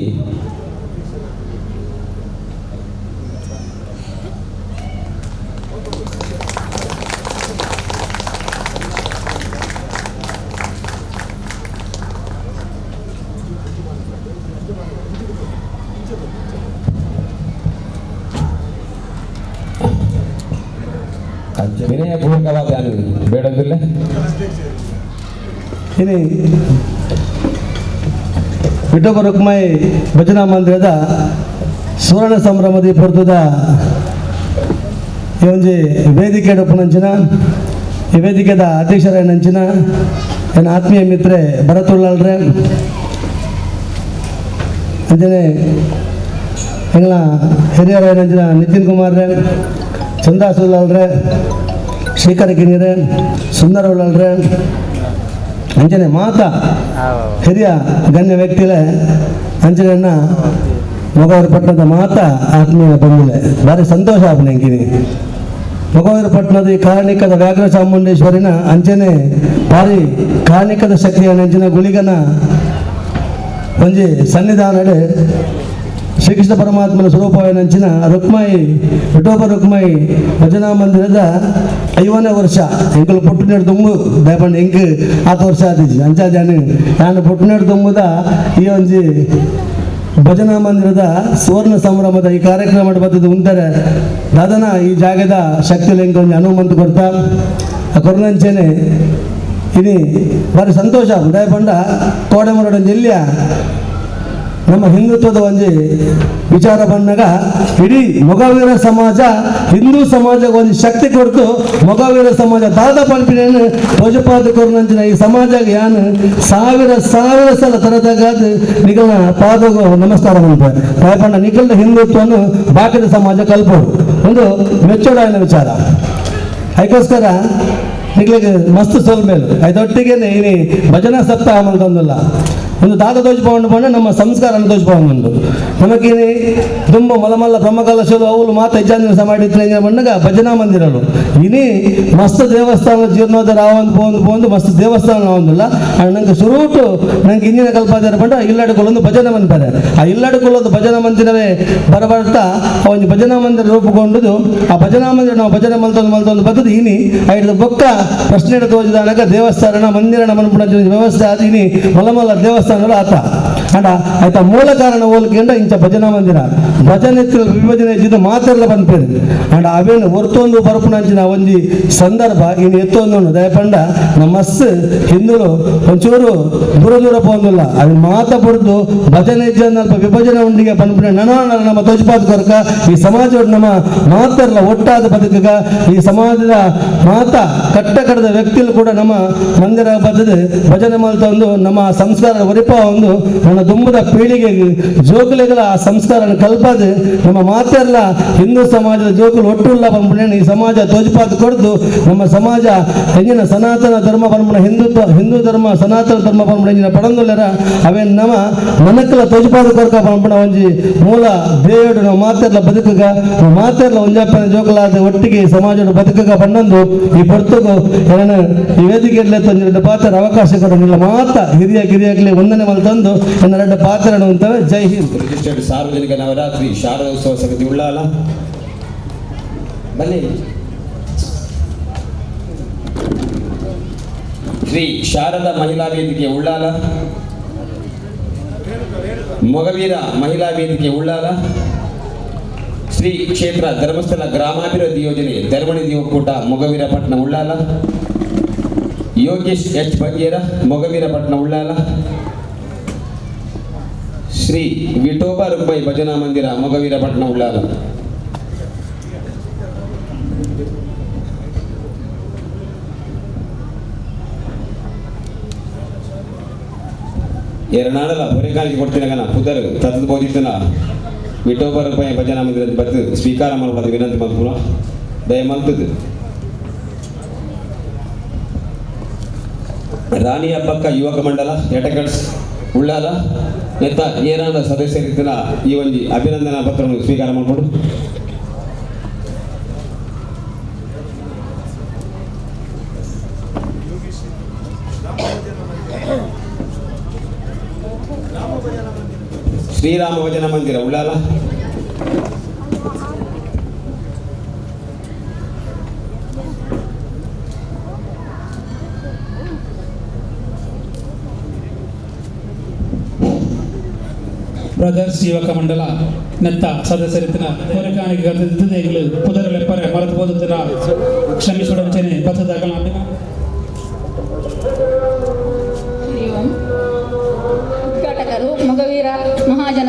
ವಿನಯಪೂರ್ವಕವಾದ ಬೇಡದಿಲ್ಲ ಇನ್ನು ವಿಠೋಬ ರುಕ್ಮಾಯಿ ಭಜನಾ ಮಂದಿರದ ಸುವರ್ಣ ಸಂಭ್ರಮದ ಪೊರ್ತದ ಈ ಒಂಜಿ ವೇದಿಕೆ ಡಪ್ಪುನಂಚಿನ ಈ ವೇದಿಕೆದ ಅಧ್ಯಕ್ಷರ ನಂಚಿನ ನನ್ನ ಆತ್ಮೀಯ ಮಿತ್ರೆ ಭರತುಳ್ಳಲ್ರೆ ಅಂಜನೆ ಎಂಗಳ ಹಿರಿಯರ ನಂಚಿನ ನಿತಿನ್ ಕುಮಾರ್ರೆ ಚಂದಾಸ್ ಉಳ್ಳಲ್ರೆ ಶ್ರೀಕರ ಗಿಣಿರೆ ಸುಂದರ ಉಳ್ಳಲ್ರೆ ಅಂಚನೆ ಮಾತ ಹಿರಿಯ ಗಣ್ಯ ವ್ಯಕ್ತಿಲೆ ಅಂಚನೆಯನ್ನ ಮೊಗವೀರ ಪಟ್ಟಣದ ಮಾತ ಆತ್ಮೀಯ ಬಂದಿಲೆ ಭಾರಿ ಸಂತೋಷ ಆಪನೆಂಕಿನಿ ಮೊಗವೀರ ಪಟ್ಟಣದ ಈ ಕಾರಣಿಕದ ವ್ಯಾಘ್ರ ಚಾಮುಂಡೇಶ್ವರಿನ ಅಂಚನೆ ಭಾರಿ ಕಾರಣಿಕದ ಶಕ್ತಿಯ ನೆಂಚಿನ ಗುಳಿಗನ ಒಂಜಿ ಸನ್ನಿಧಾನಡೆ ಶ್ರೀಕೃಷ್ಣ ಪರಮಾತ್ಮನ ಸ್ವರೂಪವೇನಂಚಿನ ರುಕ್ಮಾಯಿ ವಿಠೋಬ ರುಕ್ಮಾಯಿ ಭಜನಾ ಮಂದಿರದ 50ನೇ ವರ್ಷ ಎಂಕಲು ಪುಟ್ಟಿನೇಡು ತುಂಬು ದಯಪಂಡು ಎಂಕ್ 10 ವರ್ಷ ಆದಿಜಿ ಅಂಚಾಜಾನು ನಾನು ಪುಟ್ಟಿನೇಡು ತುಂಬುದ ಈ ಒಂಜಿ ಭಜನಾ ಮಂದಿರದ ಸುವರ್ಣ ಸಂಭ್ರಮದ ಈ ಕಾರ್ಯಕ್ರಮ ಬರ್ತದೆ ಉಂಟರೆ ದಾದನ ಈ ಜಾಗದ ಶಕ್ತಿ ಎಂಕ ಒಂದು ಅನುಮಂತ ಕೊಡ್ತಾ ಕೊರನಂಚೆನೆ ಇನಿ ಭಾರಿ ಸಂತೋಷ ದಯಪಂಡ ಕೋಡೆಮರಡ ಜಿಲ್ಲೆಯ ನಮ್ಮ ಹಿಂದುತ್ವದ ಒಂಜಿ ವಿಚಾರ ಬಂದಾಗ ಇಡೀ ಮೊಗವೀರ ಸಮಾಜ ಹಿಂದೂ ಸಮಾಜಕ್ಕೆ ಒಂದು ಶಕ್ತಿ ಕೊಡ್ತು ಮೊಗವೀರ ಸಮಾಜ ದಾದ ಪಂಪಿನೇನು ಭೋಜಪಾದ ಕೊರನಂಚಿನ ಈ ಸಮಾಜಕ್ಕೆ ಯಾನು ಸಾವಿರ ಸಲ ತರದಾಗ ನಿಖಲ್ನ ಪಾದಗೂ ನಮಸ್ಕಾರ ಮಾಡ್ತಾರೆ ದಯಪಂಡ ನಿಖಲ್ನ ಹಿಂದುತ್ವವನ್ನು ಬಾಕಿದ ಸಮಾಜ ಕಲ್ಪೋದು ಒಂದು ಮೆಚ್ಚೋಡಾಯಿನ ವಿಚಾರ ಅದಕ್ಕೋಸ್ಕರ ಈಗಲಿಗೆ ಮಸ್ತ್ ಸೋಲ್ಮೇಲು ಅದೊಟ್ಟಿಗೆ ಇನಿ ಭಜನಾ ಸಪ್ತಾಹ ಅಂತಂದಿಲ್ಲ ಒಂದು ದಾದ ತೋಜ್ಪವನ್ನು ಬಂದು ನಮ್ಮ ಸಂಸ್ಕಾರ ತೋಜ್ಪವೊಂದು ನಮಗಿನಿ ದುಂಬ ಮಲಮಲ್ಲ ಬ್ರಹ್ಮಕಲಶಲು ಅವಳು ಮಾತ ಹೆಜ್ಜಾಂಜನ ಮಾಡಿದ್ರೆ ಬಂದಾಗ ಭಜನಾ ಮಂದಿರಗಳು ಇನಿ ಮಸ್ತ್ ದೇವಸ್ಥಾನ ಜೀರ್ಣೋದ್ಧಾರ ಪೋಂದು ಮಸ್ತ್ ದೇವಸ್ಥಾನ ಒಂದಿಲ್ಲ ನಂಗೆ ಶುರುಟು ನಂಗೆ ಇಂಜಿನ ಕಲ್ಪಾದಾರ ಬಂಡ ಇಲ್ಲಡ್ಕೊಳ್ಳೊಂದು ಭಜನಾ ಮಂದಿರ ಆ ಇಲ್ಲಡ್ಕೊಳ್ಳೋದು ಭಜನಾ ಮಂದಿರವೇ ಬರಬರ್ತಾ ಒಂದು ಭಜನಾ ಮಂದಿರ ರೂಪುಗೊಂಡು ಆ ಭಜನಾ ಮಂದಿರ ನಾವು ಭಜನೆ ಮಲ್ತೊಂದು ಬರ್ತದೆ ಇನಿ ಐದು ಬೊಕ್ಕ ಪ್ರಶ್ನೆ ತೋಜಿದಾಗ ದೇವಸ್ಥಾನ ಮಂದಿರ ಮನ್ಪುಣ ವ್ಯವಸ್ಥೆ ಆದ ಇನಿ ಮಲಮಲ್ಲ ದೇವಸ್ಥಾನ ಆತ ಅಂಡ ಆಯ್ತ ಮೂಲ ಕಾರಣ ಹೋಲಿಕೆಂಡ ಇಂಚ ಭಜನಾ ಮಂದಿರ ಭಜನೆ ವಿಭಜನೆ ಇದ್ದ ಮಾತೆಲ್ಲ ಬಂದ್ಪೇರು ಅಂಡ ಅವೇನು ಹೊರ್ತೊಂದು ಬರಪುನಂಚಿನ ಒಂಜಿ ಸಂದರ್ಭ ಇನ್ನು ಎತ್ತೊಂದು ದಯಪಂಡ ನಮ್ಮ ಮಸ್ತ್ ಹಿಂದೂರು ಒಂಚೂರು ದೂರ ಪೋಂದಿಲ್ಲ ಅದು ಮಾತ ಬಡ್ದು ಭಜನೆ ಅಲ್ಪ ವಿಭಜನೆ ಉಂಡಿಗೆ ಬಂದ್ಬಿಡ ನಮ್ಮ ತೋಜ್ಪಾದ ಕೊರಕ ಈ ಸಮಾಜ ನಮ್ಮ ಮಾತೆಲ್ಲ ಒಟ್ಟಾದ ಬದುಕಗ ಈ ಸಮಾಜದ ಮಾತ ಕಟ್ಟಕಡದ ವ್ಯಕ್ತಿಗಳು ಕೂಡ ನಮ್ಮ ಮಂದಿರ ಬದ್ದದು ಭಜನೆ ಮಲ್ತೊಂದು ನಮ್ಮ ಸಂಸ್ಕಾರ ಒರಿಪ ಒಂದು ನನ್ನ ದುಂಬದ ಪೀಳಿಗೆಗೆ ಜೋಕುಲೆಗಳ ಆ ಸಂಸ್ಕಾರ ಕಲ್ಪದು ನಮ್ಮ ಮಾತೆಲ್ಲ ಹಿಂದೂ ಸಮಾಜದ ಜೋಕುಲು ಒಟ್ಟುಲ್ಲ ಬಂದ್ಬಿಡ ಈ ಸಮಾಜ ತೋಜ್ಪಾದ ಕೊಡ್ದು ನಮ್ಮ ಸಮಾಜ ಹೆಂಗಿನ ಸನಾತನ ಧರ್ಮ ಬಂದ್ಬಿಡ ಹಿಂದೂ ಧರ್ಮ ಸನಾತನ ಧರ್ಮ ಬಂದ್ಬಿಡ ಪಡಂದುಲ್ಲರ ಅವೇನು ನಮ್ಮ ಮನಕ್ಕಲ ತೋಜ್ಪಾದ ಕೊರಕ ಬಂದ್ಬಿಡ ಒಂಜಿ ಮೂಲ ದೇವಡು ನಾವು ಮಾತೆಲ್ಲ ಬದುಕಗ ಮಾತೆಲ್ಲ ಒಂಜಪ್ಪನ ಜೋಕುಲಾದ ಒಟ್ಟಿಗೆ ಸಮಾಜದ ಬದುಕಗ ಬಂದೊಂದು ಈ ಬರ್ತಗು ಏನು ಈ ವೇದಿಕೆಯಲ್ಲಿ ತಂದಿರಡು ಪಾತ್ರ ಅವಕಾಶ ಕೊಡೋಂಗಿಲ್ಲ ಮಾತ ಹಿರಿಯಗಲಿ ಒಂದನೇ ಮಲ್ತಂದು ಎರಡು ಪಾತ್ರ ಅಂತವೆ. ಜೈ ಹಿಂದ್. ರಿಜಿಸ್ಟರ್ಡ್ ಸಾರ್ವಜನಿಕ ನವರಾತ್ರಿ ಶಾರದೋತ್ಸವ ಸಮಿತಿ ಉಳ್ಳಾಲ ಬನ್ನಿ. ಶ್ರೀ ಶಾರದಾ ಮಹಿಳಾ ವೇದಿಕೆ ಉಳ್ಳಾಲ, ಮೊಗವೀರ ಮಹಿಳಾ ವೇದಿಕೆ ಉಳ್ಳಾಲ, ಶ್ರೀ ಕ್ಷೇತ್ರ ಧರ್ಮಸ್ಥಳ ಗ್ರಾಮಾಭಿವೃದ್ಧಿ ಯೋಜನೆ ಧರ್ಮನಿಧಿ ಒಕ್ಕೂಟ ಮೊಗವೀರಪಟ್ಟಣ ಉಳ್ಳಾಲ, ಯೋಗೇಶ್ ಎಚ್ ಬಗೇರ ಮೊಗವೀರಪಟ್ಟಣ ಉಳ್ಳಾಲ, ಶ್ರೀ ವಿಠೋಬಾ ರುಕ್ಮಾಯಿ ಭಜನಾ ಮಂದಿರ ಮೊಗವೀರಪಟ್ಟಣ ಉಳ್ಳಾಲ. ಎರಡಾಡಲ ಹೊರೆಕಾಲಿಗೆ ಕೊಡ್ತೀನಗನ ಪುದರ್ ತತ್ತದ ಬೋಧಿತನ ವಿಠೋಬಾ ರುಕ್ಮಾಯಿ ಭಜನಾ ಮಂದಿರದ ಬತ್ತು ಸ್ವೀಕಾರ ಮಾಡಬಾರ್ದು ವಿನಂತಿ ಮಾಡ್ತೀನ ದಯ ಮಲ್ತದ್ದು. ರಾಣಿ ಹಬ್ಬಕ್ಕ ಯುವಕ ಮಂಡಲ ಎಟಕಡ್ಸ್ ಉಳ್ಳಾಲ ನೆತ್ತ ಏನಾದ ಸದಸ್ಯರಿದ್ದನ ಈ ಒಂದು ಅಭಿನಂದನಾ ಪತ್ರವನ್ನು ಸ್ವೀಕಾರ ಮಾಡಿಕೊಂಡು ಶ್ರೀರಾಮ ಭಜನಾ ಮಂದಿರ ಉಳ್ಳಾಲ, ಬ್ರದರ್ಸ್ ಯುವಕ ಮಂಡಲ ನೆತ್ತ ಸದಸ್ಯರಿತ್ತಿನ ಹೊರಕಾಣಿಗೆ ಗದ್ದೆಗಳು ಪುದರಲೆಪ್ಪರೆ ಮರೆತು ಹೋದುತ್ತಿರ ಕ್ಷಮಿಸುವಂಚನೆ ಬತ್ತದಾಗಲ ಉದ್ಘಾಟಕರು ಮೊಗವೀರ ಮಹಾಜನ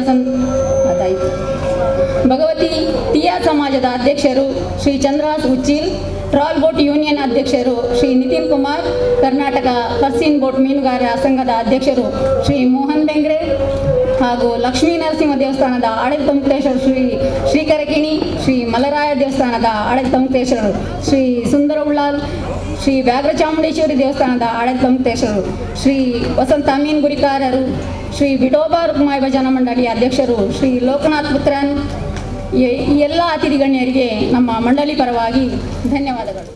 ಭಗವತಿ ಟಿಯಾ ಸಮಾಜದ ಅಧ್ಯಕ್ಷರು Shri Chandras Uchil, trawl boat union ಅಧ್ಯಕ್ಷರು ಶ್ರೀ ನಿತಿನ್ ಕುಮಾರ್, ಕರ್ನಾಟಕ ಕರ್ಸಿನ್ ಬೋಟ್ ಮೀನುಗಾರರ ಸಂಘದ ಅಧ್ಯಕ್ಷರು ಶ್ರೀ ಮೋಹನ್ ಬೆಂಗ್ರೆ ಹಾಗೂ ಲಕ್ಷ್ಮೀ ನರಸಿಂಹ ದೇವಸ್ಥಾನದ ಆಡಳಿತ ಮುಕ್ತೇಶ್ವರ ಶ್ರೀ ಶ್ರೀಕರಕಿಣಿ, ಶ್ರೀ ಮಲರಾಯ ದೇವಸ್ಥಾನದ ಆಡಳಿತ ಮುಕ್ತೇಶ್ವರರು ಶ್ರೀ ಸುಂದರ ಉಳ್ಳಾಲ್, ಶ್ರೀ ವ್ಯಾಘ್ರ ಚಾಮುಂಡೇಶ್ವರಿ ದೇವಸ್ಥಾನದ ಆಡಳಿತ ಮುಕ್ತೇಶ್ವರರು ಶ್ರೀ ವಸಂತ ಅಮೀನ್ ಗುರಿಕಾರರು, ಶ್ರೀ ವಿಠೋಬಾ ರುಕ್ಮಾಯಿ ಭಜನಾ ಮಂಡಳಿಯ ಅಧ್ಯಕ್ಷರು ಶ್ರೀ ಲೋಕನಾಥ್ ಪುತ್ರನ್, ಈ ಎಲ್ಲ ಅತಿಥಿ ಗಣ್ಯರಿಗೆ ನಮ್ಮ ಮಂಡಳಿ ಪರವಾಗಿ ಧನ್ಯವಾದಗಳು.